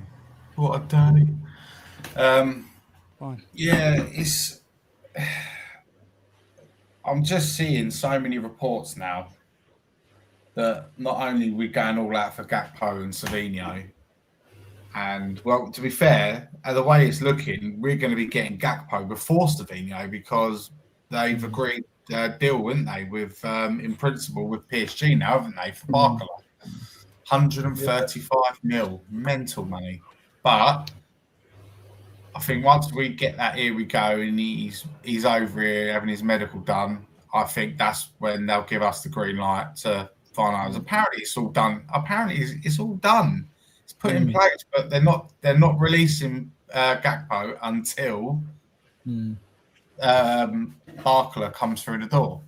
What a day. Fine. Yeah, I'm just seeing so many reports now that not only we're going all out for Gakpo and Savinho, and well, to be fair, the way it's looking, we're going to be getting Gakpo before Savinho because they've agreed a deal, wouldn't they, with in principle with PSG now, haven't they, for Barker? 135 mil, mental money. But I think once we get that, here we go, and he's over here having his medical done. I think that's when they'll give us the green light to finalise. Apparently, it's all done. Apparently, it's all done. It's put in place, but they're not releasing Gakpo until Barkler comes through the door.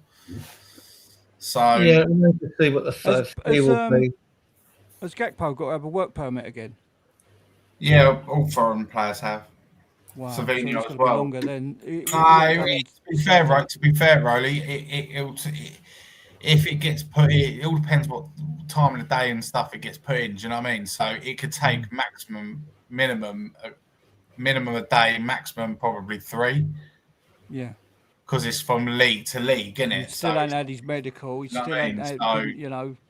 So yeah, we need to see what the first fee will be. Has Gakpo got to have a work permit again? Yeah, all foreign players have. Wow, Savinho so as well. Longer than to be fair, Rolly, if it gets put in, it all depends what time of the day and stuff it gets put in. Do you know what I mean? So it could take minimum a day, maximum probably 3. Yeah. Because it's from league to league, isn't it? He still ain't had his medical. He still ain't had,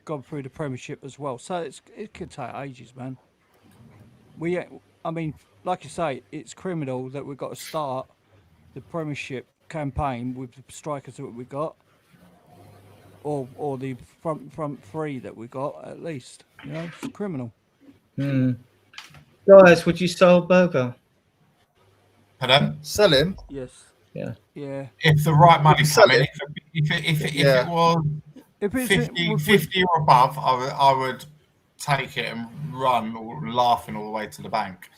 gone through the Premiership as well. So it could take ages, man. I mean, like you say, it's criminal that we've got to start the Premiership campaign with the strikers that we got, or the front three that we got at least. You know, it's criminal. Guys, would you sell Boga? Pardon? Sell him? Yes. Yeah. Yeah. If the right money's coming, if it was if it's 50 or above, I would take it and run laughing all the way to the bank.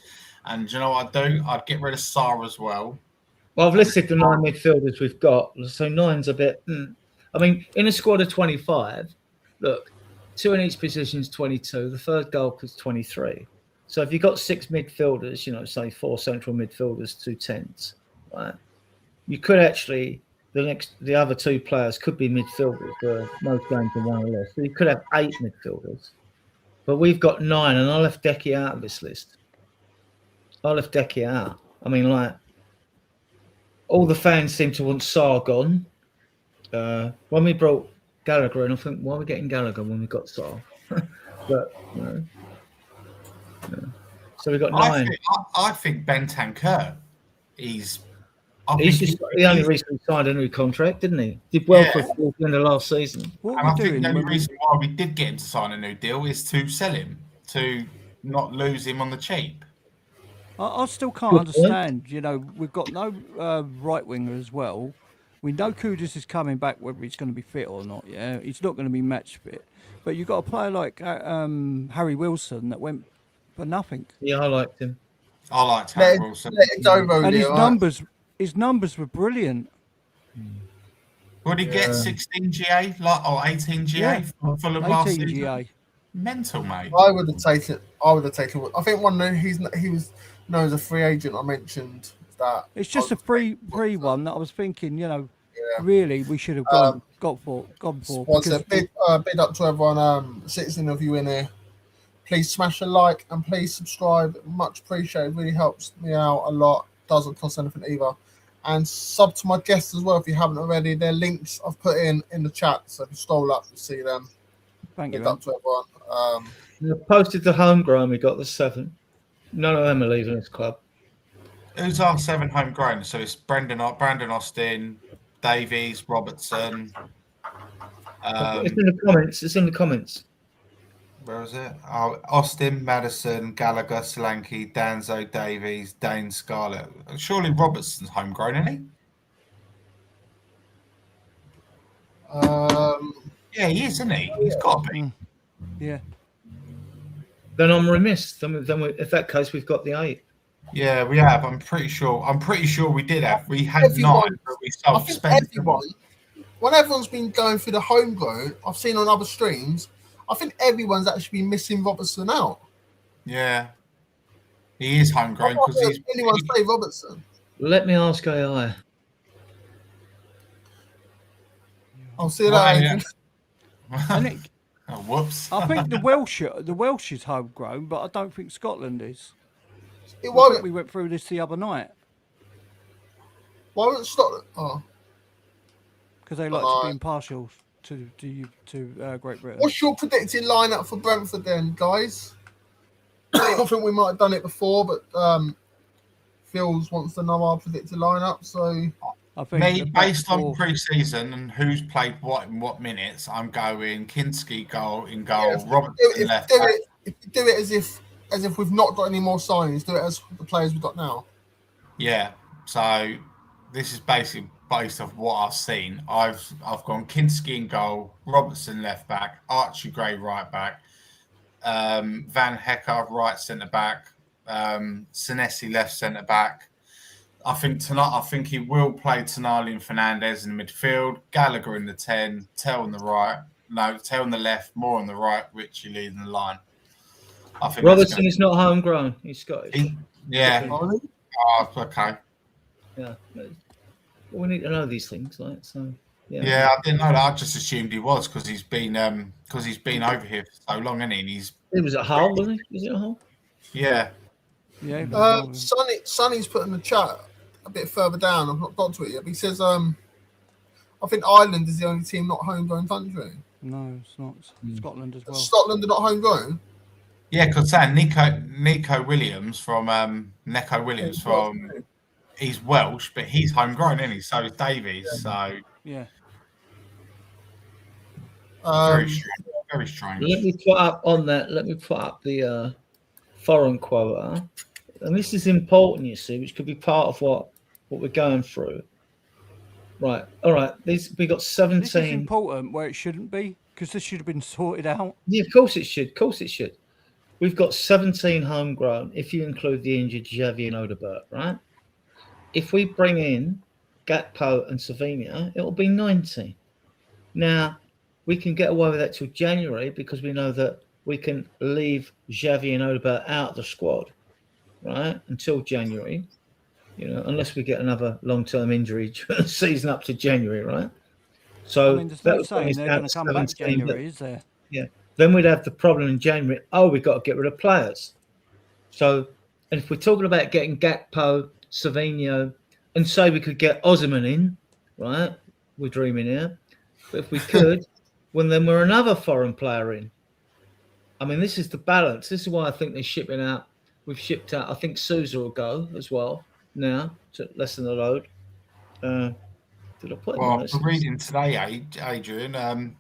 And do you know what I'd do? I'd get rid of Sarr as well. Well, I've listed the 9 midfielders we've got. So 9's a bit. I mean, in a squad of 25, look, 2 in each position is 22. The third goal is 23. So if you've got 6 midfielders, you know, say 4 central midfielders, 2 10s, right? You could actually, the other 2 players could be midfielders for most games and 1 or less. So you could have 8 midfielders. But we've got 9, and I left Decky out of this list. I left Decky out. I mean, like, all the fans seem to want Sarr gone. When we brought Gallagher in, I think, why are we getting Gallagher when we got Sarr? But, you know. Yeah. So we've got 9. I think Bentancur, he's the only reason he signed a new contract, didn't he? Did well for the end of last season. And I think the only reason why we did get him to sign a new deal is to sell him, to not lose him on the cheap. I still can't understand. You know, we've got no right winger as well. We know Kudus is coming back, whether he's going to be fit or not. Yeah, he's not going to be match fit. But you've got a player like Harry Wilson that went for nothing. Yeah, I liked him. I liked Harry Wilson. And his numbers were brilliant. Would he get 16 GA or 18 GA for the last season? GA. Mental, mate. I would have taken. I think he was known as a free agent. I mentioned that. It's just a free one that I was thinking. You know, really we should have gone for. Was a big up to everyone citizen of you in here. Please smash a like and please subscribe. Much appreciated. Really helps me out a lot. Doesn't cost anything either. And sub to my guests as well if you haven't already. Their links I've put in the chat, so if you scroll up, you see them. Thank you. Up to everyone. You posted the homegrown. We got the 7. None of them are leaving this club. Who's our 7 homegrown? So it's Brandon Austin, Davies, Robertson. It's in the comments. It's in the comments. Where is it? Oh, Austin, Madison, Gallagher, Solanke, Danzo, Davies, Dane, Scarlett. Surely Robertson's homegrown, isn't he? Yeah, he is, isn't he? He's got to be. Yeah. Then I'm remiss. If that case, we've got the 8. Yeah, we have. I'm pretty sure we did have. We had Everyone- 9, but we I sold think Spencer. everyone, when everyone's been going through the homegrown, I've seen on other streams, I think everyone's actually been missing Robertson out. Yeah. He is homegrown because he's. Anyone say Robertson? Let me ask AI. I'll see you later. And it, Oh, whoops. I think the Welsh is homegrown, but I don't think Scotland is. It I won't. think we went through this the other night Why won't Scotland? Oh, because they like to be impartial to Great Britain. what's your predicted lineup for Brentford then, guys? I think we might have done it before, but Phils wants to know our predicted lineup. So I think based on pre-season and who's played what in what minutes, I'm going Kinski in goal, Robertson left back. If you do it as if we've not got any more signings, do it as the players we've got now. Yeah. So this is basically based off what I've seen. I've gone Kinski in goal, Robertson left back, Archie Gray right back, Van Hecker right centre back, Senesi left centre back. I think he will play Tonali and Fernandez in the midfield, Gallagher in the 10, Tell on the right, Tell on the left, Moore on the right, Richie leading the line. I think Robertson is not homegrown. He's Scottish. Yeah. Oh, okay. Yeah. We need to know these things, like so. Yeah. Yeah, I didn't know that. I just assumed he was because he's been over here for so long, hasn't he? He was at Hull, wasn't he? Was it a Hull? Yeah. Yeah. Sonny's put in the chat a bit further down. I've not got to it yet. But he says, I think Ireland is the only team not homegrown country. No, it's not. Scotland as well. Scotland are not homegrown. Yeah, because Nico Williams from he's Welsh, but he's homegrown, isn't he? So is Davies. So yeah. Very strange. Let me put up on that. Let me put up the foreign quota, and this is important, you see, which could be part of what we're going through. Right. All right. We got 17. This is important where it shouldn't be because this should have been sorted out. Yeah, of course it should. Of course it should. We've got 17 homegrown if you include the injured Xavi and Odebert, right? If we bring in Gakpo and Savinho, it'll be 19. Now, we can get away with that till January because we know that we can leave Xavi and Odebert out of the squad, right, until January, unless we get another long-term injury season up to January, right? So there's no saying they're going to come back January, is there? Yeah. Then we'd have the problem in January. Oh, we've got to get rid of players. So, and if we're talking about getting Gakpo, Savinho, and say we could get Osimhen in, right? We're dreaming here. But if we could, well, then we're another foreign player in. I mean, this is the balance. This is why I think they're shipping out. We've shipped out. I think Sousa will go as well now to lessen the load. Did I put I'm reading today, Adrian.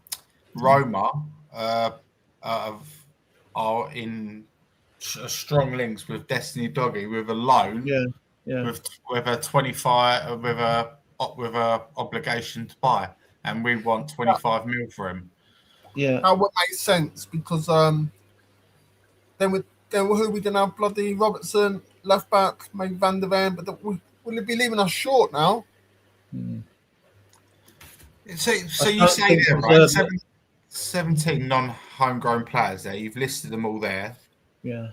Roma are in strong links with Destiny Doggy with a loan. Yeah. With a 25 with a obligation to buy, and we want 25 mil for him. Yeah, that would make sense because then who we didn't have bloody Robertson left back, maybe Van der Ven, but will it be leaving us short now? So you say there, right? 17 non-homegrown players there. You've listed them all there. Yeah.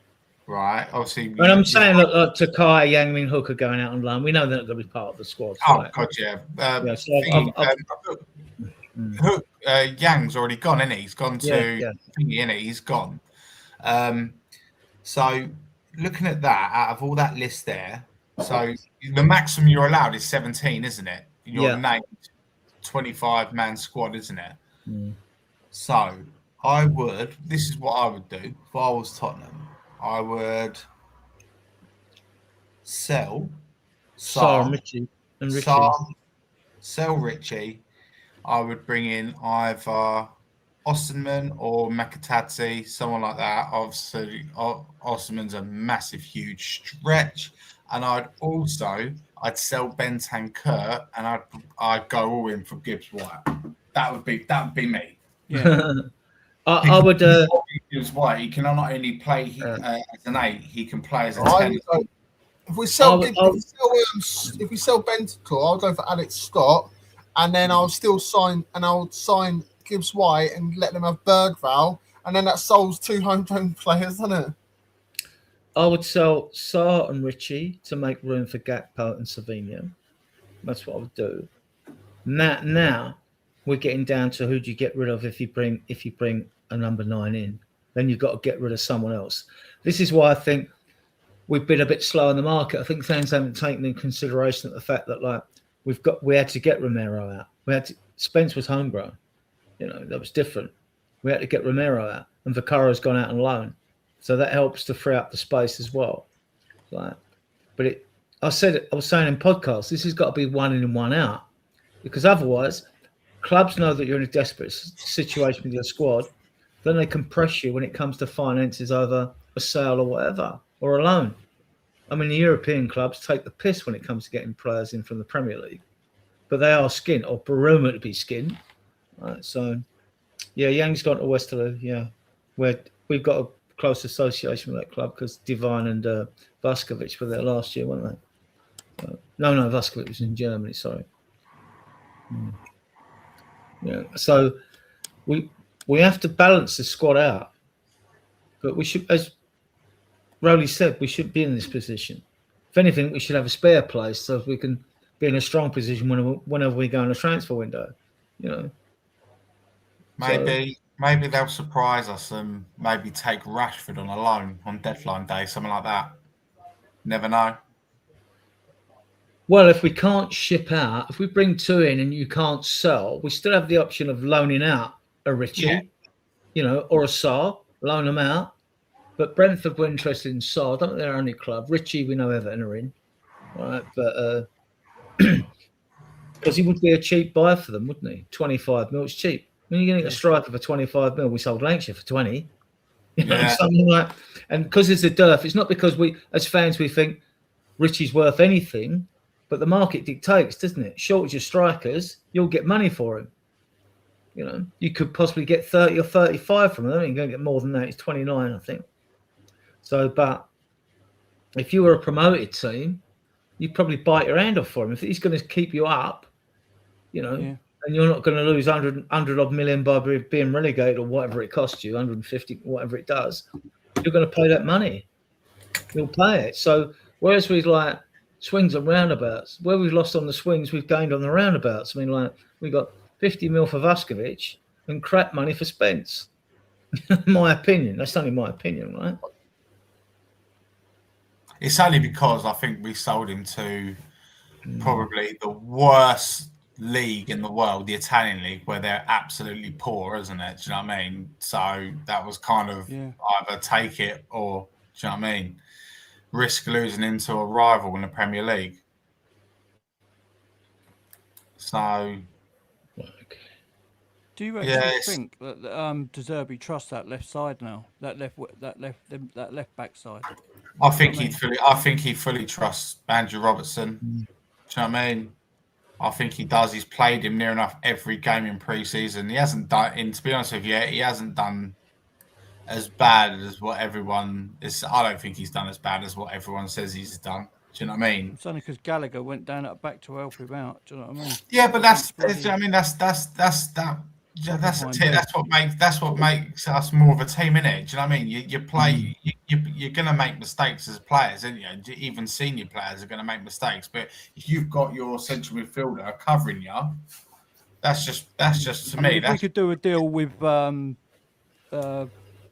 Right. Obviously. And I'm saying that Takai, Yang Min Hook are going out on loan. We know they're not going to be part of the squad. Oh, God, yeah. Hook, Yang's already gone, isn't he? He's gone to Thingy, innit? He's gone. So looking at that, out of all that list there, so the maximum you're allowed is 17, isn't it? You're named 25-man squad, isn't it? So this is what I would do if I was Tottenham. I would sell Sarr, Richie. Sell Richie. I would bring in either Osterman or Mekatadze, someone like that. Obviously, Osterman's a massive, huge stretch. And I'd sell Bentancur Kurt, and I'd go all in for Gibbs White. That would be me. Yeah. I would. Gibbs White. He can not only play as an 8, he can play as a 10. If we sell Bentancur, I'll go for Alex Scott, and then I'll sign Gibbs White and let them have Bergvall, and then that solves 2 homegrown players, doesn't it? I would sell Sarr and Richie to make room for Gakpo and Savinho. That's what I would do. Now we're getting down to who do you get rid of if you bring a number 9 in. Then you've got to get rid of someone else. This is why I think we've been a bit slow in the market. I think fans haven't taken into consideration the fact that we had to get Romero out. Spence was homegrown. That was different. We had to get Romero out, and Vicaro's gone out on loan, so that helps to free up the space as well. I was saying in podcasts, this has got to be 1 in and 1 out, because otherwise, clubs know that you're in a desperate situation with your squad. Then they can press you when it comes to finances over a sale or whatever, or a loan. I mean, the European clubs take the piss when it comes to getting players in from the Premier League, but they are skinned or rumored to be skinned. Right, so, Yang's gone to Westerlo, where we've got a close association with that club because Divine and Vuskovic were there last year, weren't they? No, Vuskovic was in Germany, sorry. Yeah, so we have to balance the squad out, but we should, as Rowley said, we should be in this position. If anything, we should have a spare place so we can be in a strong position whenever we go in a transfer window, Maybe they'll surprise us and maybe take Rashford on a loan on deadline day, something like that. Never know. Well, if we can't ship out, if we bring 2 in and you can't sell, we still have the option of loaning out a Richie, or a Sarr, loan them out. But Brentford were interested in Sarr. I don't think they're our only club. Richie, we know Everton are in, right? But because he would be a cheap buy for them, wouldn't he? 25 mil, it's cheap. I mean, you're going to get a striker for 25 mil. We sold Lancashire for 20. Something like. And because there's a dearth, it's not because we, as fans, we think Richie's worth anything, but the market dictates, doesn't it? Shortage of strikers, you'll get money for him. You could possibly get 30 or 35 from him. I think you're going to get more than that. He's 29, I think. So, but if you were a promoted team, you'd probably bite your hand off for him. If he's going to keep you up, and you're not going to lose 100 odd million by being relegated or whatever it costs you, 150, whatever it does, you're going to pay that money. You'll pay it. So whereas we swings and roundabouts, where we've lost on the swings, we've gained on the roundabouts. I mean, we got 50 mil for Vuskovic and crap money for Spence. My opinion. That's only my opinion, right? It's only because I think we sold him to probably the worst league in the world, the Italian league, where they're absolutely poor, isn't it? Do you know what I mean? So that was kind of either take it or, do you know what I mean? Risk losing into a rival in the Premier League. So, do you actually think that De Zerbi trusts that left side now? That left back side. I think he fully trusts Andrew Robertson. Do you know what I mean? I think he does. He's played him near enough every game in pre-season. He hasn't done, and to be honest with you, he hasn't done as bad as what everyone is. I don't think he's done as bad as what everyone says he's done. Do you know what I mean? It's only because Gallagher went down at back to help him out. Do you know what I mean? Yeah, but that's what makes us more of a team, innit? Do you know what I mean? You play, you're going to make mistakes as players, aren't you? Even senior players are going to make mistakes. But if you've got your central midfielder covering you, that's just to me. If we could do a deal with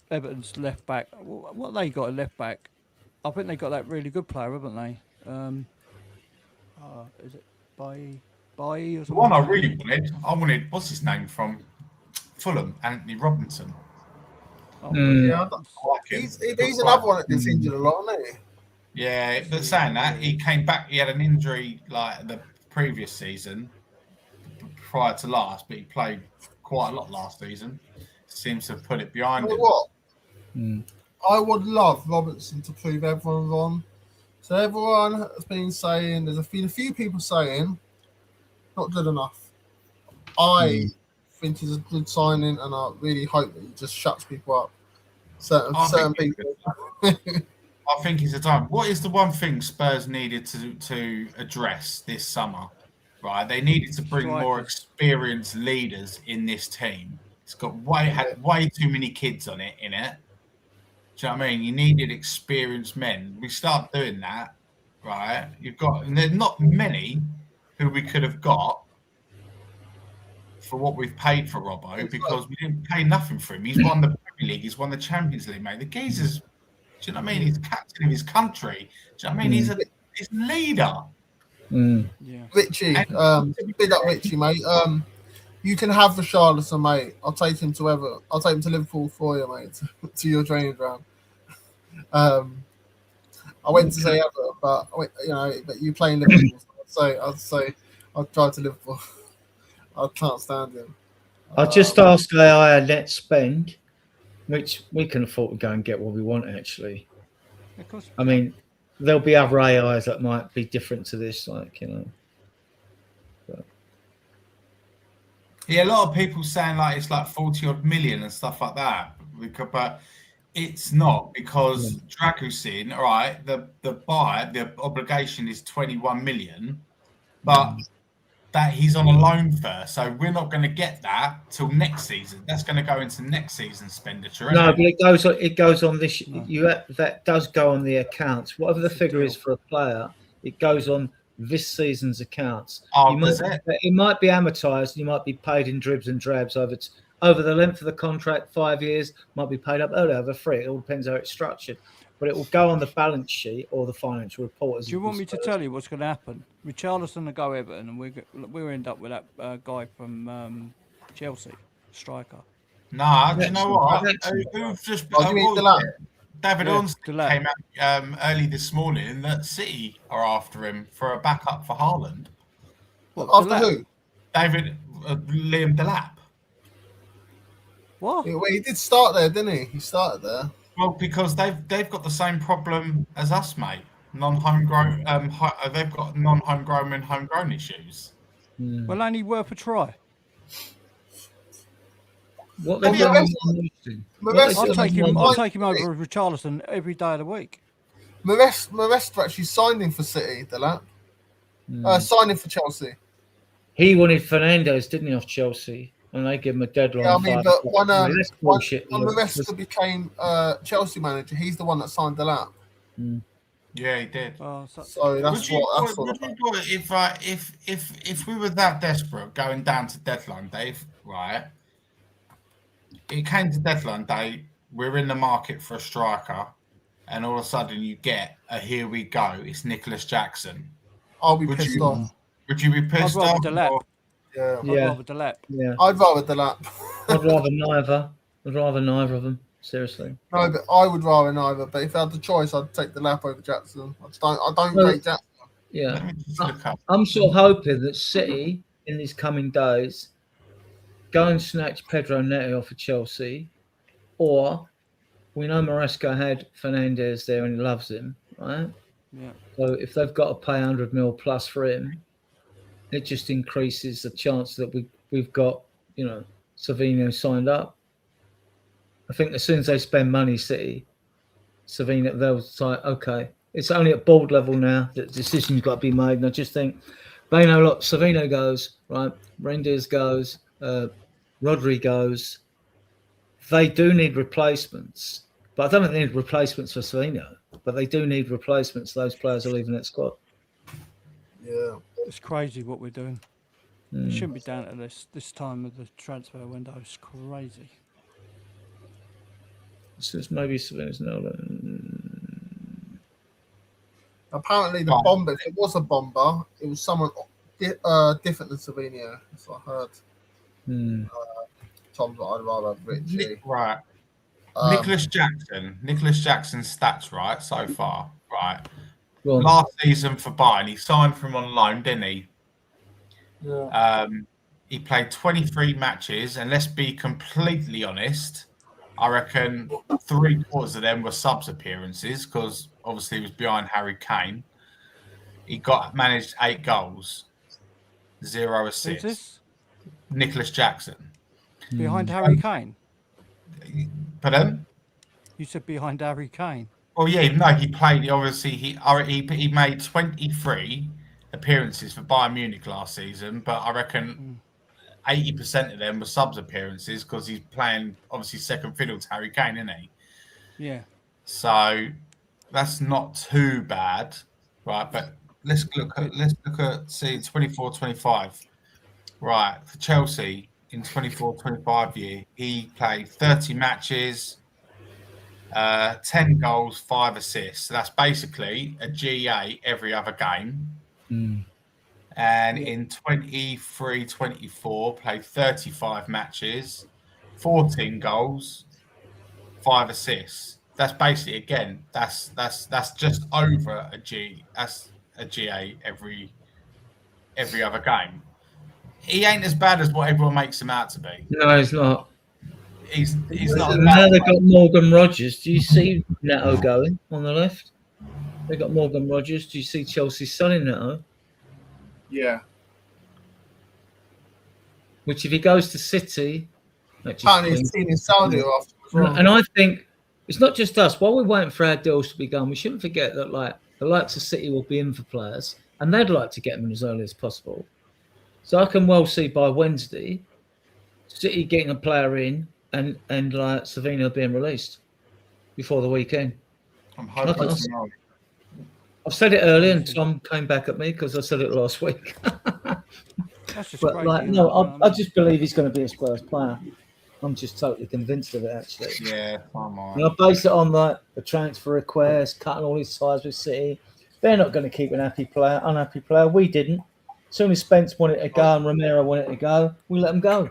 Everton's left back, what they got a left back? I think they got that really good player, haven't they? Is it Bailly or something? The one I really wanted, what's his name from Fulham, Anthony Robinson. I don't like him. He's another one that gets injured a lot, isn't he? Yeah, but saying that, he came back. He had an injury like the previous season, prior to last, but he played quite a lot last season. Seems to have put it behind You know him. what? Mm. I would love Robertson to prove everyone's wrong. So everyone has been saying, there's a few people saying, not good enough. I think he's a good signing, and I really hope that he just shuts people up. Certain people. I think it's a time. What is the one thing Spurs needed to address this summer? Right, they needed to bring more experienced leaders in this team. It's got had way too many kids on it. Do you know what I mean? You needed experienced men. We start doing that, right? And there's not many who we could have got for what we've paid for Robbo, because we didn't pay nothing for him. He's won the Premier League. He's won the Champions League, mate. The geezer's, do you know what I mean? He's captain of his country. Do you know what I mean? He's a leader. Yeah. Richie, big up Richie, mate. You can have the Richarlison, mate. I'll take him to Liverpool for you, mate, to your training ground. I went to say Everton, but but you play in Liverpool, so I'd say I'll drive to Liverpool. I can't stand him. I just asked AI a net spend, which we can afford to go and get what we want. Actually, Of course. I mean, there'll be other AIs that might be different to this, like Yeah, a lot of people saying like it's like 40 odd million and stuff like that, but it's not, because Dragusin, all right, the obligation is 21 million, but that he's on a loan first, so we're not going to get that till next season. That's going to go into next season's expenditure. No, but it goes on this. That does go on the accounts. Whatever the figure is for a player, it goes on this season's accounts. It might be amortized. You might be paid in dribs and drabs over the length of the contract. 5 years might be paid up early, over 3. It all depends how it's structured. But it will go on the balance sheet or the financial report. Do you want me to tell you what's going to happen? Richarlison will go Everton, and we'll end up with that guy from Chelsea, striker. Nah, do you know what? David Ornstein came out early this morning that City are after him for a backup for Haaland. What, after who? Liam Delap. What? Well, he did start there, didn't he? He started there. Well, because they've got the same problem as us, mate. Non-homegrown. They've got non-homegrown and homegrown issues. Well, only worth a try. What I'll take him over Richarlison every day of the week. Maresca actually signed him for City, Delap. Signed him for Chelsea. He wanted Fernandes, didn't he, off Chelsea? And they give him a deadline. Yeah, I mean, but when Maresca became Chelsea manager, he's the one that signed Delap. Yeah, he did. So that's what. If we were that desperate going down to deadline, Dave, right? It came to deadline day. We're in the market for a striker, and all of a sudden you get a here we go. It's Nicholas Jackson. I'll be pissed off. Would you be pissed off? Yeah, I'd rather Delap. Yeah, I'd rather Delap. I'd rather neither. I'd rather neither of them. Seriously. No, but I would rather neither. But if I had the choice, I'd take Delap over Jackson. I don't rate Jackson. Yeah, I'm sort of hoping that City in these coming days go and snatch Pedro Neto off of Chelsea, or we know Maresca had Fernandes there and he loves him, right? Yeah. So if they've got to pay 100 mil plus for him, it just increases the chance that we've got, Savinho signed up. I think as soon as they spend money, City, Savinho, they'll say, okay, it's only at board level now that decisions got to be made. And I just think they know, look, Savinho goes, right? Rendes goes, Rodri goes. They do need replacements, but I don't think they need replacements for Savinho, but they do need replacements. Those players are leaving that squad. Yeah. It's crazy what we're doing. It shouldn't be down to this time of the transfer window. It's crazy. So it's maybe Savinho's no. Apparently, the bomber, if it was a bomber, it was someone different than Savinho. That's what I heard. Tom's like, I'd rather have Richie. Right. Nicholas Jackson's stats, right, so far, right? Last season for Bayern, he signed from on loan, didn't he? Yeah. he played 23 matches, and let's be completely honest, I reckon 3/4 of them were subs appearances because obviously he was behind Harry Kane. He managed 8 goals, 0 Who's assists. this? Nicholas Jackson. Behind Harry Kane? Pardon? You said behind Harry Kane. Oh yeah, no, he played. Obviously, he made 23 appearances for Bayern Munich last season, but I reckon 80% of them were subs appearances because he's playing obviously second fiddle to Harry Kane, isn't he? Yeah. So that's not too bad, right? But let's look at see 24-25. Right, for Chelsea in 24-25 year, he played 30 matches, 10 goals, 5 assists. So that's basically a GA every other game. And in 23-24, played 35 matches, 14 goals, 5 assists. That's basically, again, that's just over a G. That's a GA every other game. He ain't as bad as what everyone makes him out to be. No, he's not. He's not. Now they've got Morgan Rogers. Do you see Neto going on the left? They've got Morgan Rogers. Do you see Chelsea selling Neto? Yeah. Which, if he goes to City, Apparently he's seen in Saudi after as well. and I think it's not just us. While we're waiting for our deals to be gone, we shouldn't forget that the likes of City will be in for players, and they'd like to get them in as early as possible. So I can well see by Wednesday, City getting a player in and like Savino being released before the weekend. I'm hoping tomorrow. I've said it earlier, and Tom came back at me because I said it last week. That's just But crazy, I just believe he's going to be a Spurs player. I'm just totally convinced of it, actually. Yeah, I'm all right. And I base it on the transfer request, cutting all his ties with City. They're not going to keep an unhappy player. We didn't. As soon as Spence wanted to go and Romero wanted to go, we let them go.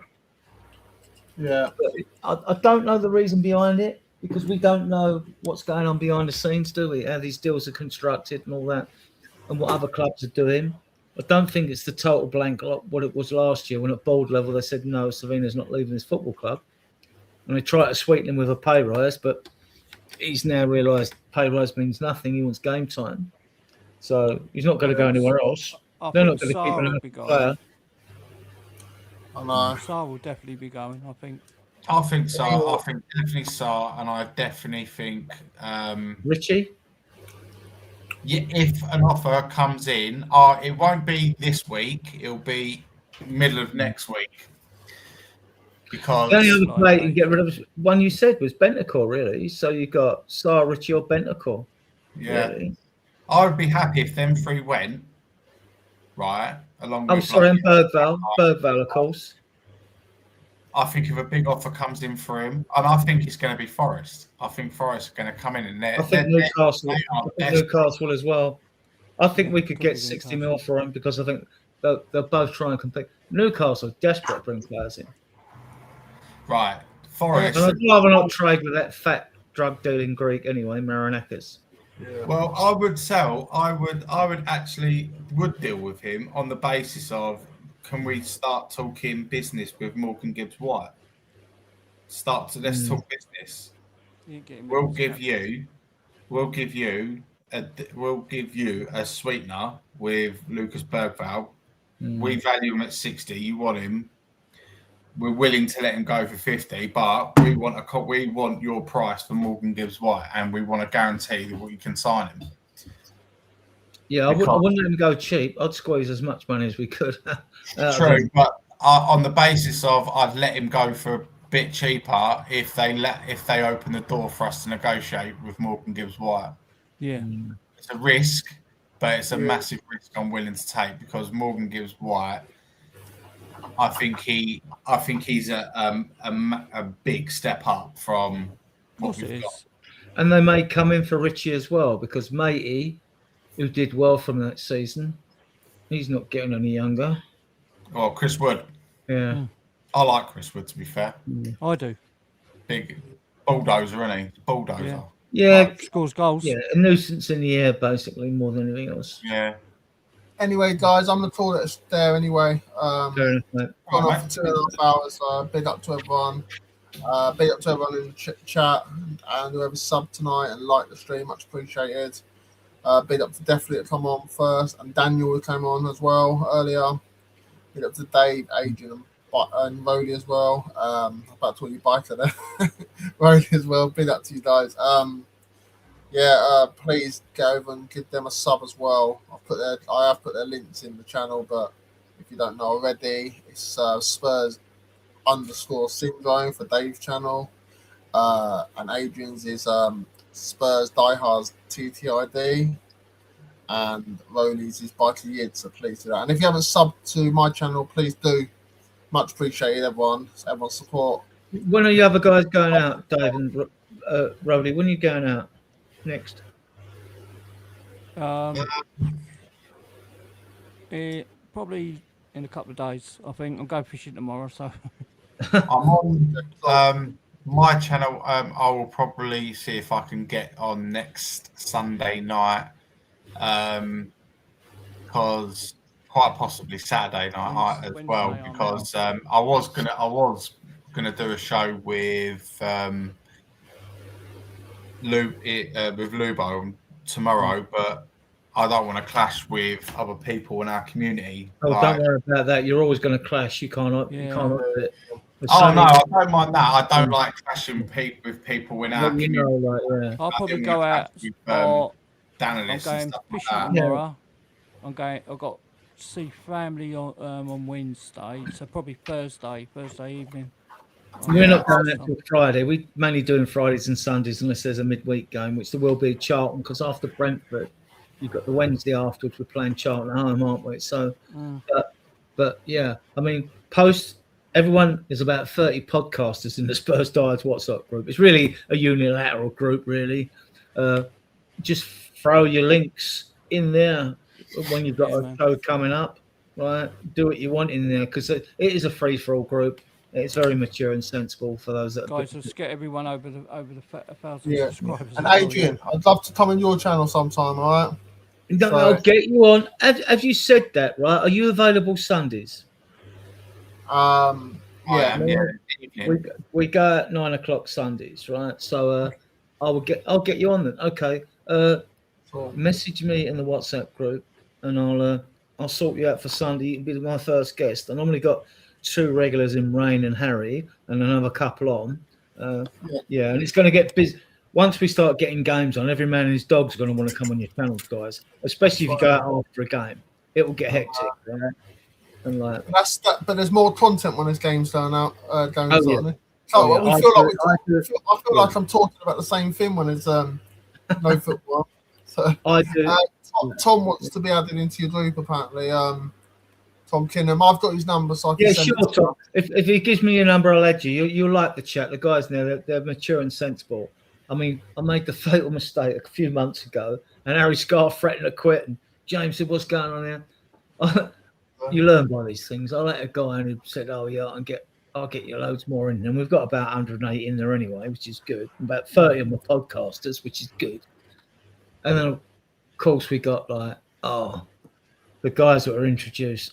Yeah. I don't know the reason behind it because we don't know what's going on behind the scenes, do we? How these deals are constructed and all that, and what other clubs are doing. I don't think it's the total blank like what it was last year when at board level they said, no, Savino's not leaving this football club. And they tried to sweeten him with a pay rise, but he's now realised pay rise means nothing. He wants game time. So he's not going to go anywhere else. They're not going to keep an player. I know. Sarr will definitely be going, I think. I think so. I think definitely Sarr, and I definitely think Richie? Yeah, if an offer comes in, it won't be this week. It'll be middle of next week. Because the only other player you can get rid of one you said was Bentancur, really. So you got Sarr, Richie, or Bentancur. Yeah, really. I would be happy if them three went right along. I'm sorry, and Bergvall, of course. I think if a big offer comes in for him, and I think it's going to be Forest. I think Forest are going to come in and I think Newcastle as well. I think we could get 60 mil for him because I think they'll both try and compete. Newcastle are desperate to bring players in. Right, Forest. And I'd rather not trade with that fat drug dealing Greek anyway, Marinakis. Yeah. Well, I would actually deal with him on the basis of, can we start talking business with Morgan Gibbs-White? Let's talk business. We'll give you a sweetener with Lucas Bergvall. We value him at 60. You want him. We're willing to let him go for 50, but we want your price for Morgan Gibbs-White, and we want to guarantee that we can sign him. Yeah, I wouldn't let him go cheap. I'd squeeze as much money as we could. True, but on the basis of I'd let him go for a bit cheaper if they open the door for us to negotiate with Morgan Gibbs-White. Yeah, it's a risk, but it's a massive risk I'm willing to take because Morgan Gibbs-White, I think he's a big step up from what we've got. And they may come in for Richie as well because Matey, who did well from that season, he's not getting any younger. Oh, Chris Wood. Yeah. I like Chris Wood, to be fair. I do. Big bulldozer, isn't he? Bulldozer. Yeah. Scores goals. Yeah, a nuisance in the air, basically, more than anything else. Yeah. Anyway, guys, I'm gonna call it there. Anyway, Fair enough, mate. gone on for 2.5 hours. Big up to everyone. Big up to everyone in the chat and whoever subbed tonight and liked the stream. Much appreciated. Big up to Definitely that come on first, and Daniel who came on as well earlier. Big up to Dave, Adrian, and Rody as well. About to call you biker there. Rody as well. Big up to you guys. Please go over and give them a sub as well. I have put their links in the channel, but if you don't know already, it's Spurs_syndrome for Dave's channel, and Adrian's is Spurs Diehards TTID, and Rolly's is Biker Yid. So please do that. And if you haven't subbed to my channel, please do. Much appreciated, everyone. Everyone's support. When are you other guys going out, Dave and Rolly? When are you going out next? Probably in a couple of days. I think I'm going fishing tomorrow, so. I'm on my channel. I will probably see if I can get on next Sunday night, because quite possibly Saturday Night as well. Because I was gonna do a show with Lubo tomorrow, but I don't want to clash with other people in our community. Oh, don't worry about that. You're always going to clash. You can't do it. Oh no, I don't mind that. I don't like clashing with people in our community. I'll probably go out. I'm going fishing tomorrow. I've got to see family on Wednesday, so probably Thursday evening. We're not going out till Friday. We're mainly doing Fridays and Sundays unless there's a midweek game, which there will be Charlton, because after Brentford, you've got the Wednesday afterwards. We're playing Charlton at home, aren't we? So, but yeah, I mean, everyone is about 30 podcasters in the Spurs Diehards WhatsApp group. It's really a unilateral group, really. Just throw your links in there when you've got a show coming up, right? Do what you want in there, because it is a free-for-all group. It's very mature and sensible for those that guys. Let's get everyone over the 1,000 subscribers. And Adrian, I'd love to come on your channel sometime. All right. I'll get you on. Have you said that, right? Are you available Sundays? Yeah. We go at 9 o'clock Sundays, right? So I'll get you on then. Okay. Message me in the WhatsApp group, and I'll sort you out for Sunday. You can be my first guest. I normally got 2 regulars in Rain and Harry, and another couple on. And it's going to get busy. Once we start getting games on, every man and his dog's going to want to come on your channels, guys. Especially if you go out after a game, it will get hectic, right? And but there's more content when there's games going on. I feel like I'm talking about the same thing when there's no football. So I do. Tom wants to be added into your group apparently. Tom Kinham, I've got his number, so I can send it to Tom. If he gives me your number, I'll add you. You'll like the chat. The guys there, they're mature and sensible. I mean, I made the fatal mistake a few months ago, and Harry Scarf threatened to quit. And James said, "What's going on here?" You learn by these things. I let a guy who said, "Oh yeah, I'll get you loads more in." And we've got about 108 in there anyway, which is good. About 30 of my podcasters, which is good. And then, of course, we got the guys that were introduced.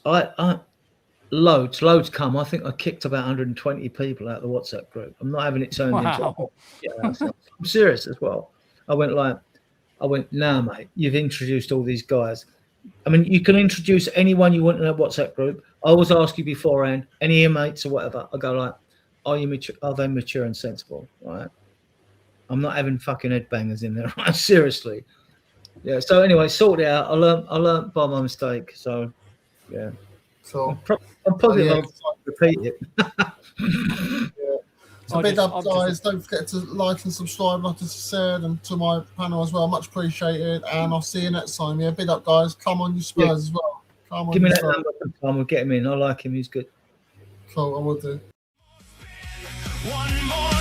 Loads come. I think I kicked about 120 people out of the WhatsApp group. I'm not having it turned into. I'm serious as well. I went, nah, mate, you've introduced all these guys. I mean, you can introduce anyone you want in that WhatsApp group. I always ask you beforehand, any of your mates or whatever. I go are they mature and sensible, right? I'm not having fucking headbangers in there, right? Seriously. Yeah. So anyway, sort it out. I learned by my mistake. So yeah. So I'm positive I'll repeat it. So big up, guys. Don't forget to like and subscribe, like I said, and to my panel as well. Much appreciated. And I'll see you next time. Yeah, big up, guys. Come on, you Spurs as well. Come on. Give me that number sometime. We'll get him in. I like him. He's good. Cool, I will do. One more.